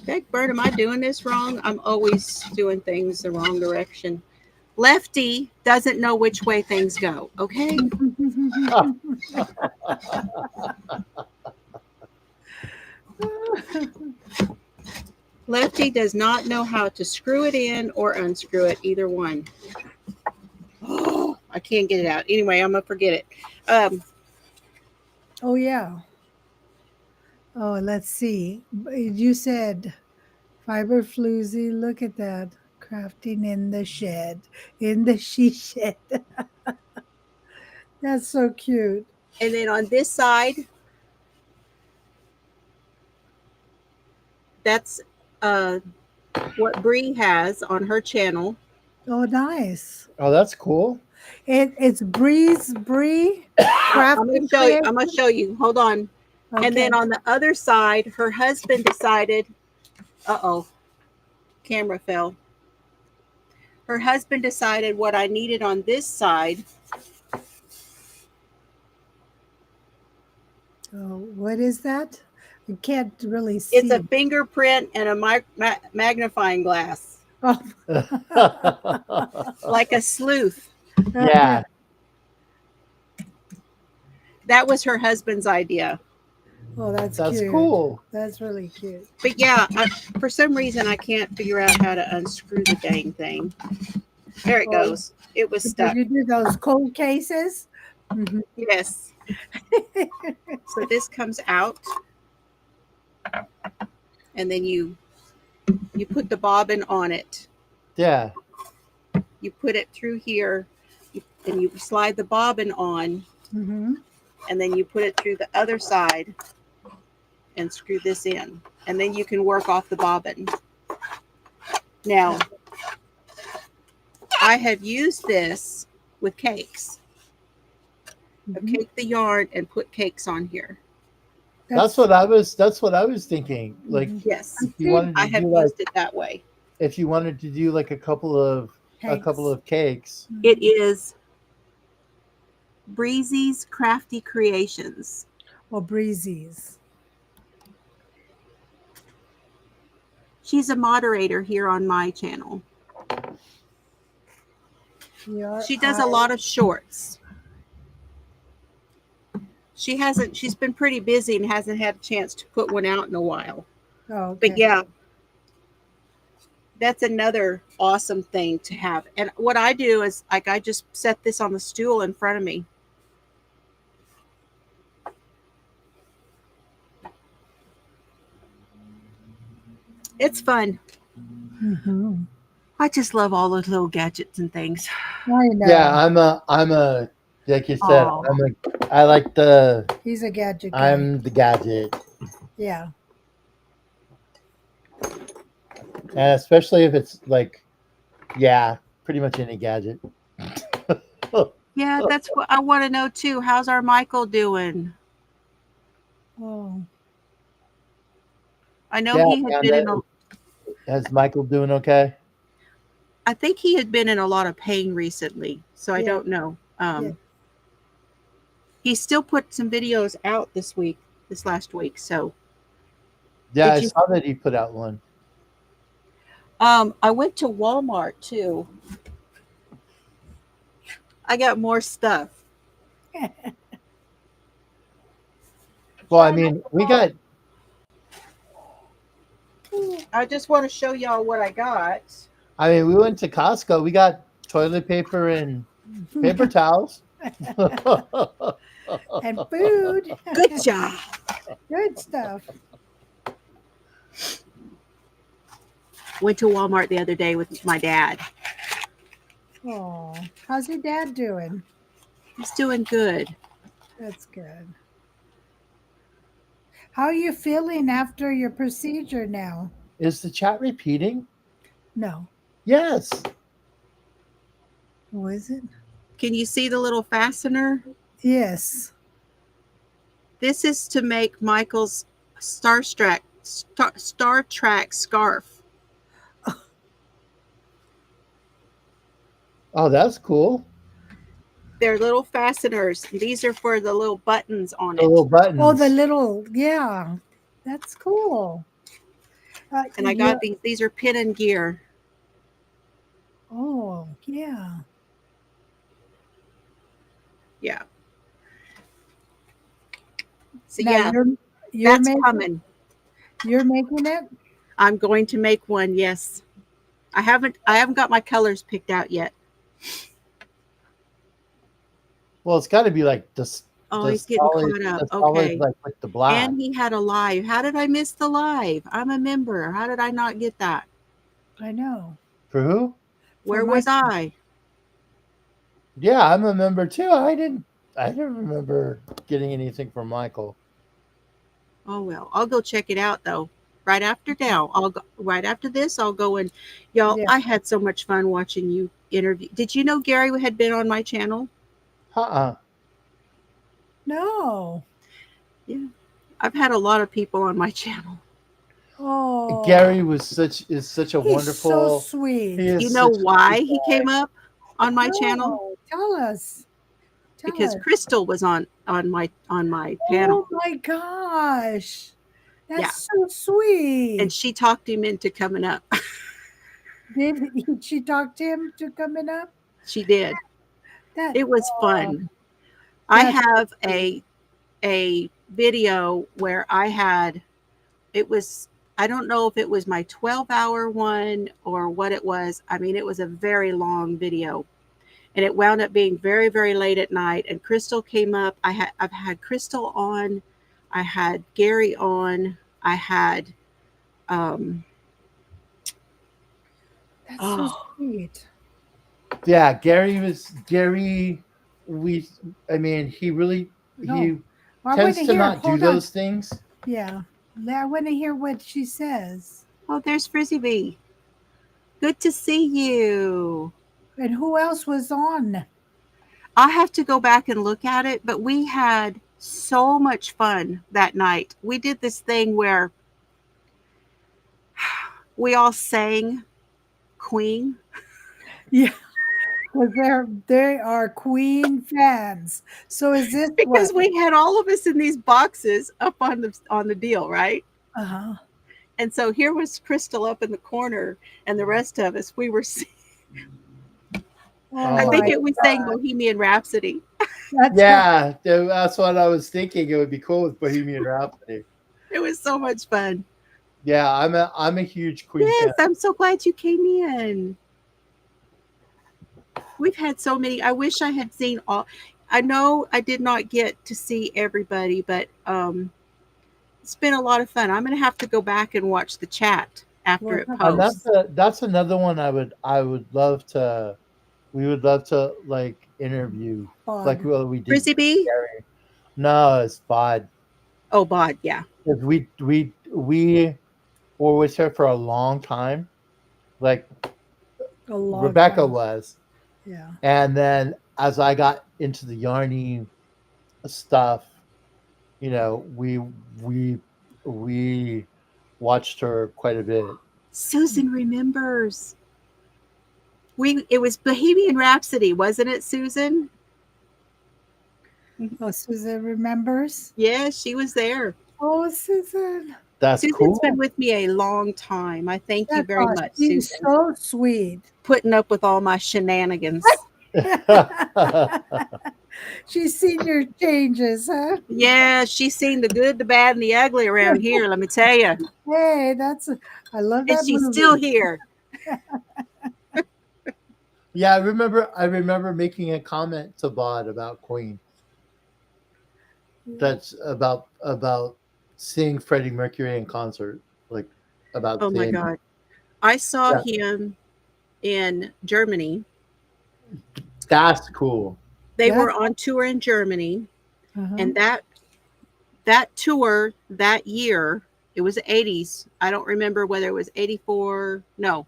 Heck, Bert, am I doing this wrong? I'm always doing things the wrong direction. Lefty doesn't know which way things go, okay? Lefty does not know how to screw it in or unscrew it, either one. Oh, I can't get it out. Anyway, I'm going to forget it. Oh yeah. Oh, let's see. You said FiberFloozie. Look at that. Crafting in the shed. In the she shed. That's so cute. And then on this side, that's what Bree has on her channel. Oh, nice. Oh, that's cool. It's Bree I'm going crafting to show you. creation. I'm going to show you. Hold on. Okay. And then on the other side, her husband decided, uh-oh, camera fell. Her husband decided what I needed on this side. Oh, what is that? I can't really see. It's a fingerprint and a magnifying glass, Oh. like a sleuth. Yeah. That was her husband's idea. Oh, that's cute. Cool. That's really cute. But yeah, for some reason, I can't figure out how to unscrew the dang thing. There it goes. It was stuck. Did you do those cold cases? Mm-hmm. Yes. So this comes out, and then you put the bobbin on it. Yeah. You put it through here, and you slide the bobbin on, Mm-hmm. and then you put it through the other side and screw this in, and then you can work off the bobbin. Now, I have used this with cakes. I've caked the yarn and put cakes on here. That's what I was thinking. Like, Yes, if you wanted to I have do, like, used it that way. if you wanted to do like a couple of cakes. It is Breezy's Crafty Creations. Well, Breezy's. She's a moderator here on my channel. She does a lot of shorts. She's been pretty busy and hasn't had a chance to put one out in a while. Oh, okay. But yeah, that's another awesome thing to have. And what I do is, like, I just set this on the stool in front of me. It's fun. Mm-hmm. I just love all those little gadgets and things. I know. Yeah, I'm a like you said, Aw. I like He's a gadget guy. I'm the gadget. Yeah. And especially if it's like, yeah, pretty much any gadget. Yeah, that's what I want to know too. How's our Michael doing? Oh. I know Yeah, he had been in Amanda, is Michael doing okay? I think he had been in a lot of pain recently, so I Yeah. don't know. Yeah. He still put some videos out this last week. So Yeah, did I you? saw that he put out one. I went to Walmart too. I got more stuff. Well, I mean, we got I just want to show y'all what I got. we went to Costco. We got toilet paper and paper towels. And food. Good job. Good stuff. Went to Walmart the other day with my dad. Oh, how's your dad doing? He's doing good. That's good. How are you feeling after your procedure now? Is the chat repeating? No. Yes. Who is it? Can you see the little fastener? Yes. This is to make Michael's Star Trek scarf. Oh, that's cool. They're little fasteners. These are for the little buttons on The it. little buttons. Oh, the little, yeah. That's cool. And I got these. These are pin and gear. Oh, yeah. Yeah. So Now yeah, you're that's making, coming. You're making it? I'm going to make one. Yes. I haven't got my colors picked out yet. Well, it's got to be like this. Oh, he's getting caught up. Okay. Like with the black. And he had a live. How did I miss the live? I'm a member. How did I not get that? I know. For who? Where was I? Yeah, I'm a member too. I didn't remember getting anything from Michael. Oh well, I'll go check it out though. Right after now, I'll go right after this. I'll go and y'all. Yeah. I had so much fun watching you interview. Did you know Gary had been on my channel? No. Yeah, I've had a lot of people on my channel. Oh. Gary is such a He's so so sweet. You know why he came up on my channel? No, tell us. Because Crystal was on my panel. Oh my gosh. That's Yeah. so sweet. And she talked him into coming up. Did she talk to him to coming up? She did. It was fun. I have a video where I don't know if it was my 12-hour one or what it was. I mean, it was a very long video. And it wound up being very, very late at night. And Crystal came up. I've had Crystal on. I had Gary on. I had That's so sweet. Yeah, Gary. He really he tends to not do those things. Yeah. I want to hear what she says. Oh, there's Frizzy B. Good to see you. And who else was on? I'll have to go back and look at it, but we had so much fun that night. We did this thing where we all sang Queen. Yeah. Because they are Queen fans. So is this because we had all of us in these boxes up on the deal, right? Uh-huh. And so here was Crystal up in the corner, and the rest of us, we were singing. I think it was saying Bohemian Rhapsody. That's what I was thinking. It would be cool with Bohemian Rhapsody. It was so much fun. Yeah, I'm a huge Queen fan. Yes, I'm so glad you came in. We've had so many. I wish I had seen all. I know I did not get to see everybody, but it's been a lot of fun. I'm going to have to go back and watch the chat after it Wow. And posts. that's another one I would love to. We would love to like interview, like Bod. what we did. Frizzy Bee? Gary. No, it's Bod. Oh, Bod, yeah. We were with her for a long time, like A long Rebecca time. was, Yeah. and then as I got into the yarny stuff, you know, we watched her quite a bit. Susan remembers. It was Bohemian Rhapsody, wasn't it, Susan? Oh, Susan remembers. Yeah, she was there. Oh, Susan. That's Susan's been cool. with me a long time. I thank you That's very awesome. much, She's Susan, so sweet. putting up with all my shenanigans. She's seen your changes, huh? Yeah, she's seen the good, the bad, and the ugly around here, let me tell you. Hey, I love And that she's movie. still here. Yeah, I remember making a comment to Bod about Queen. That's about seeing Freddie Mercury in concert, like about Oh my seeing. God. I saw Yeah, him in Germany. that's cool. They That, were on tour in Germany, uh-huh. and that tour that year, it was the 80s. I don't remember whether it was 84. No,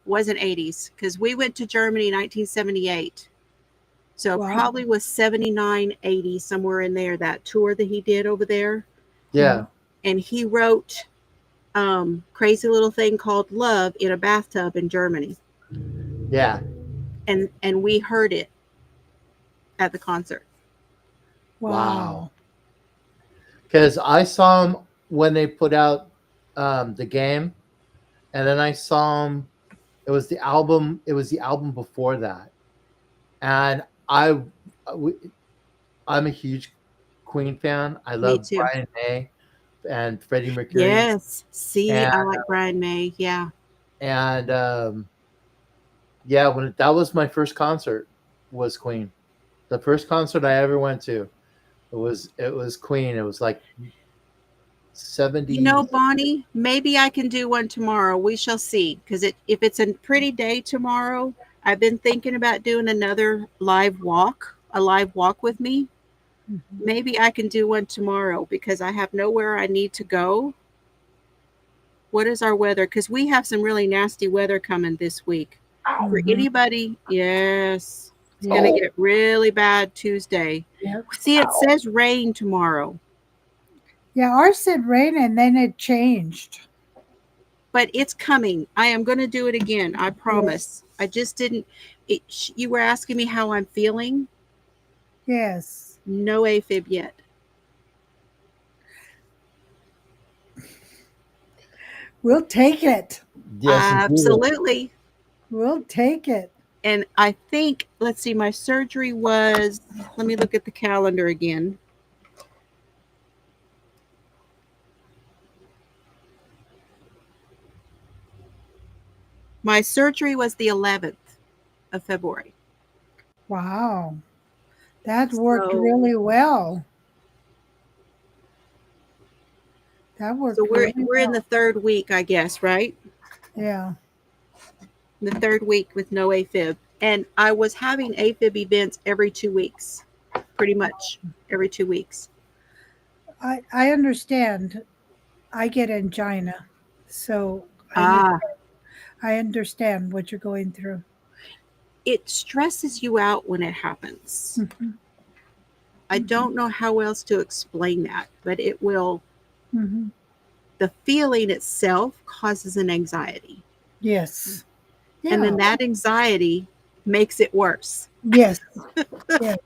wasn't 80s because we went to Germany in 1978. So it Wow. probably was 79, 80, somewhere in there, that tour that he did over there. Yeah, And he wrote Crazy Little Thing Called Love in a bathtub in Germany. yeah. And we heard it at the concert. Wow. Because I saw him when they put out the game, and then I saw him. It was the album. It was the album before that, and I'm a huge Queen fan. I Me love too. Brian May and Freddie Mercury, Yes. See, and I like Brian May. Yeah. and yeah, that was my first concert was Queen. The first concert I ever went to, it was Queen. It was like You 70. know, Bonnie, maybe I can do one tomorrow. We shall see. Because if it's a pretty day tomorrow, I've been thinking about doing another live walk, a live walk with me. Mhm. Maybe I can do one tomorrow because I have nowhere I need to go. What is our weather? Because we have some really nasty weather coming this week. For Mhm. anybody, yes, it's Yeah. going to get really bad Tuesday. Yep. See, it says rain tomorrow, Yeah, ours said rain and then it changed. but it's coming. I am going to do it again. I promise. I just didn't. You were asking me how I'm feeling. Yes. No AFib yet. We'll take it. Yes, indeed. Absolutely. We'll take it. And I think, let's see, my surgery was, let me look at the calendar again. My surgery was the 11th of February. Wow. That worked So, really well. That worked so we're really in well. the third week, I guess, right? Yeah. The third week with no AFib. And I was having AFib events every 2 weeks, pretty much every 2 weeks. I understand. I get angina. So Ah, I understand what you're going through. it stresses you out when it happens. Mhm. I don't know how else to explain that, but it will, Mhm. the feeling itself causes an anxiety. Yes. And Yeah. then that anxiety makes it worse. Yes. Yes.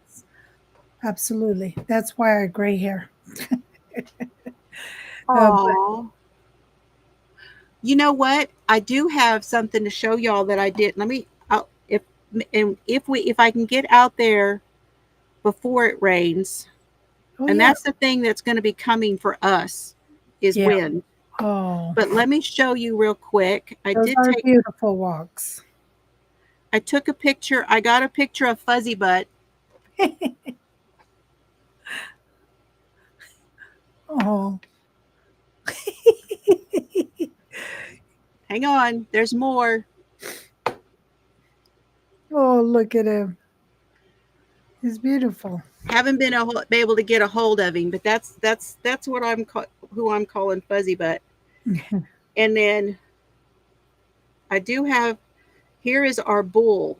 Absolutely. That's why I gray hair. But Oh, you know what? I do have something to show y'all that I did. Let me, if I can get out there before it rains, oh and yeah. that's the thing that's going to be coming for us is Yeah. wind. Oh, But let me show you real quick. those are beautiful walks. I took a picture. I got a picture of Fuzzy Butt. Oh. Hang on. There's more. Oh, look at him. He's beautiful. Haven't been able to get a hold of him, but that's what who I'm calling Fuzzy Butt. And then I do have. Here is our bull.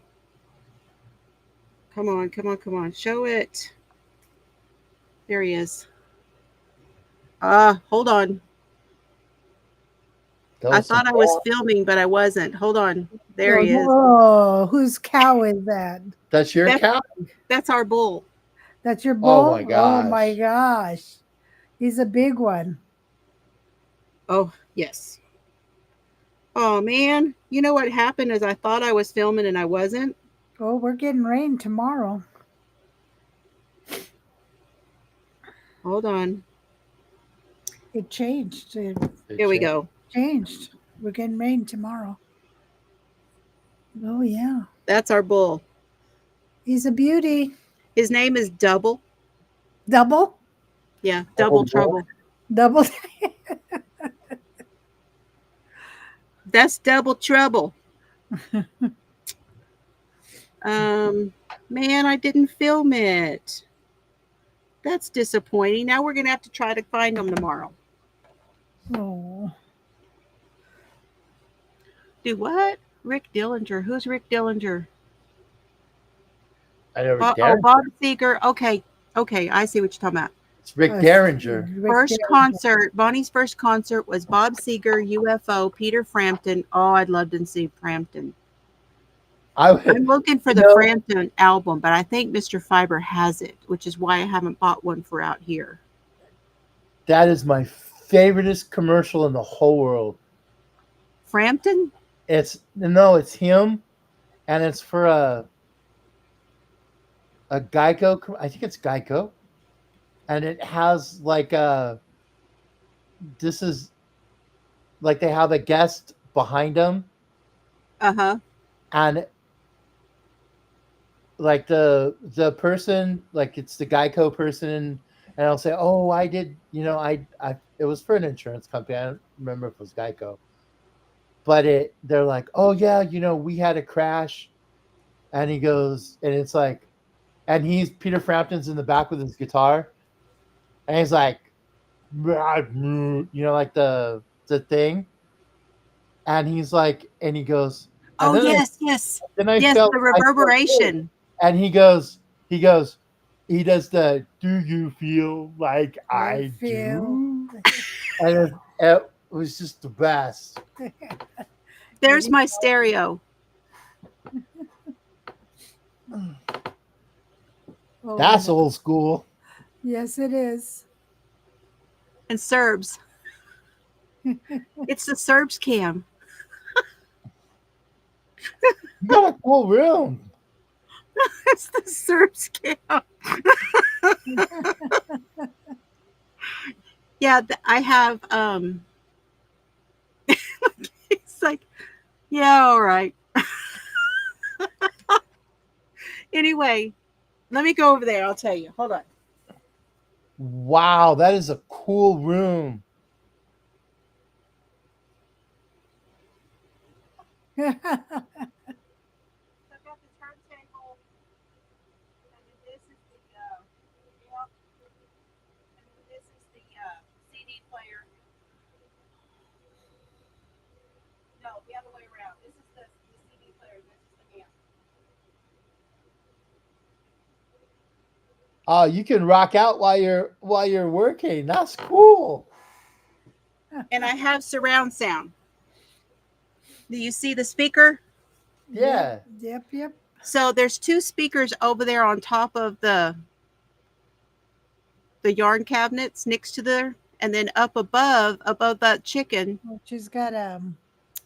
Come on, come on, come on. Show it. There he is. Hold on. I thought I was filming, but I wasn't. Hold on. There he is. Oh, whose cow is that? That's your cow? That's our bull. That's your bull? my gosh. Oh my gosh. He's a big one. Oh, yes. Oh, man. You know what happened is I thought I was filming and I wasn't. Oh, we're getting rain tomorrow. Hold on. It changed. Here we go. Changed. We're getting rain tomorrow. Oh, yeah. That's our bull. He's a beauty. His name is Double. Double? Yeah, Double Trouble. Double. That's Double Trouble. Man, I didn't film it. That's disappointing. Now we're going to have to try to find him tomorrow. Oh. Do what? Rick Dillinger. Who's Rick Dillinger? I know Rick Oh, Derringer. Bob Seger. Okay, I see what you're talking about. It's Rick Derringer. First concert, Bonnie's first concert was Bob Seger, UFO, Peter Frampton. Oh, I'd love to see Frampton. I'm looking for the Frampton album, but I think Mr. Fiber has it, which is why I haven't bought one for out here. That is my favoriteest commercial in the whole world. Frampton? It's him, and it's for a Geico. I think it's Geico, and it has like this is like they have a guest behind them. And like the person, like it's the Geico person, and I'll say, oh, I did, it was for an insurance company. I don't remember if it was Geico, but they're like, oh yeah, we had a crash, and he goes, and it's like, and Peter Frampton's in the back with his guitar, and he's like, like the thing, and he's like, and he goes, oh yes, then I yes, felt the reverberation. And he does the, do you feel like I do? And it was just the best. There's my stereo. That's old school. Yes, it is. And Serbs. It's the Serbs cam. You got a cool room. It's the Serbs cam. Yeah, I have it's like, yeah, all right. Anyway, let me go over there. I'll tell you. Hold on. Wow, that is a cool room. Oh, you can rock out while you're working. That's cool. And I have surround sound. Do you see the speaker? Yeah. Yep. So there's two speakers over there on top of the yarn cabinets next to there, and then up above that chicken. She's got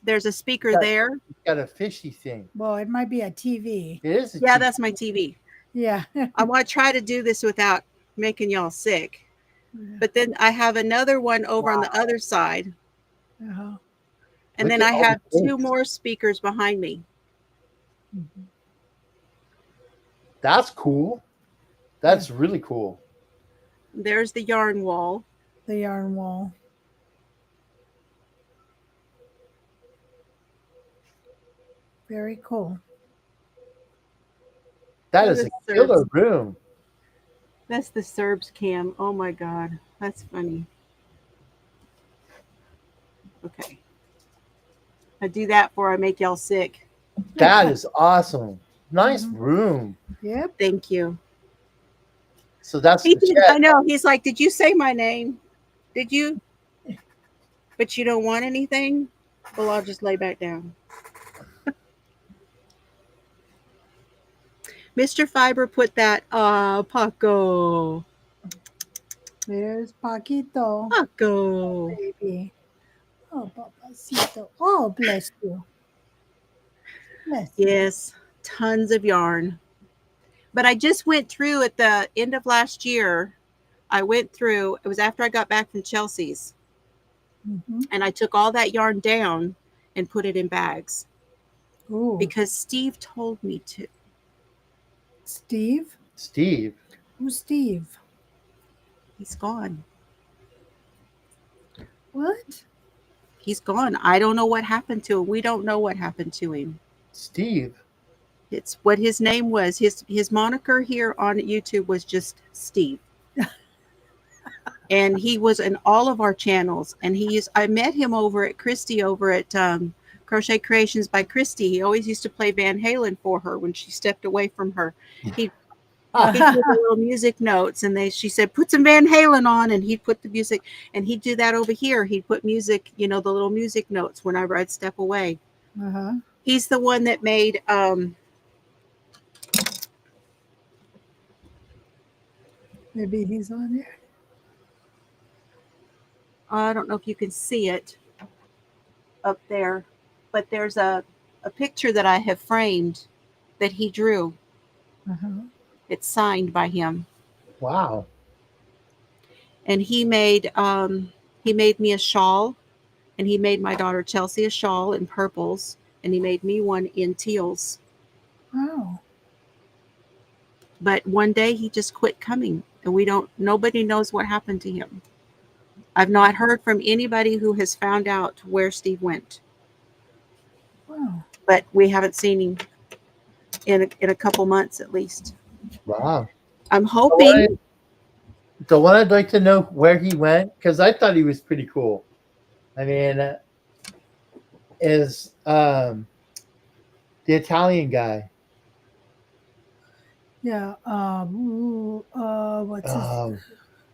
there's a speaker there. It's got a fishy thing. Well, it might be a TV. It is. Yeah, that's my TV. Yeah. I want to try to do this without making y'all sick. Yeah. But then I have another one over on the other side. Uh-huh. And then I have two more speakers behind me. Mm-hmm. That's cool. That's really cool. There's the yarn wall. The yarn wall. Very cool. That Oh, is the a killer Serbs. room. That's the Serbs cam. Oh my God. That's funny. Okay. I do that before I make y'all sick. That is awesome. Nice Mhm. room. Yep. Thank you. So that's He the did. I chat. know. He's like, did you say my name? Did you? But you don't want anything? Well, I'll just lay back down. Mr. Fiber put that, Paco. There's Paquito. Paco. Baby. Oh, papacito. Oh, bless you. Bless you. Yes, tons of yarn. But I just went through at the end of last year. I went through, it was after I got back from Chelsea's, Mm-hmm. and I took all that yarn down and put it in bags Ooh, because Steve told me to. Steve? Steve. Who's Steve? He's gone. What? He's gone. I don't know what happened to him. We don't know what happened to him. Steve. It's what his name was. His moniker here on YouTube was just Steve. And he was in all of our channels. And I met him over at Christy over at Crochet Creations by Christy. He always used to play Van Halen for her when she stepped away from her. He'd do the little music notes, and she said, put some Van Halen on, and he'd put the music, and he'd do that over here. He'd put music, the little music notes whenever I'd step away. Uh-huh. He's the one that made Maybe he's on there. I don't know if you can see it up there, but there's a picture that I have framed that he drew. Uh-huh. It's signed by him, Wow. and he made me a shawl, and he made my daughter Chelsea a shawl in purples, and he made me one in teals. Wow. But one day he just quit coming, and nobody knows what happened to him. I've not heard from anybody who has found out where Steve went, Wow. but we haven't seen him in a couple months at least. Wow. I'm hoping. The one I'd like to know where he went, because I thought he was pretty cool. I mean, is the Italian guy. Yeah. What's his?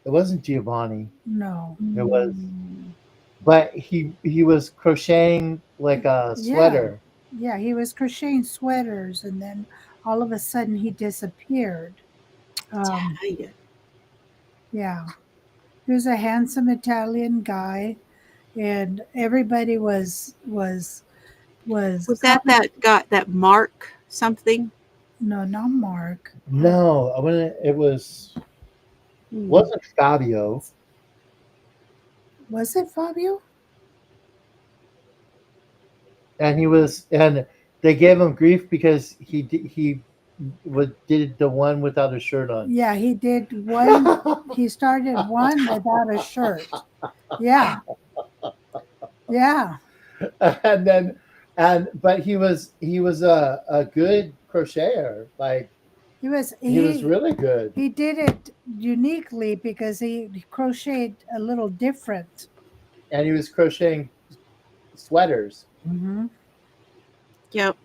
It wasn't Giovanni. No. It was, but he was crocheting like a sweater. Yeah, he was crocheting sweaters, and then all of a sudden he disappeared. Yeah, he was a handsome Italian guy, and everybody was Was that got that Mark something? No, not Mark. No, it wasn't Fabio. Was it Fabio? And they gave him grief because he did the one without a shirt on. Yeah, he did one. He started one without a shirt. Yeah. Yeah. But he was a good crocheter. Like He was really good. He did it uniquely because he crocheted a little different. And he was crocheting sweaters. Mm-hmm. Yep.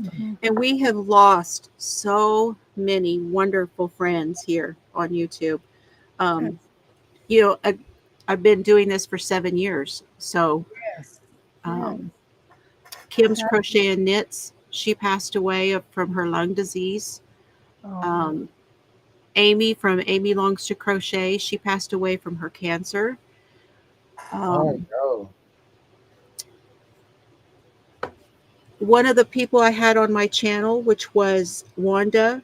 Mm-hmm. And we have lost so many wonderful friends here on YouTube. I've been doing this for 7 years. So Yes. Kim's Crochet and Knits, she passed away from her lung disease. Amy from Amy Longs to Crochet, she passed away from her cancer. Oh no. One of the people I had on my channel, which was Wanda,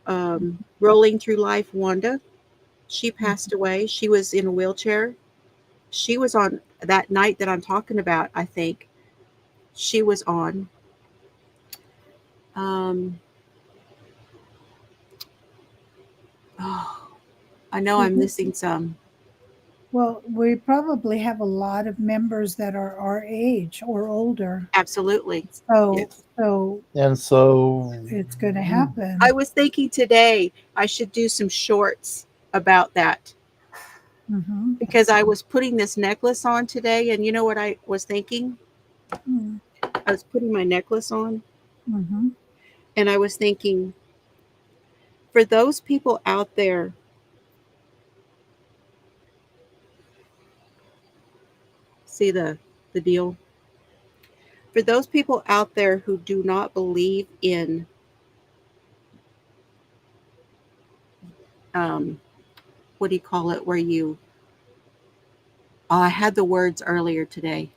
Rolling Through Life Wanda, she passed away. She was in a wheelchair. She was on that night that I'm talking about, I think. She was on. I know I'm missing some. Well, we probably have a lot of members that are our age or older. Absolutely. So, Yes. so And so it's going to happen. I was thinking today I should do some shorts about that Mhm. because I was putting this necklace on today, and you know what I was thinking? Mhm. I was putting my necklace on, Mhm. and I was thinking, for those people out there see the deal, for those people out there who do not believe in what do you call it, where you I had the words earlier today,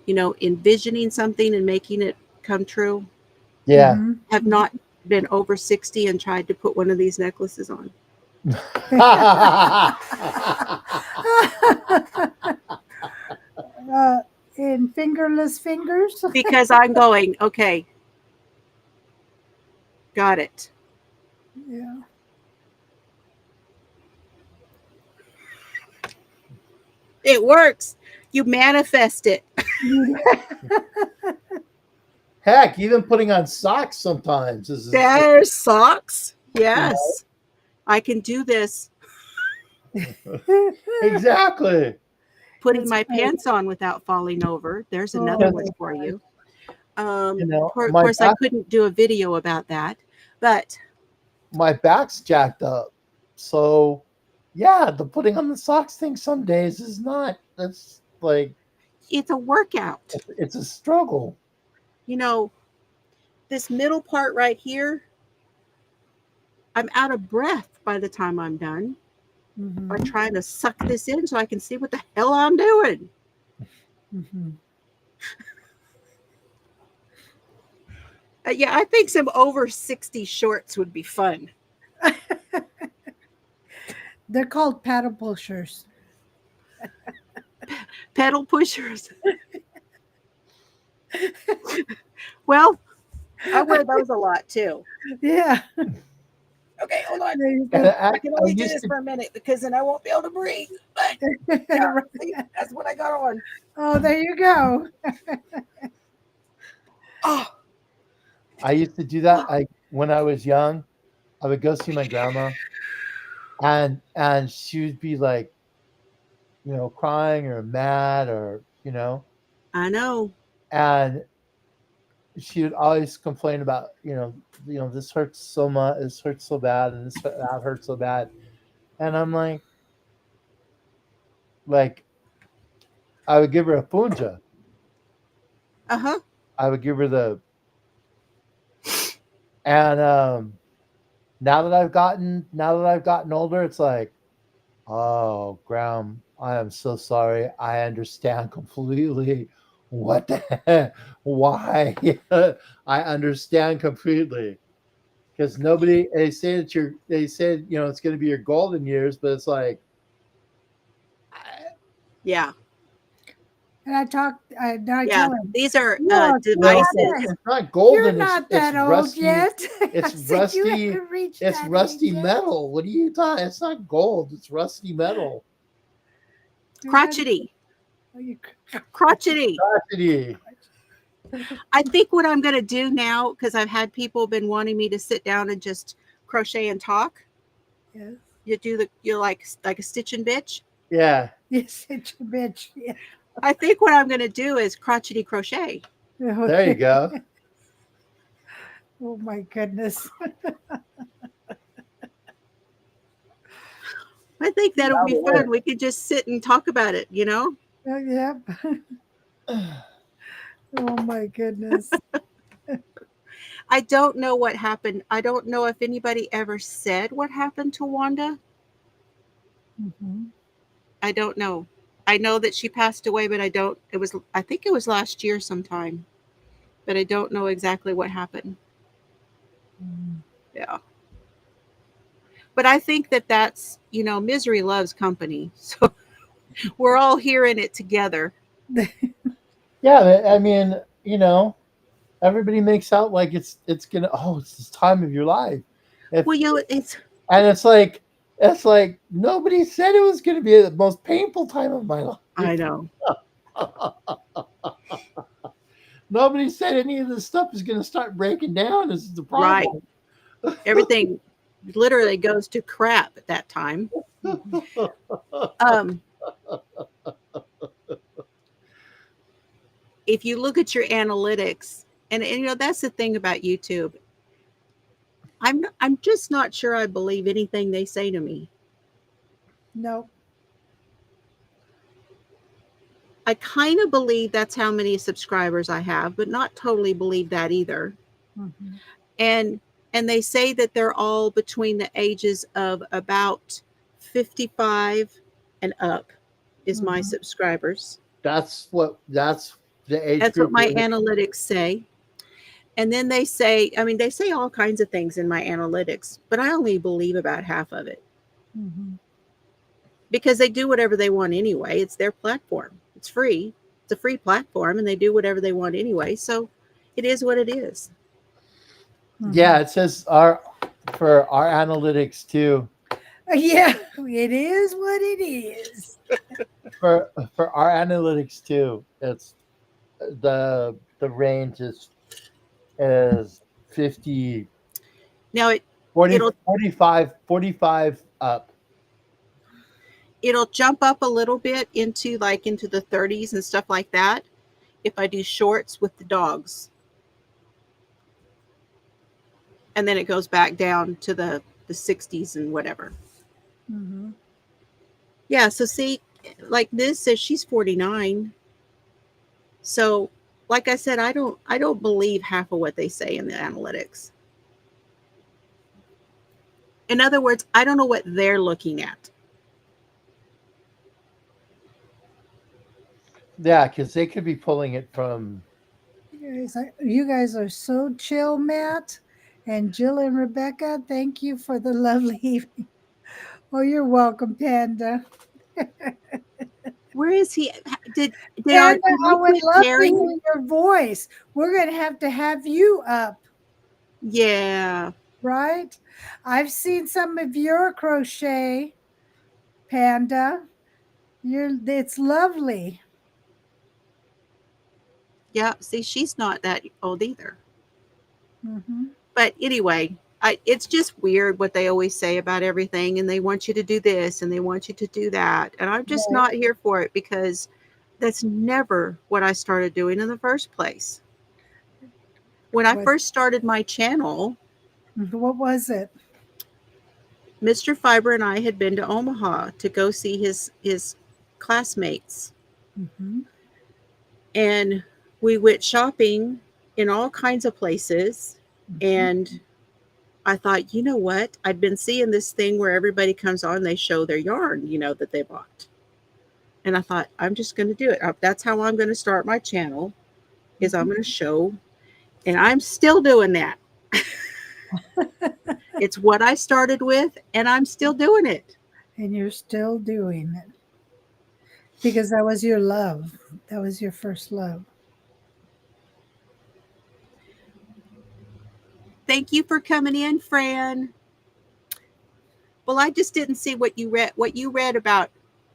envisioning something and making it come true, yeah. Mhm. have not been over 60 and tried to put one of these necklaces on. In fingerless fingers. Because I'm going, okay, got it. Yeah. It works. You manifest it. Heck, even putting on socks sometimes is There's socks. Yes. I can do this. exactly. Putting It's my great. pants on without falling over. There's another Oh one my for gosh. you. Of My course, I couldn't do a video about that, but back's jacked up. So yeah, the putting on the socks thing some days is not. That's like it's a workout. it's a struggle. You know, this middle part right here, I'm out of breath by the time I'm done by Mhm. trying to suck this in so I can see what the hell I'm doing. Mhm. Yeah, I think some over 60 shorts would be fun. They're called paddle pushers. Pedal pushers. Well, I wear those a lot too. Yeah. Okay, hold on. There you And go. I can only do this for a minute because then I won't be able to breathe. But yeah, see, that's what I got on. Oh, there you go. Oh, I used to do that. I when I was young, I would go see my grandma, and she would be like, crying or mad or I know. and she would always complain about this hurts so much, this hurts so bad, and that hurts so bad, and I'm like I would give her a punja. Uh huh. I would give her and now that I've gotten older, it's like, oh, Graham, I am so sorry. I understand completely. What the heck? Why? I understand completely. Because they say they said, it's going to be your golden years, but it's like, Yeah. And I Yeah. tell him, These are look, devices. it's not you're golden. not It's that old rusty. yet. It's I said, you rusty. haven't reached It's that rusty age yet. metal. What are you talking? It's not gold. It's rusty metal. Crotchety. Crotchety. Rusty. I think what I'm going to do now, because I've had people been wanting me to sit down and just crochet and talk. Yes. You're like a stitch and bitch. Yeah. Yes, it's a bitch. Yeah. I think what I'm going to do is crotchety crochet. There you go. Oh my goodness. I think that would be fun. We could just sit and talk about it, Yep. Oh my goodness. I don't know what happened. I don't know if anybody ever said what happened to Wanda. Mm-hmm. I don't know. I know that she passed away, but I think it was last year sometime, but I don't know exactly what happened. Mm. Yeah. But I think that's, misery loves company. So we're all here in it together. Yeah, I mean, everybody makes out like it's gonna. Oh, it's this time of your life. If Well, it's and it's like It's like nobody said it was going to be the most painful time of my life. I know. Nobody said any of this stuff is going to start breaking down. This is the Right. problem. Everything literally goes to crap at that time. Um, if you look at your analytics, and you know that's the thing about YouTube. I'm just not sure I believe anything they say to me. Nope. I kind of believe that's how many subscribers I have, but not totally believe that either. Mm-hmm. And they say that they're all between the ages of about 55 and up is my Mhm. subscribers. That's the age That's what group. my analytics say. And then they say, I mean, they say all kinds of things in my analytics, but I only believe about half of it Mm-hmm. because they do whatever they want anyway. It's their platform. It's free. It's a free platform and they do whatever they want anyway. So it is what it is. Yeah, it says for our analytics too. Yeah, it is what it is. For our analytics too, it's the range is 50, Now 40, it'll 45 up. it'll jump up a little bit into the 30s and stuff like that if I do shorts with the dogs. And then it goes back down to the 60s and whatever. Mm-hmm. Yeah, so see, like this says she's 49. So, like I said, I don't believe half of what they say in the analytics. In other words, I don't know what they're looking at. Yeah, because they could be pulling it from. You guys are so chill, Matt and Jill and Rebecca. Thank you for the lovely evening. Oh, you're welcome, Panda. Where is he? Did Panda, I we would quit love to caring? hear your voice. We're going to have you up, Yeah. right? I've seen some of your crochet, Panda. It's lovely. Yeah. See, she's not that old either. Mm-hmm. But anyway, it's just weird what they always say about everything, and they want you to do this and they want you to do that. And I'm just Right. not here for it because that's never what I started doing in the first place. When I first started my channel, What was it? Mr. Fiber and I had been to Omaha to go see his classmates. Mm-hmm. And we went shopping in all kinds of places. And I thought, you know what? I'd been seeing this thing where everybody comes on, they show their yarn, that they bought. And I thought, I'm just going to do it. That's how I'm going to start my channel, is I'm going to show. And I'm still doing that. It's what I started with, and I'm still doing it. And you're still doing it. Because that was your love. That was your first love. Thank you for coming in, Fran. Well, I just didn't see what you read. What you read about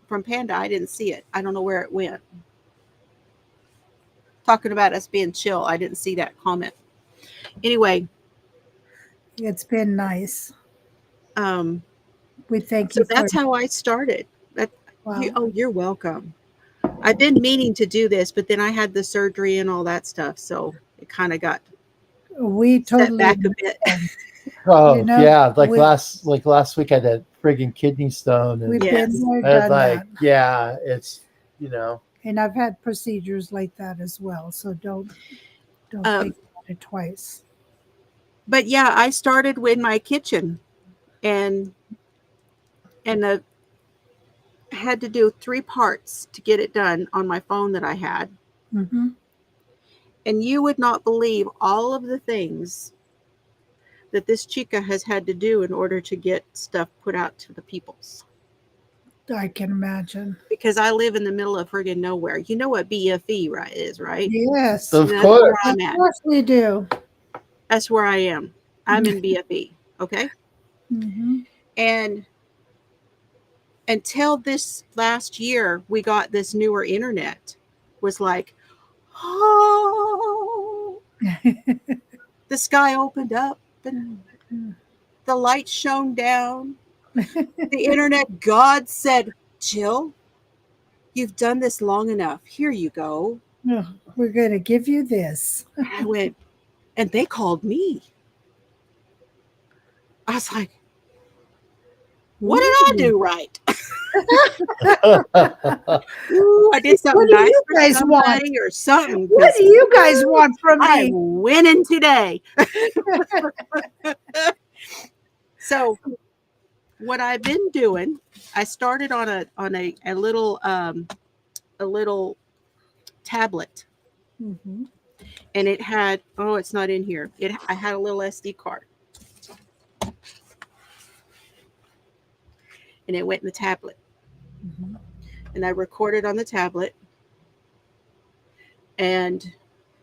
from Panda, I didn't see it. I don't know where it went. Talking about us being chill, I didn't see that comment. Anyway, it's been nice. We thank so you. That's how I started. Wow. You're welcome. I've been meaning to do this, but then I had the surgery and all that stuff, so it kind of got totally back a bit. Oh, yeah, like last week I had that friggin' kidney stone. And we've been there, done that. Yeah, it's And I've had procedures like that as well, so don't think about it twice. But yeah, I started with my kitchen, and had to do 3 parts to get it done on my phone that I had. Mm-hmm. And you would not believe all of the things that this chica has had to do in order to get stuff put out to the peoples. I can imagine. Because I live in the middle of friggin' nowhere. You know what BFE is, right? Yes. Of course. Of course we do. That's where I am. I'm in BFE. Okay. Mm-hmm. And until this last year, we got this newer internet, was like, oh, the sky opened up and the light shone down. The internet god said, Jill, you've done this long enough. Here you go. Oh, we're going to give you this. And I went, and they called me. I was like, what did I do right? Ooh, I did something What do nice you for guys want? somebody or something. What do you guys want from I'm me? winning today. So what I've been doing, I started on a little tablet, Mhm. and it had, oh, it's not in here. I had a little SD card, and it went in the tablet, Mhm. and I recorded on the tablet, and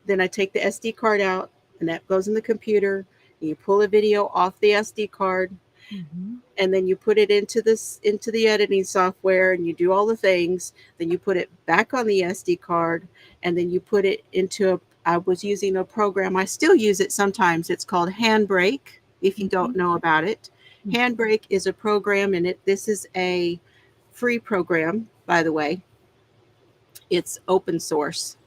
then I take the SD card out, and that goes in the computer, and you pull a video off the SD card, Mhm. and then you put it into the editing software, and you do all the things. Then you put it back on the SD card, and then you put it into I was using a program. I still use it sometimes. It's called Handbrake. If you don't know about it, Handbrake is a program, and this is a free program, by the way. It's open source,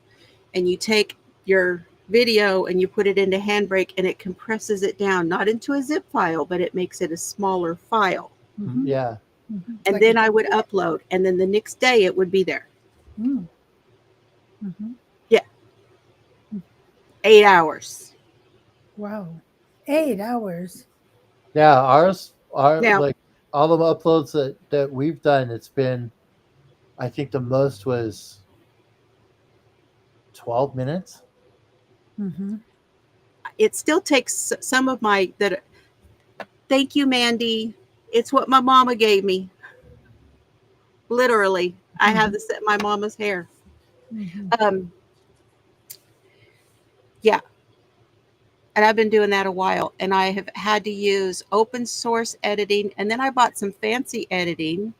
and you take your video and you put it into Handbrake, and it compresses it down, not into a zip file, but it makes it a smaller file. Mhm. Yeah. Mhm. And Like then a- I would upload, and then the next day it would be there. Mm. Mhm. 8 hours. Wow. 8 hours. Yeah. Our Now, like all the uploads that we've done, it's been, I think the most was 12 minutes. Mhm. it still takes some of my that. Thank you, Mandy. It's what my mama gave me. Literally, I have this my mama's hair. Mhm. Um, yeah, and I've been doing that a while, and I have had to use open source editing, and then I bought some fancy editing,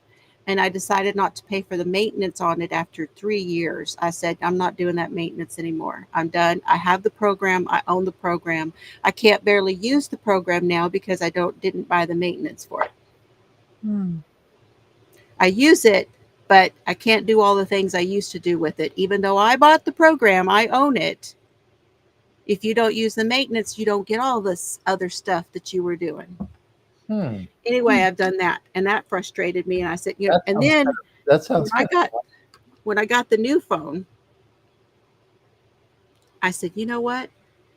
and I decided not to pay for the maintenance on it after 3 years. I said, I'm not doing that maintenance anymore. I'm done. I have the program. I own the program. I can't barely use the program now because I didn't buy the maintenance for it. Mm. I use it, but I can't do all the things I used to do with it. Even though I bought the program, I own it. If you don't use the maintenance, you don't get all this other stuff that you were doing. Hmm. Anyway, I've done that, and that frustrated me. And I said, That and sounds then kind that when sounds I kind got when I got the new phone, I said, you know what?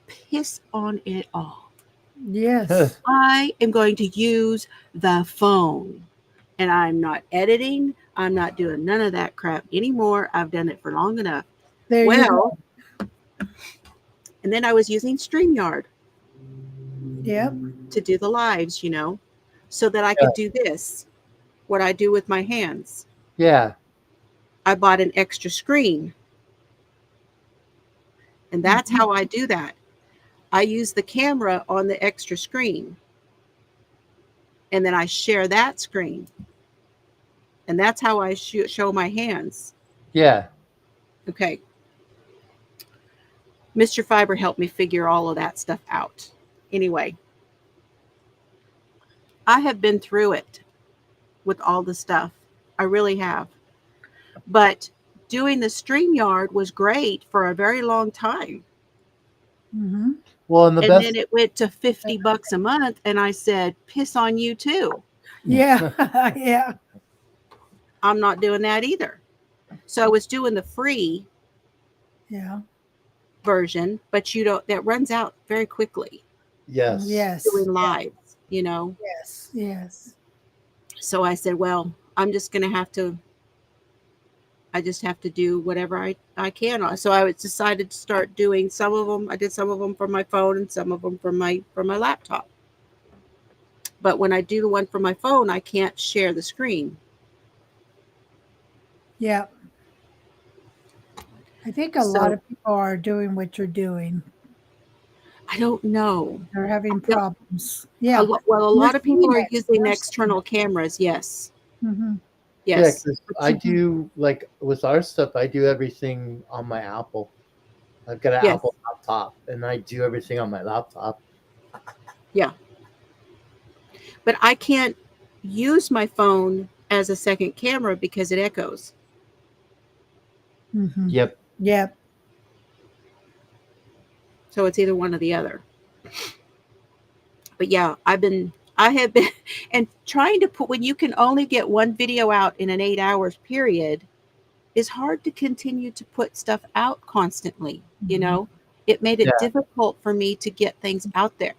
Piss on it all. Yes. I am going to use the phone, and I'm not editing. I'm not doing none of that crap anymore. I've done it for long enough. There you go. Well, and then I was using StreamYard Yep. to do the lives, so that I could do this, what I do with my hands. Yeah. I bought an extra screen, and that's Mhm. how I do that. I use the camera on the extra screen, and then I share that screen, and that's how I show my hands. Yeah. Okay. Mr. Fiber helped me figure all of that stuff out. Anyway, I have been through it with all the stuff. I really have. But doing the StreamYard was great for a very long time. Mhm. Well, and the And then best. it went to $50 a month. And I said, piss on you too. Yeah. Yeah. I'm not doing that either. So I was doing the free Yeah. version, but that runs out very quickly Yes. Yes. doing lives. Yes. Yes. So I said, well, I just have to do whatever I can. So I decided to start doing some of them. I did some of them from my phone and some of them from my laptop. But when I do the one from my phone, I can't share the screen. Yeah. I think a lot of people are doing what you're doing. I don't know. They're having problems. Yeah. A lot of people are using We're external cameras. Yes. Mm-hmm. Yeah, Yes. because But I you- do like with our stuff, I do everything on my Apple. I've got an yes. Apple laptop, and I do everything on my laptop. Yeah. But I can't use my phone as a second camera because it echoes. Mhm. Yep. Yep. So it's either one or the other. But yeah, I have been, and trying to put, when you can only get one video out in an 8 hours period, is hard to continue to put stuff out constantly. You Mhm. know, it made it Yeah. difficult for me to get things out there.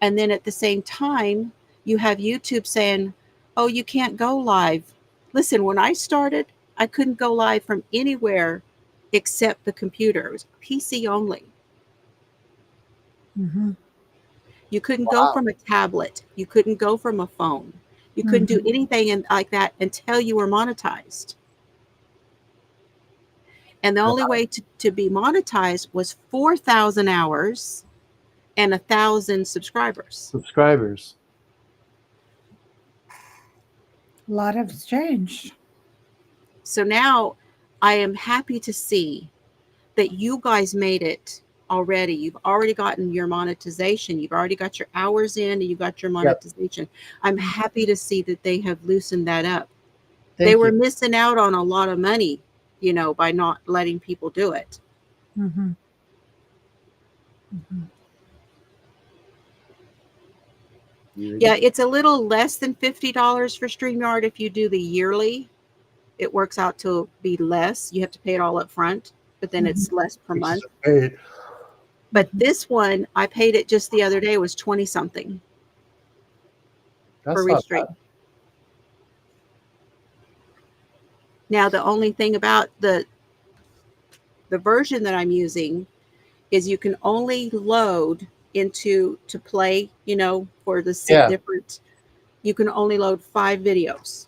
And then at the same time, you have YouTube saying, oh, you can't go live. Listen, when I started, I couldn't go live from anywhere except the computer. It was PC only. Mhm. You couldn't go Wow. from a tablet. You couldn't go from a phone. You couldn't do Mhm. anything like that until you were monetized. And the only way to be monetized was 4,000 hours and 1,000 subscribers. Subscribers. A lot has changed. So now I am happy to see that you guys made it already. You've already gotten your monetization. You've already got your hours in and you got your Yep. monetization. I'm happy to see that they have loosened that up. They Thank were you. missing out on a lot of money, you know, by not letting people do it. Mhm. Mhm. Yeah, it's a little less than $50 for StreamYard if you do the yearly. It works out to be less. You have to pay it all up front, but then it's less per month. Great. But this one, I paid it just the other day, was 20 something for That's not Restream. bad. Now, the only thing about the version that I'm using is you can only load into to play, you know, for the Yeah. different, you can only load 5 videos.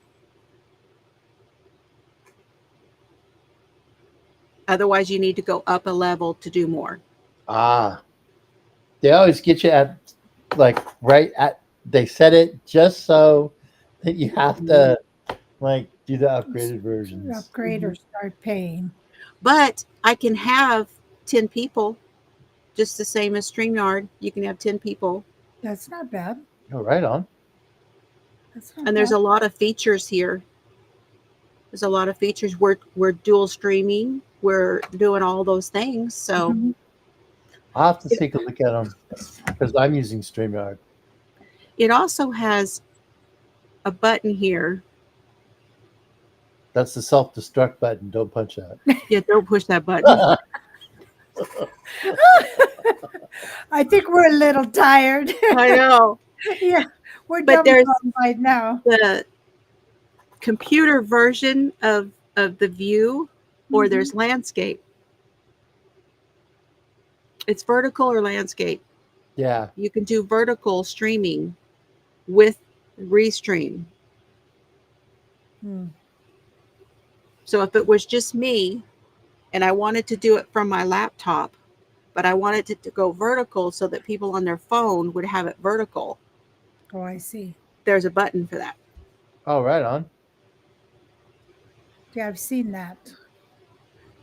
Otherwise, you need to go up a level to do more. Ah. They always get you at like right at they set it just so that you have to like do the upgraded versions. Upgrade or start paying. But I can have 10 people, just the same as StreamYard. You can have 10 people. That's not bad. Oh, right on. That's not And there's bad. a lot of features here. There's a lot of features. We're dual streaming. We're doing all those things. So Mhm. I'll have to take a look at them because I'm using StreamYard. it also has a button here. That's the self-destruct button. Don't punch that. Yeah, don't push that button. I think we're a little tired. I know. Yeah, we're But done there's right now. the computer version of the view, or there's landscape. It's vertical or landscape. Yeah. You can do vertical streaming with Restream. Hmm. So if it was just me and I wanted to do it from my laptop, but I wanted it to go vertical so that people on their phone would have it vertical, Oh, I see. there's a button for that. Oh, right on. Yeah, I've seen that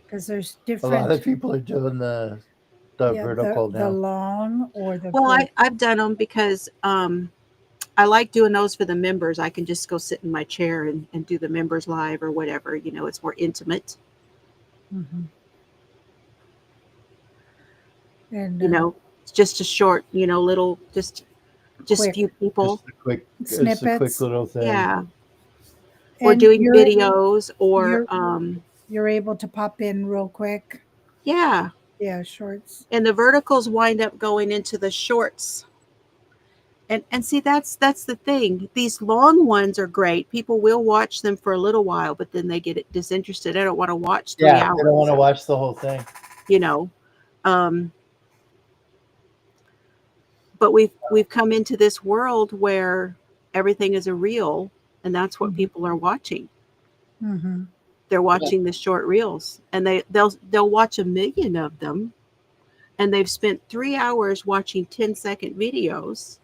because there's A lot different. of people are doing the Yeah, vertical the now. long or the. Well, I've done them because I like doing those for the members. I can just go sit in my chair and do the members live or whatever. You know, it's more intimate. Mhm. And You know, it's just a short, you know, little, just quick few people. It's a quick snippets. little thing. Yeah. Or And doing videos or, you're able to pop in real quick. yeah. Yeah, shorts. And the verticals wind up going into the shorts. And see, that's the thing. These long ones are great. People will watch them for a little while, but then they get disinterested. I don't want to watch 3 Yeah, hours. they don't want to watch the whole thing. You know. But we've come into this world where everything is a reel, and that's what people are watching. Mm-hmm. They're watching the short reels, and they'll watch 1 million of them, and they've spent 3 hours watching 10-second videos,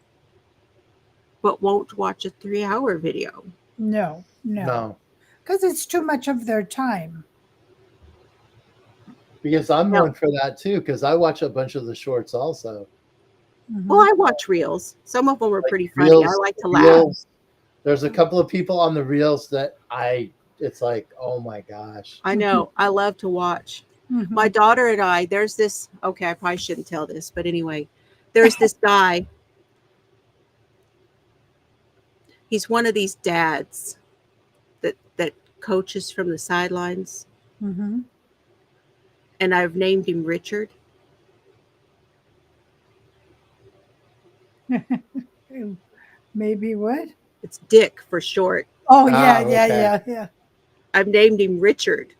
but won't watch a 3-hour video. No. No. Because it's too much of their time. Because I'm No. one for that too. Because I watch a bunch of the shorts also. Well, I watch reels. Some of them are Like pretty funny. I like to laugh. Reels. There's a couple of people on the reels that it's like, oh my gosh. I know. I love to watch. My daughter and I, there's this, okay, I probably shouldn't tell this, but anyway, there's this guy. He's one of these dads that coaches from the sidelines. Mm-hmm. And I've named him Richard. Maybe what? It's Dick for short. Oh, yeah, Ah, yeah, okay. yeah, I've named him Richard.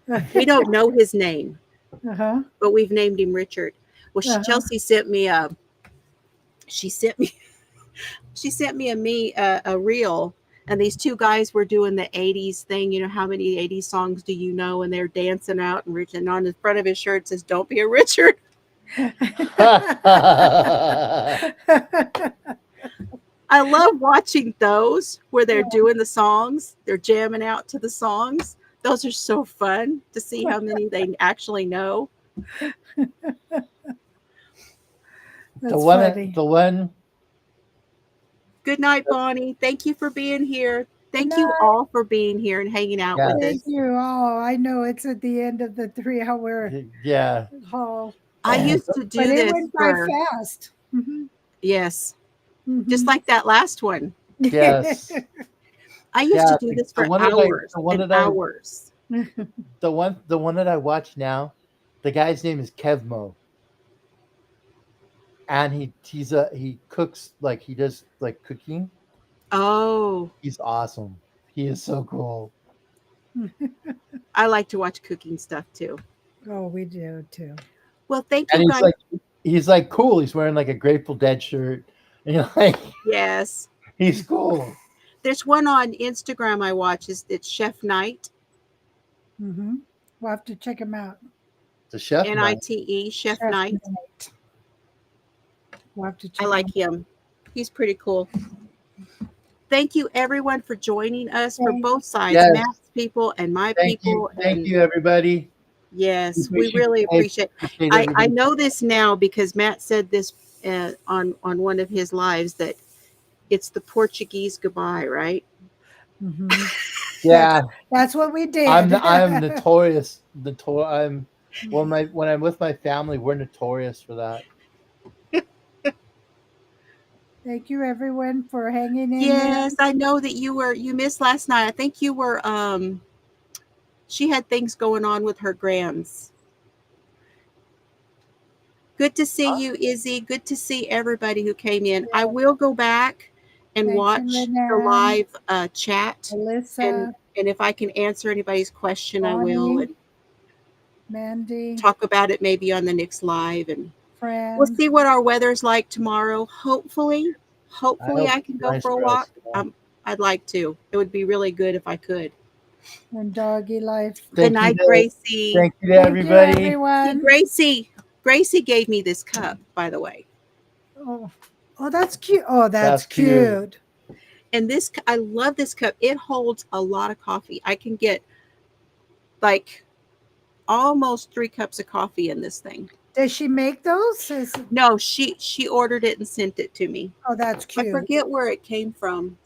yeah. We don't know his name, Uh-huh. but we've named him Richard. Well, Uh-huh. Chelsea sent me a reel, and these two guys were doing the 80s thing. You know, how many 80s songs do you know? And they're dancing out, and Richard, on the front of his shirt says, "Don't be a Richard." I love watching those where they're doing the songs. They're jamming out to the songs. Those are so fun to see how many they actually know. That's funny. The one. Good night, Bonnie. Thank you for being here. Thank Good you night. all for being here and hanging out with Thank us. you. Oh, I know it's at the end of the 3-hour Yeah. haul. I used to do But it this went by for, fast. Mm-hmm. yes, Mm-hmm. just like that last one. Yes. I used to do this for hours and hours. The one that I watch now, the guy's name is Kevmo. And he cooks, like he does like cooking. Oh, He's awesome. He is so cool. I like to watch cooking stuff too. Oh, we do too. Well, thank And you guys. he's like cool. He's wearing like a Grateful Dead shirt. And you're like, Yes. he's cool. There's one on Instagram I watch. It's Chef Knight. Mm-hmm. We'll have to check him out. The chef. Nite, Chef Knight. We'll have to check I like him. He's pretty cool. Thank you, everyone, for joining us for both sides, Yes. Matt's people and my people. Thank you, everybody. Yes, we really appreciate it. I know this now because Matt said this on one of his lives, that it's the Portuguese goodbye, right? Mm-hmm. Yeah, that's what we did. I'm notorious. When I'm with my family, we're notorious for that. Thank you, everyone, for hanging in. Yes, I know that you missed last night. I think you were she had things going on with her grands. Good to see you, Izzy. Good to see everybody who came in. I will go back and watch the live chat. Alyssa, and if I can answer anybody's question, Bonnie, I will. And Mandy, talk about it maybe on the next live. And friends. we'll see what our weather's like tomorrow. Hopefully I can go for a walk. I'd like to. It would be really good if I could. And doggy life. Good night, Gracie. Thank you to everybody. Thank you, everyone. Hey, Gracie gave me this cup, by the way. Oh, that's cute. Oh, that's cute. And I love this cup. It holds a lot of coffee. I can get like almost 3 cups of coffee in this thing. Does she make those? No, she ordered it and sent it to me. Oh, that's cute. I forget where it came from.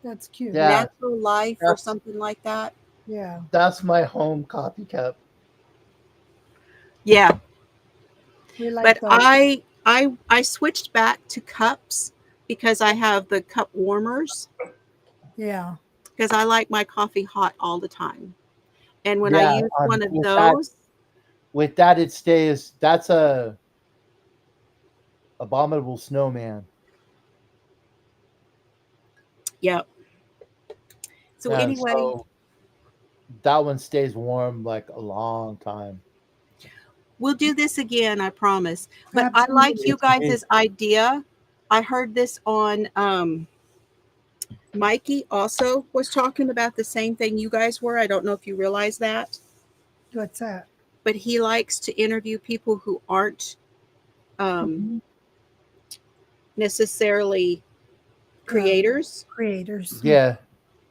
That's cute. Yeah. Natural Life or something like that. Yeah. That's my home coffee cup. Yeah. We like but those. I switched back to cups because I have the cup warmers. Yeah. Because I like my coffee hot all the time. And when I use one of those. With that, it stays. That's a abominable snowman. Yep. So anyway. So that one stays warm like a long time. We'll do this again, I promise. But absolutely. I like you guys' idea. I heard this on Mikey also was talking about the same thing you guys were. I don't know if you realize that. What's that? But he likes to interview people who aren't necessarily creators. Creators. Yeah.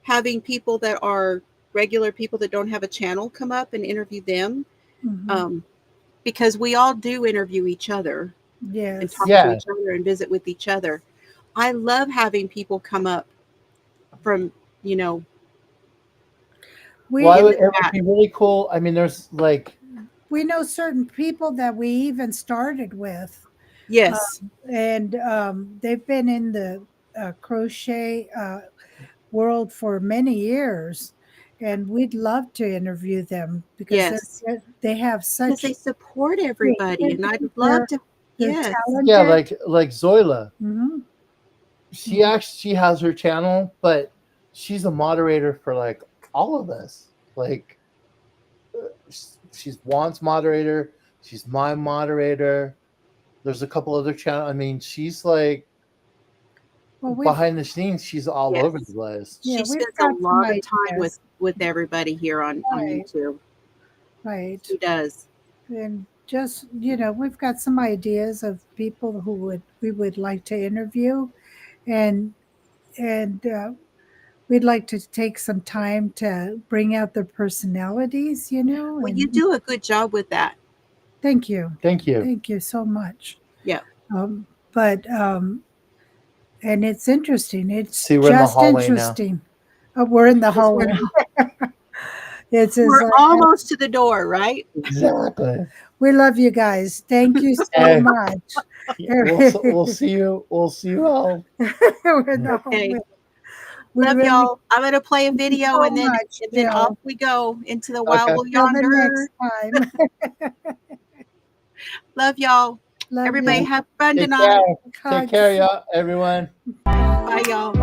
Having people that are regular people that don't have a channel come up and interview them. Mhm. Because we all do interview each other and Yes. talk Yeah. to each other and visit with each other. I love having people come up from, you know, We Well, in the it would chat. be really cool. I mean, there's like, we know certain people that we even started with, Yes. and they've been in the crochet world for many years, and we'd love to interview them because Yes. they have Because such they support everybody. And I'd love they're to. they're Yes. yeah, talented. like Zoila. Mhm. She has her channel, but she's a moderator for like all of us. Like, she's Juan's moderator. She's my moderator. There's a couple other channels. I mean, she's like Well, behind the scenes. She's all over the Yes. place. Yeah, She we've spends a got some lot of time ideas. with everybody here on Right. YouTube. Right. She does. And just, we've got some ideas of people who we would like to interview, and we'd like to take some time to bring out their personalities, Well, you and do a good job with that. thank you. Thank you. Thank you so much. Yeah. But and it's interesting. It's See, we're in the just hallway now. interesting. We're in the hallway. It's We're like, almost to the door, right? Exactly. we love you guys. Thank you so Hey. much. We'll see you. We'll see you all. We're in the Okay. hallway. We Love really y'all. I'm gonna play a thank you video so and then much, and then Jill. off we go into the Okay. wild blue Till the yonder. next time. Love y'all. Love Everybody you. have fun Take tonight. care. Take care, y'all, everyone. Bye, y'all.